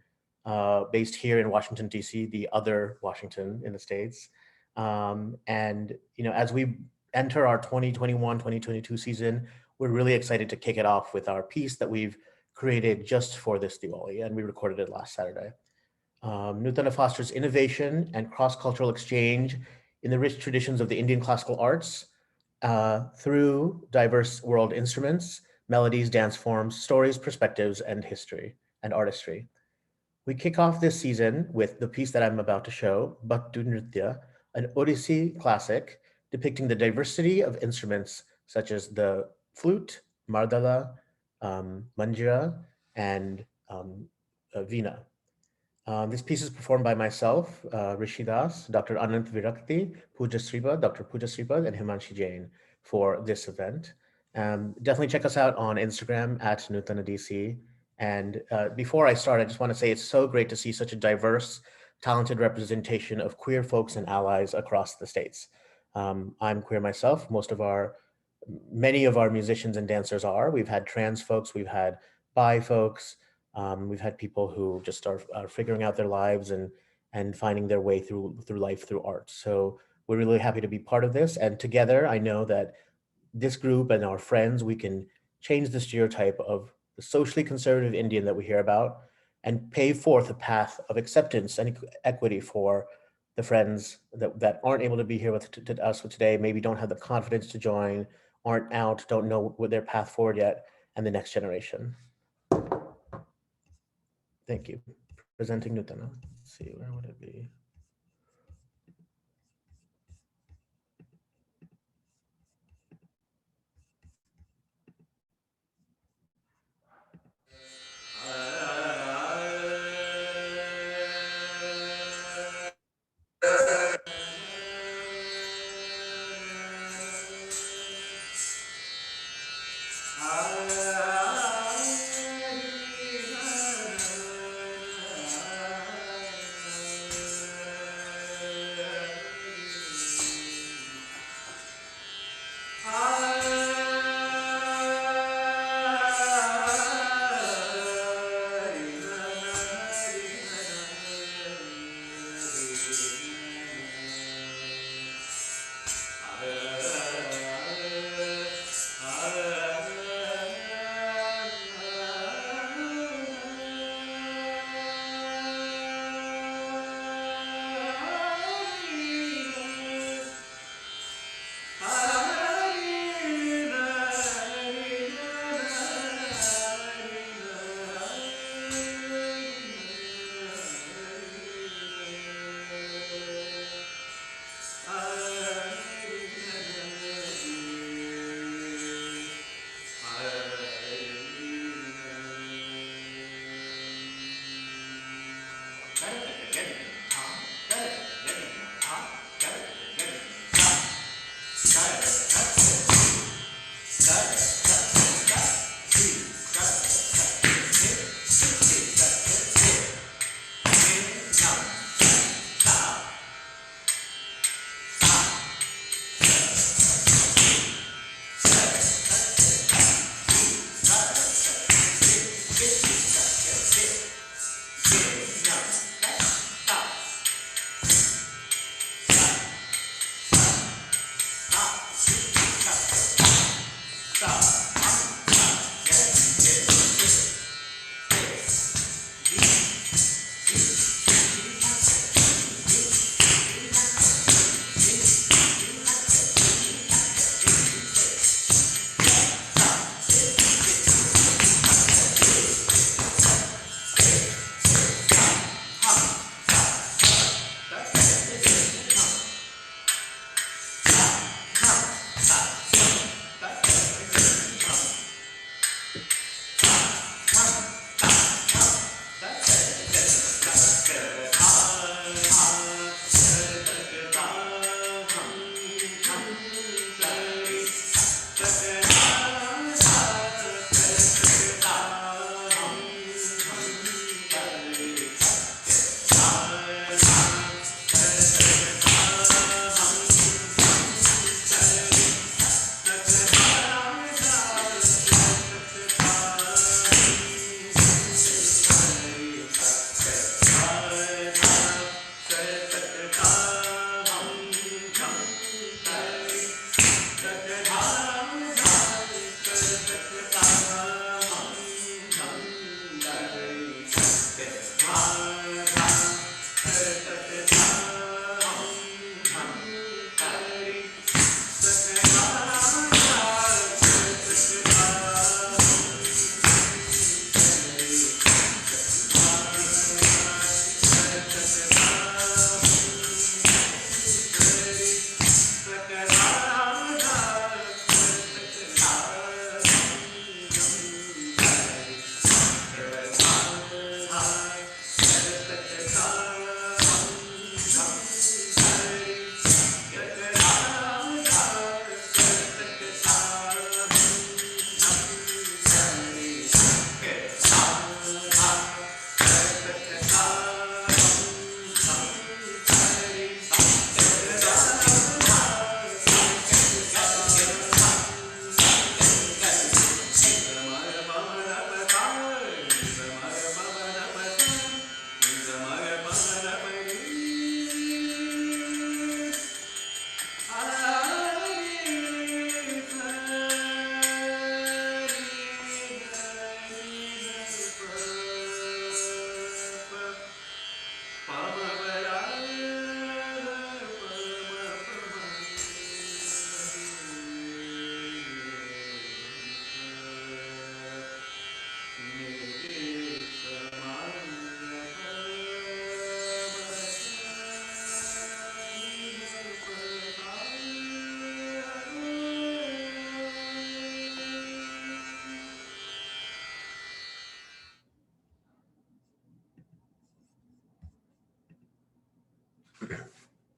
based here in Washington, D.C., the other Washington in the States. And as we enter our 2021-2022 season, we're really excited to kick it off with our piece that we've created just for this Diwali, and we recorded it last Saturday. Nutana fosters innovation and cross-cultural exchange in the rich traditions of the Indian classical arts through diverse world instruments, melodies, dance forms, stories, perspectives, and history and artistry. We kick off this season with the piece that I'm about to show, Bhattu Nritya, an Odissi classic depicting the diversity of instruments such as the flute, mardala, manjira, and veena. This piece is performed by myself, Rishi Das, Dr. Anant Virakti, Pooja Sripad, Dr. Pooja Sripad, and Himanshi Jain for this event. Definitely check us out on Instagram at NutanaDC. And before I start, I just want to say it's so great to see such a diverse, talented representation of queer folks and allies across the states. I'm queer myself. Many of our musicians and dancers are. We've had trans folks, we've had bi folks, we've had people who just are figuring out their lives and finding their way through life through art. So we're really happy to be part of this. And together, I know that this group and our friends, we can change the stereotype of the socially conservative Indian that we hear about and pave forth a path of acceptance and equity for the friends that aren't able to be here with us today, maybe don't have the confidence to join, aren't out, don't know what their path forward yet, and the next generation. Thank you. Presenting Nutana. Let's see, where would it be?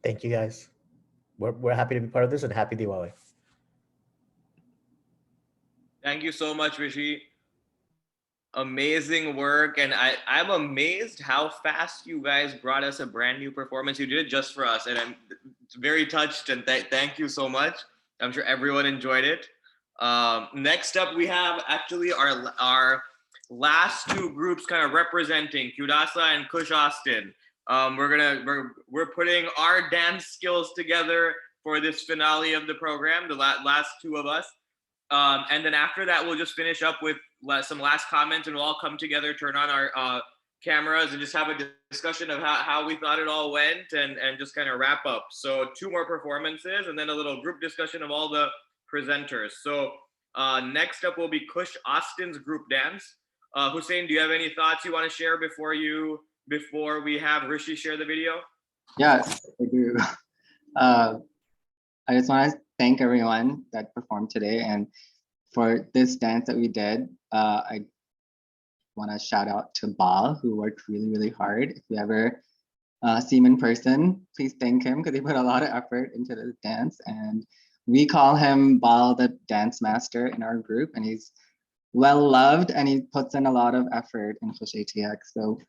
Thank you guys. We're happy to be part of this, and happy Diwali. Thank you so much, Rishi. Amazing work. And I'm amazed how fast you guys brought us a brand new performance. You did it just for us. And I'm very touched, and thank you so much. I'm sure everyone enjoyed it. Next up, we have actually our last two groups kind of representing Kudasa and Kush Austin. We're putting our dance skills together for this finale of the program, the last two of us. And then after that, we'll just finish up with some last comments, and we'll all come together, turn on our cameras, and just have a discussion of how we thought it all went, and just kind of wrap up. So 2 more performances, and then a little group discussion of all the presenters. So next up will be Kush Austin's group dance. Hussein, do you have any thoughts you want to share before we have Rishi share the video? Yes, I do. I just want to thank everyone that performed today, and for this dance that we did, I want to shout out to Bal, who worked really, really hard. If you ever see him in person, please thank him, because he put a lot of effort into this dance, and we call him Bal the dance master in our group, and he's well loved, and he puts in a lot of effort in Kush ATX. So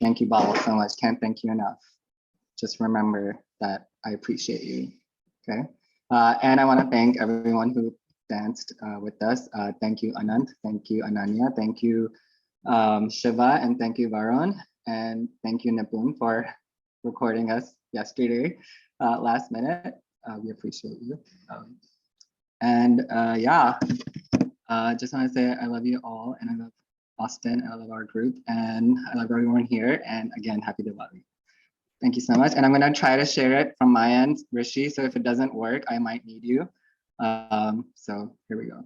thank you, Bal, so much. Can't thank you enough. Just remember that I appreciate you. Okay. And I want to thank everyone who danced with us. Thank you, Anant. Thank you, Ananya. Thank you, Shiva, and thank you, Varun. And thank you, Nipun, for recording us yesterday, last minute. We appreciate you. Just want to say I love you all, and I love Austin, and I love our group, and I love everyone here. And again, happy Diwali. Thank you so much. And I'm going to try to share it from my end, Rishi. So if it doesn't work, I might need you. So here we go.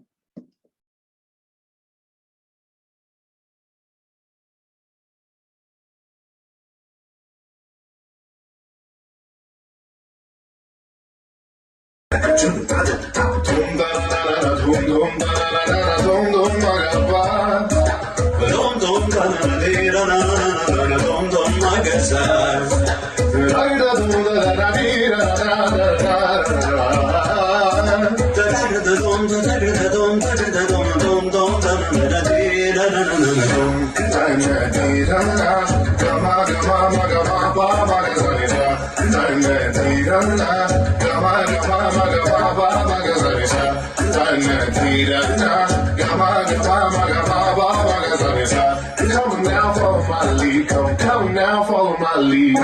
Come now, follow my lead. Come now, follow my lead.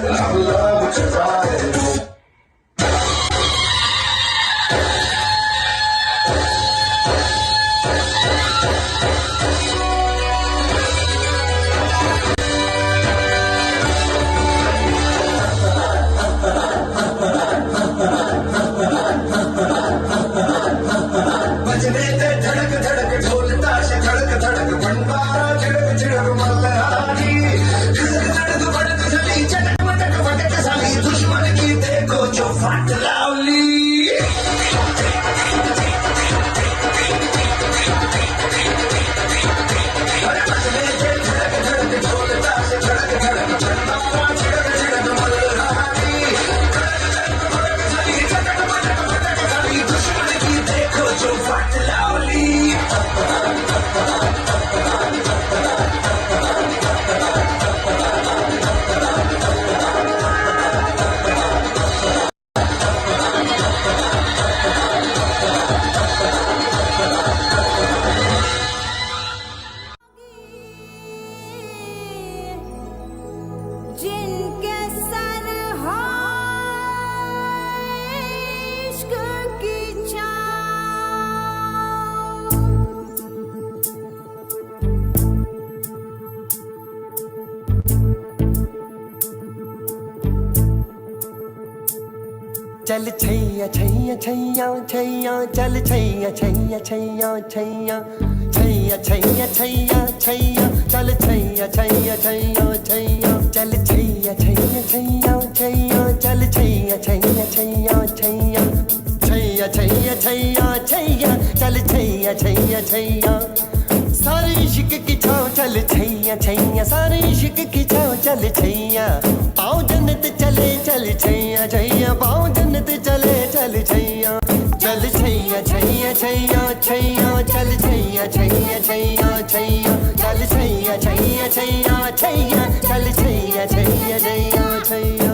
I love what you're riding. चल छैया छैया छैया छैया चल छैया छैया छैया छैया छैया छैया छैया छैया चल छैया छैया छैया छैया चल छैया छैया छैया छैया चल छैया छैया छैया छैया छैया छैया छैया सारे इश्क की छाँव चल छैया छैया सारे इश्क की छाँव चल छैया पाँव जन्नत चले चल छैया छैया पाँव जन्नत चले चल छैया चल छैया छैया छैया छैया चल छैया छैया छैया छैया चल छैया छैया छैया छैया चल Chaiyya Chaiyya Chaiyya Chaiyya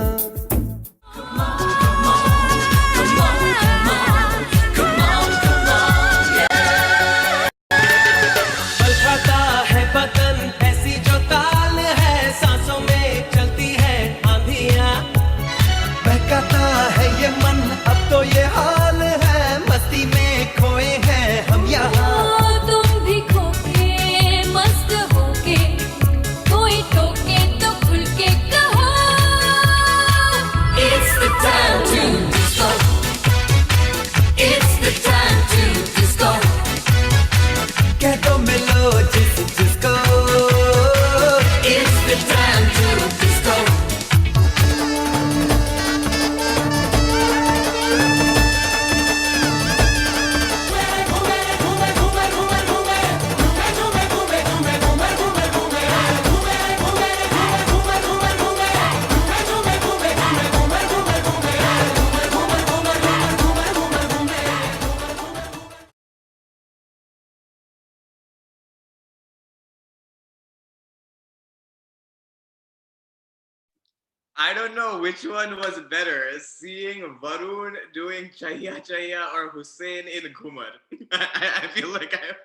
I don't know which one was better, seeing Varun doing Chaya Chaya or Hussein in Ghumar. I feel like I'm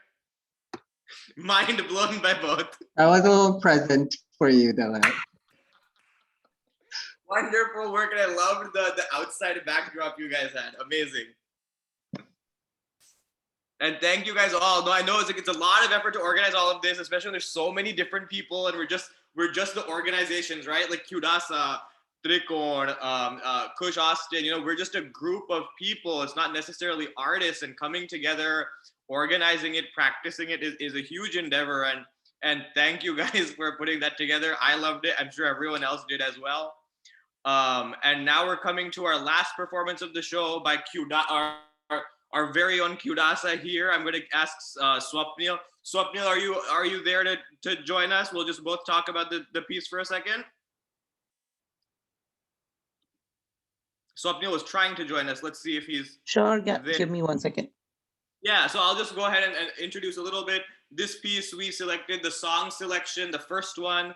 mind blown by both. I was a little present for you, Dylan. Wonderful work, and I loved the outside backdrop you guys had. Amazing. And thank you guys all. No, I know it's a lot of effort to organize all of this, especially when there's so many different people, and we're just the organizations, right? Like Kudasa, Trikon, Kush Austin. We're just a group of people. It's not necessarily artists, and coming together, organizing it, practicing it is a huge endeavor. And thank you guys for putting that together. I loved it. I'm sure everyone else did as well. And now we're coming to our last performance of the show by our very own Kudasa here. I'm going to ask Swapnil. Swapnil, are you there to join us? We'll just both talk about the piece for a second. Swapnil was trying to join us. Let's see if he's Sure, yeah, there. give me 1 second. Yeah, so I'll just go ahead and introduce a little bit. This piece we selected, the song selection, the first one,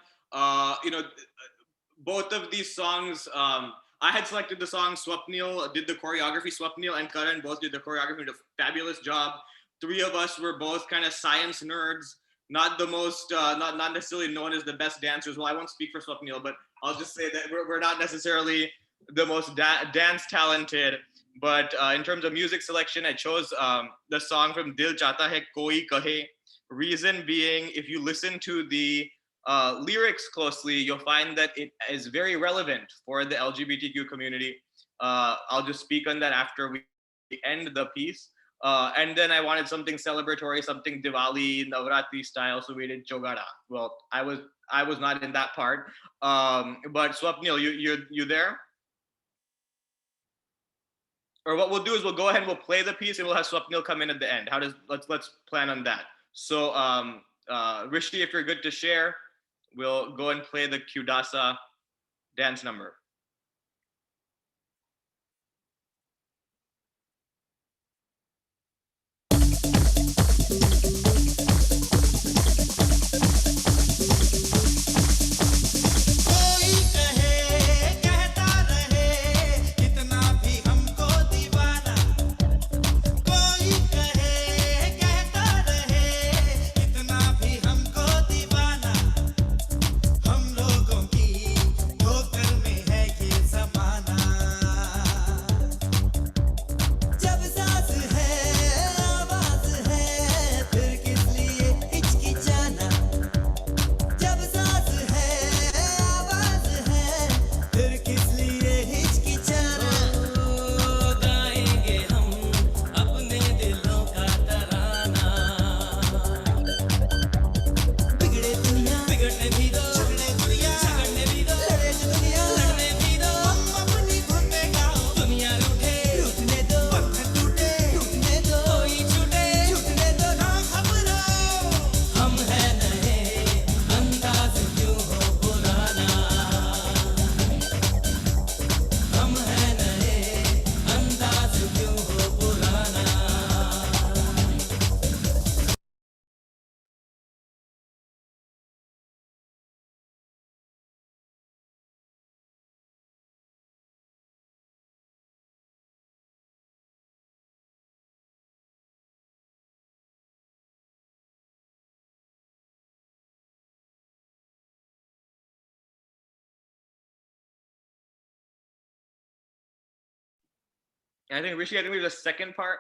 both of these songs, I had selected the song. Swapnil did the choreography. Swapnil and Karan both did the choreography, did a fabulous job. Three of us were both kind of science nerds, not the most, not necessarily known as the best dancers. Well, I won't speak for Swapnil, but I'll just say that we're not necessarily the most dance talented. But in terms of music selection, I chose the song from Dil Chata Hai Koi Kahe. Reason being, if you listen to the lyrics closely, you'll find that it is very relevant for the LGBTQ community. I'll just speak on that after we end the piece. And then I wanted something celebratory, something Diwali, Navratri style, so we did Chogara. Well, I was not in that part. But Swapnil, you there? Or what we'll do is we'll go ahead and we'll play the piece and we'll have Swapnil come in at the end. Let's plan on that. So Rishi, if you're good to share, we'll go and play the Kudasa dance number. हम लोगों की ठोकर में है And I think Rishi, I think we have the second part.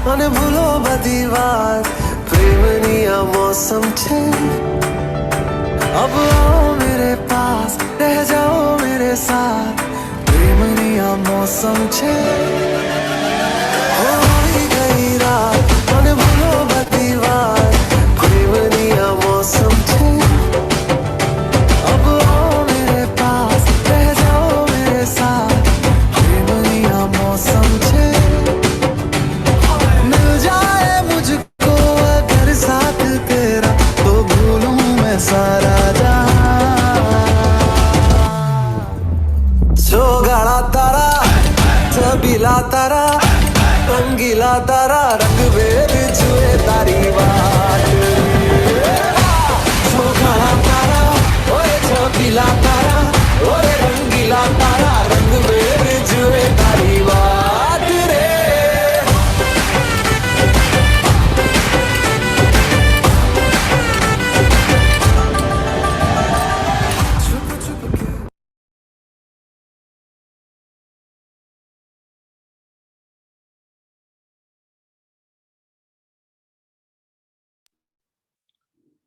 मन भूलो बदी बात प्रेमनिया मौसम छे अब आओ मेरे पास रह जाओ मेरे साथ प्रेमनिया मौसम छे हो गई रात मन भूलो बदी बात प्रेमनिया मौसम छे अब आओ मेरे पास रह जाओ मेरे साथ प्रेमनिया मौसम छे साथ तेरा तो भूलूं मैं सारा जो गाड़ा तारा छबीला तारा रंगीला तारा रंग बेर जुए तारी बात जो गाड़ा तारा ओए छबीला तारा ओए रंगीला तारा रंग बेर जुए तारी बात रे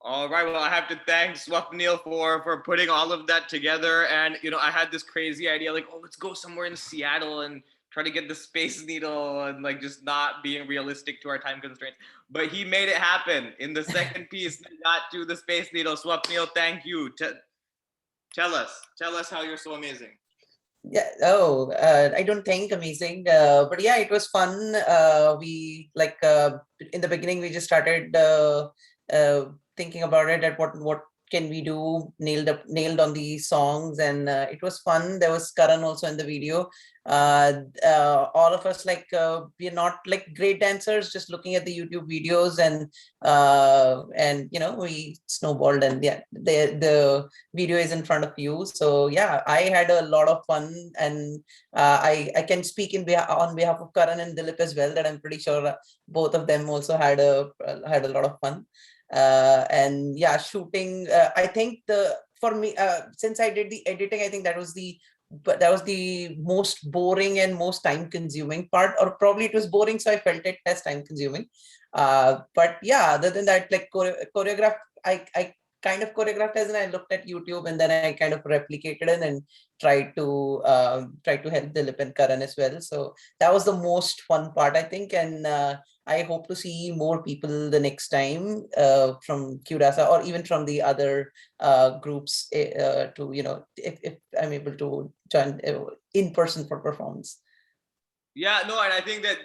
All right. Well, I have to thank Swapnil for putting all of that together. And I had this crazy idea, like, oh, let's go somewhere in Seattle and try to get the Space Needle, and like just not being realistic to our time constraints. But he made it happen in the second piece. They got to the Space Needle. Swapnil, thank you. Tell us how you're so amazing. Yeah. I don't think amazing, but yeah, it was fun. We in the beginning we just started thinking about it, at what can we do, nailed on the songs, and it was fun. There was Karan also in the video. All of us we're not like great dancers, just looking at the YouTube videos, and we snowballed, and yeah, the video is in front of you. So yeah, I had a lot of fun, and I can speak on behalf of Karan and Dilip as well, that I'm pretty sure both of them also had a lot of fun. And yeah, shooting, I think for me, since I did the editing, I think that was the most boring and most time consuming part, or probably it was boring, so I felt it as time consuming. But yeah, other than that, like choreograph, I kind of choreographed as in I looked at YouTube, and then I kind of replicated it and tried to help Dilip and Karan as well. So that was the most fun part, I think. And I hope to see more people the next time from Curasa, or even from the other groups to, if I'm able to join in person for performance. Yeah, no, and I think that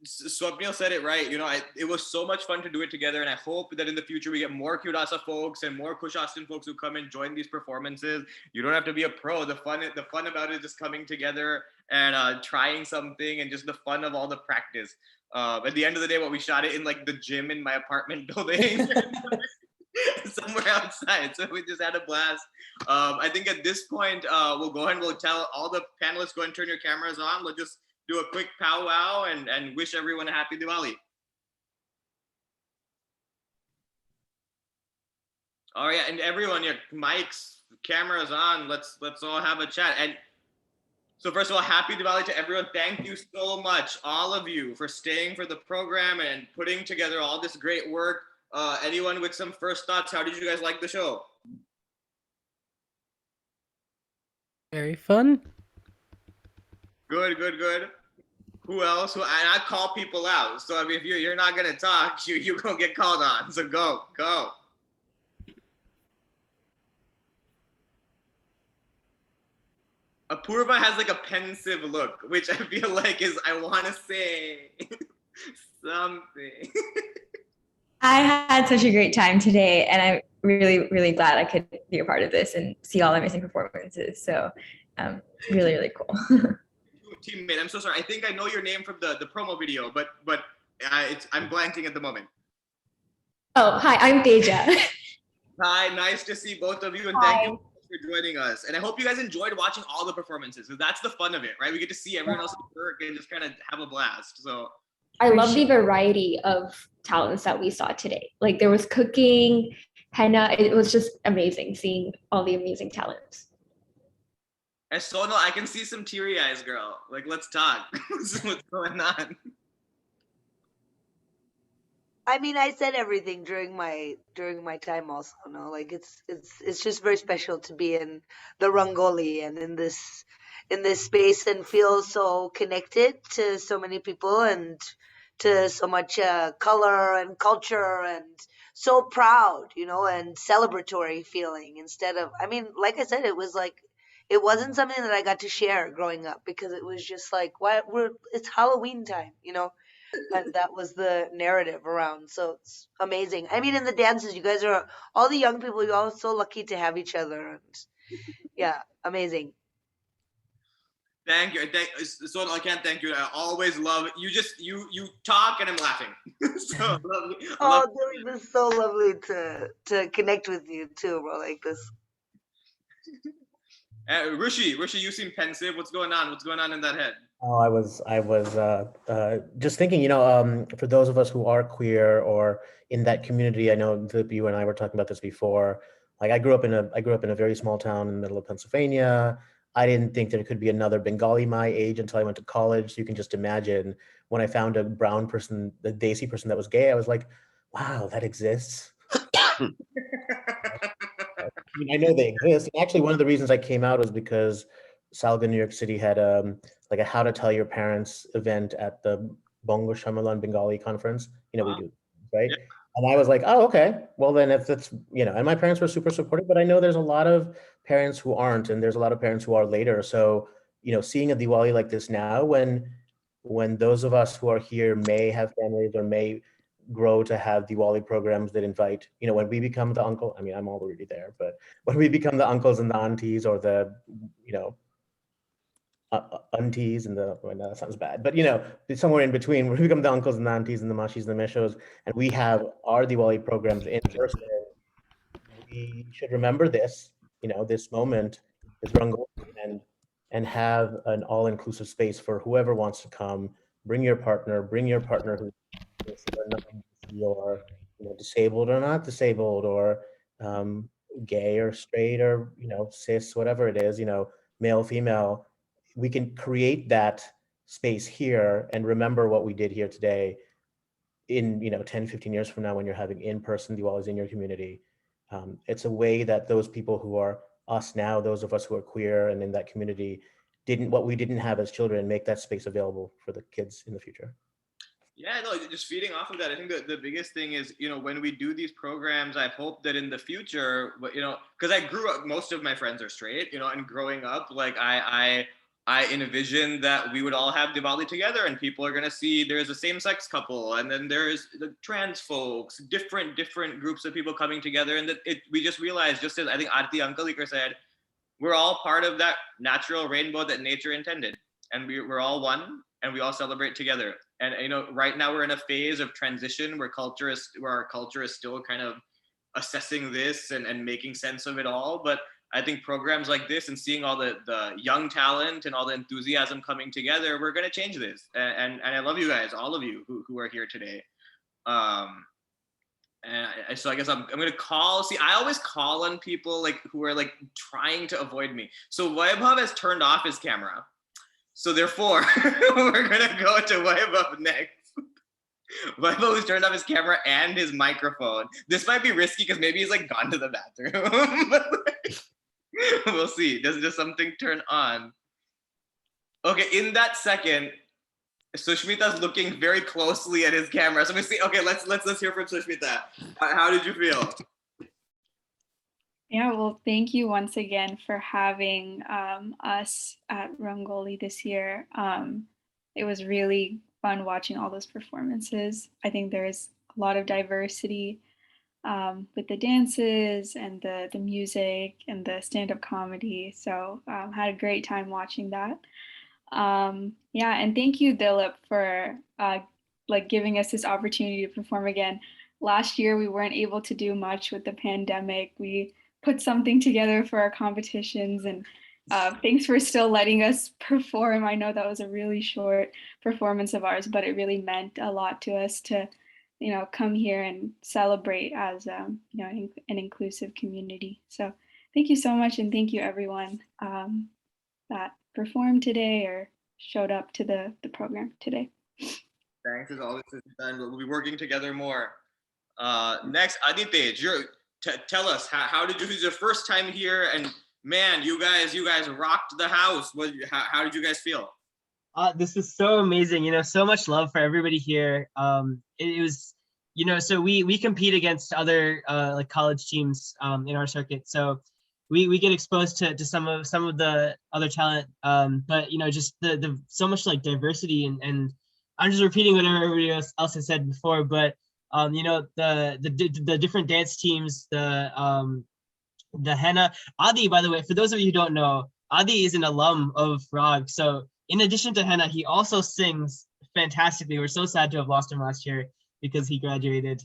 Swapnil said it right. It was so much fun to do it together, and I hope that in the future we get more Curasa folks and more Kushastan folks who come and join these performances. You don't have to be a pro. The fun about it is just coming together and trying something, and just the fun of all the practice. At the end of the day, we shot it in like the gym in my apartment building. Somewhere outside, so we just had a blast. I think at this point we'll go ahead and we'll tell all the panelists, go and turn your cameras on. We'll just do a quick powwow and wish everyone a happy Diwali. All right, and everyone, your mics, cameras on. Let's all have a chat. And so first of all, happy Diwali to everyone. Thank you so much, all of you, for staying for the program and putting together all this great work. Anyone with some first thoughts? How did you guys like the show? Very fun. Good. Who else? And I call people out. So I mean, if you're not gonna talk, you're gonna get called on. So go. Apurva has like a pensive look, which I feel like is, I want to say something. I had such a great time today, and I'm really, really glad I could be a part of this and see all the amazing performances. So really, really cool. Teammate, I'm so sorry. I think I know your name from the promo video, but I'm blanking at the moment. Oh, hi, I'm Teja. Hi, nice to see both of you, and thank you for joining us. And I hope you guys enjoyed watching all the performances, because that's the fun of it, right? We get to see everyone else's work and just kind of have a blast. So I love the variety of talents that we saw today. Like there was cooking, henna. It was just amazing seeing all the amazing talents. And Sonal, I can see some teary eyes, girl. Like, let's talk. What's going on? I mean, I said everything during my time also, no? Like it's just very special to be in the Rangoli and in this space and feel so connected to so many people and to so much color and culture and so proud, and celebratory feeling instead of, I mean, like I said, it was like it wasn't something that I got to share growing up because it was just like, it's Halloween time, and that was the narrative around. So it's amazing. I mean, in the dances, you guys are all the young people. You're all so lucky to have each other, and yeah, amazing. Thank you. Sonal, I can't thank you. I always love you. You talk and I'm laughing. So lovely. Oh, Dilip, this is so lovely to connect with you too, bro. Like this. Rishi, you seem pensive. What's going on? What's going on in that head? Oh, I was just thinking, for those of us who are queer or in that community, I know that you and I were talking about this before. Like I grew up in a very small town in the middle of Pennsylvania. I didn't think there could be another Bengali my age until I went to college. So you can just imagine when I found a brown person, the Desi person that was gay, I was like, wow, that exists. I mean, I know they exist. And actually, one of the reasons I came out was because Salga, New York City had like a How to Tell Your Parents event at the Bongo Shamalan Bengali conference. We do, right? Yeah. And I was like, oh, okay. Well, then if that's, and my parents were super supportive, but I know there's a lot of parents who aren't, and there's a lot of parents who are later. So, seeing a Diwali like this now, when those of us who are here may have families or may grow to have Diwali programs that invite, when we become the uncle, I mean, I'm already there, but when we become the uncles and the aunties or the, aunties and well, no, that sounds bad, but somewhere in between, when we become the uncles and the aunties and the mashis and the meshos, and we have our Diwali programs in person, we should remember this, this moment, this Rangoli, and have an all-inclusive space for whoever wants to come. Bring your partner who's or disabled or not disabled, or gay or straight or cis, whatever it is, male, female. We can create that space here and remember what we did here today in 10, 15 years from now when you're having in-person Diwalis in your community. It's a way that those people who are us now, those of us who are queer and in that community, what we didn't have as children, make that space available for the kids in the future. Yeah, no, just feeding off of that, I think the biggest thing is, when we do these programs, I hope that in the future, because I grew up, most of my friends are straight, and growing up, like I envisioned that we would all have Diwali together and people are going to see there's a same-sex couple and then there's the trans folks, different groups of people coming together. And that we just realized, just as I think Aarti Ankalikar said, we're all part of that natural rainbow that nature intended. And we're all one and we all celebrate together. And right now we're in a phase of transition where our culture is still kind of assessing this and making sense of it all. But I think programs like this and seeing all the young talent and all the enthusiasm coming together, we're going to change this. And I love you guys, all of you who are here today. And so I guess I'm going to call. See, I always call on people like who are like trying to avoid me. So Vaibhav has turned off his camera. So therefore, we're going to go to Vaibhav next. Vaibhav has turned off his camera and his microphone. This might be risky because maybe he's like gone to the bathroom. We'll see. Does something turn on? Okay, in that second, Sushmita's looking very closely at his camera. So we see. Okay, let's hear from Sushmita. How did you feel? Yeah, well, thank you once again for having us at Rangoli this year. It was really fun watching all those performances. I think there's a lot of diversity with the dances and the music and the stand-up comedy. So had a great time watching that. Yeah, and thank you, Dilip, for like giving us this opportunity to perform again. Last year, we weren't able to do much with the pandemic. We put something together for our competitions, and thanks for still letting us perform. I know that was a really short performance of ours, but it really meant a lot to us to, come here and celebrate as, an inclusive community. So thank you so much, and thank you everyone that performed today or showed up to the program today. Thanks as always, and we'll be working together more. Next, Aditej, tell us how did you? This is your first time here, and man, you guys rocked the house. How did you guys feel? This is so amazing. So much love for everybody here. It was, so we compete against other like college teams in our circuit. So we get exposed to some of the other talent. But just the so much like diversity and I'm just repeating what everybody else has said before, but the different dance teams, the henna. Adi, by the way, for those of you who don't know, Adi is an alum of Rag. So in addition to henna, he also sings fantastically. We're so sad to have lost him last year because he graduated,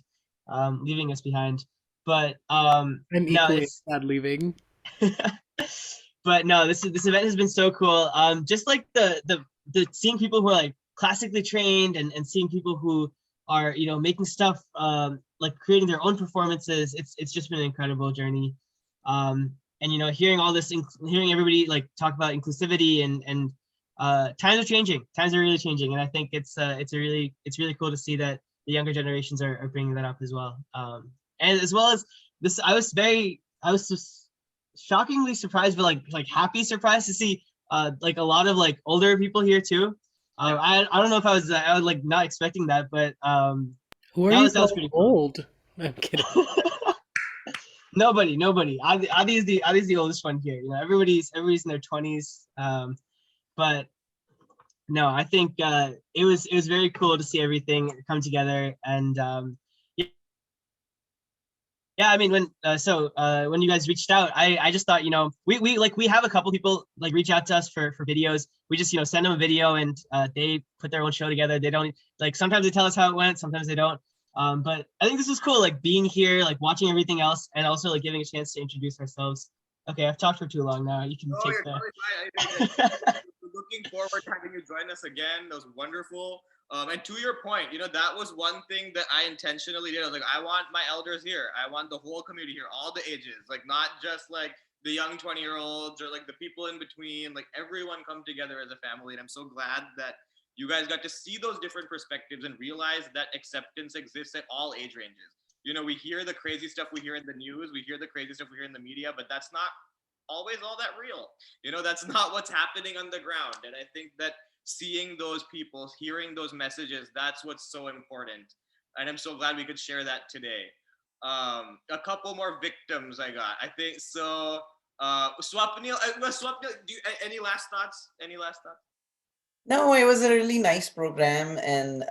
leaving us behind. But I'm equally sad leaving. But no, this event has been so cool. Just like the seeing people who are like classically trained and seeing people who are making stuff like creating their own performances. It's just been an incredible journey. And hearing all this, hearing everybody like talk about inclusivity and times are changing. Times are really changing, and I think it's really cool to see that the younger generations are bringing that up as well. And as well as this, I was just shockingly surprised, but like happy surprised to see like a lot of like older people here too. I don't know if I was like not expecting that, but who are that you was pretty cool. Old? I'm kidding. Nobody. Adi is the oldest one here. Everybody's in their 20s. But no, I think it was very cool to see everything come together. And yeah, I mean, when you guys reached out, I just thought, we have a couple people like reach out to us for videos. We just send them a video and they put their own show together. They don't like, sometimes they tell us how it went, sometimes they don't. But I think this was cool, like being here, like watching everything else, and also like giving a chance to introduce ourselves. Okay, I've talked for too long now. You can take that. Looking forward to having you join us again. That was wonderful. And to your point, that was one thing that I intentionally did. I was like, I want my elders here. I want the whole community here, all the ages, like not just like the young 20-year-olds or like the people in between, like everyone come together as a family. And I'm so glad that you guys got to see those different perspectives and realize that acceptance exists at all age ranges. We hear the crazy stuff we hear in the news, we hear the crazy stuff we hear in the media, but that's not always all that real. That's not what's happening on the ground. And I think that seeing those people, hearing those messages, that's what's so important. And I'm so glad we could share that today. A couple more victims I got. I think so. Swapnil, any last thoughts? No, it was a really nice program, and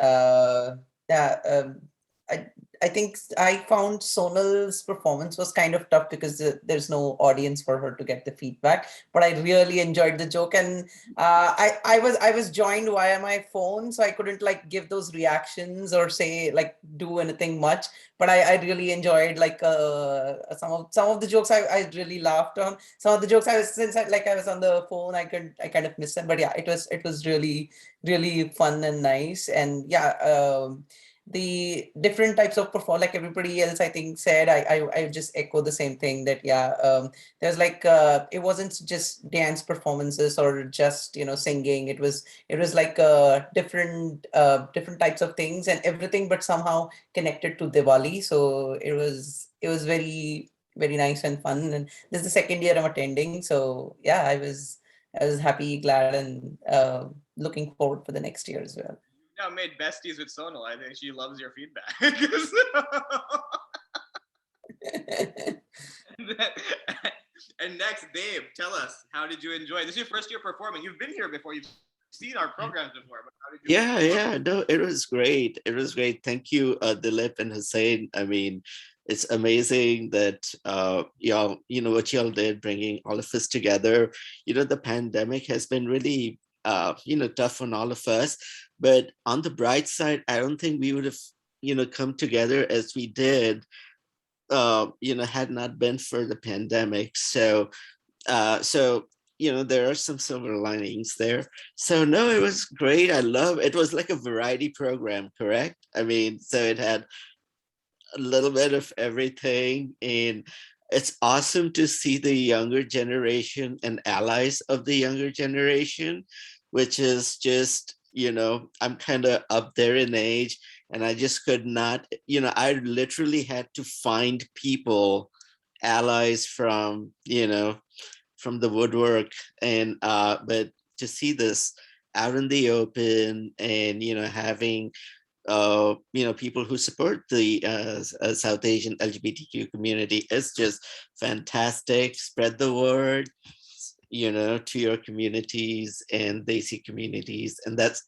I think I found Sonal's performance was kind of tough because there's no audience for her to get the feedback. But I really enjoyed the joke, and I was joined via my phone, so I couldn't like give those reactions or say like do anything much. But I really enjoyed like some of the jokes I really laughed on. Some of the jokes I was on the phone, I kind of missed them. But yeah, it was really fun and nice, and yeah. The different types of perform, like everybody else I think said, I just echo the same thing that there's like it wasn't just dance performances or just singing. It was like different types of things and everything, but somehow connected to Diwali. So it was very nice and fun, and this is the second year I'm attending. So yeah, I was happy, glad, and looking forward for the next year as well. Now made besties with Sonal. I think she loves your feedback. And next, Dave, tell us, how did you enjoy? This is your first year performing. You've been here before. You've seen our programs before. But how did you? Yeah. No, it was great. It was great. Thank you, Dilip and Hussein. I mean, it's amazing that y'all, what y'all did, bringing all of us together. The pandemic has been really tough on all of us, but on the bright side, I don't think we would have come together as we did had not been for the pandemic. So there are some silver linings there. So no, it was great. I love it. Was like a variety program, correct? I mean, so it had a little bit of everything, and it's awesome to see the younger generation and allies of the younger generation, which is just, I'm kind of up there in age, and I just could not, I literally had to find people, allies from the woodwork, and but to see this out in the open, and having people who support the South Asian LGBTQ community is just fantastic. Spread the word, to your communities and Desi communities, and that's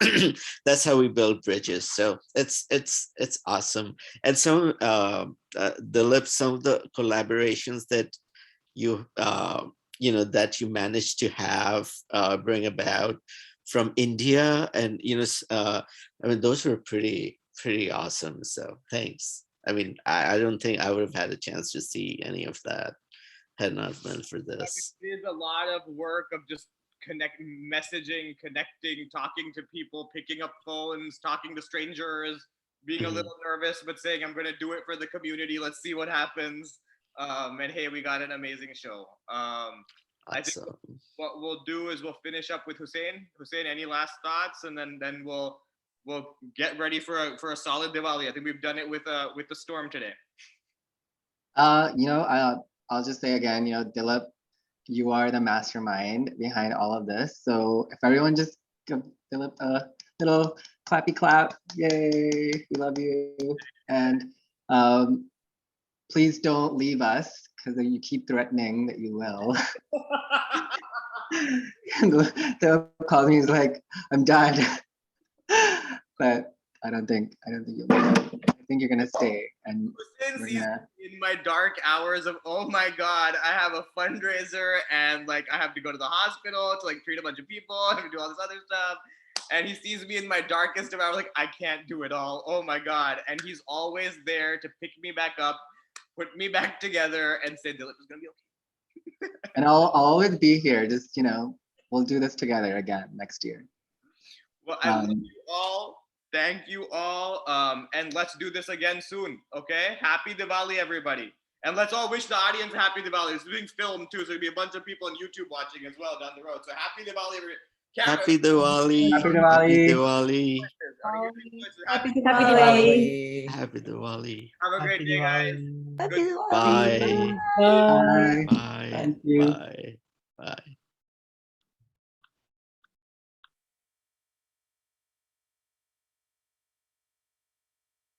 that's how we build bridges. So it's awesome. And so Dilip, some of the collaborations that you that you managed to have bring about from India, and I mean, those were pretty awesome. So thanks. I mean, I don't think I would have had a chance to see any of that had not been for this. We did a lot of work of just messaging, connecting, talking to people, picking up phones, talking to strangers, being a little nervous, but saying, I'm going to do it for the community. Let's see what happens. And hey, we got an amazing show. I think what we'll do is we'll finish up with Hussein. Hussein, any last thoughts? And then we'll get ready for a solid Diwali. I think we've done it with the storm today. I'll just say again, Dilip, you are the mastermind behind all of this. So if everyone just give Dilip a little clappy clap, yay, we love you. And please don't leave us, because you keep threatening that you will. Dilip calls me, he's like, I'm done. But I don't think you'll be done. I think you're gonna stay, and in my dark hours of, oh my God, I have a fundraiser, and like I have to go to the hospital to like treat a bunch of people and do all this other stuff. And he sees me in my darkest of hours, like I can't do it all. Oh my God. And he's always there to pick me back up, put me back together, and say, Dilip is gonna be okay. And I'll always be here. Just, we'll do this together again next year. Well, I love you all. Thank you all. And let's do this again soon. Okay. Happy Diwali, everybody. And let's all wish the audience happy Diwali. It's being filmed too, so there'll be a bunch of people on YouTube watching as well down the road. So happy Diwali, everybody. Happy Diwali. Happy Diwali. Happy Diwali. Happy Diwali. Happy Diwali. Have a great day, guys. Bye. Bye. Bye. Thank you. Bye. Bye.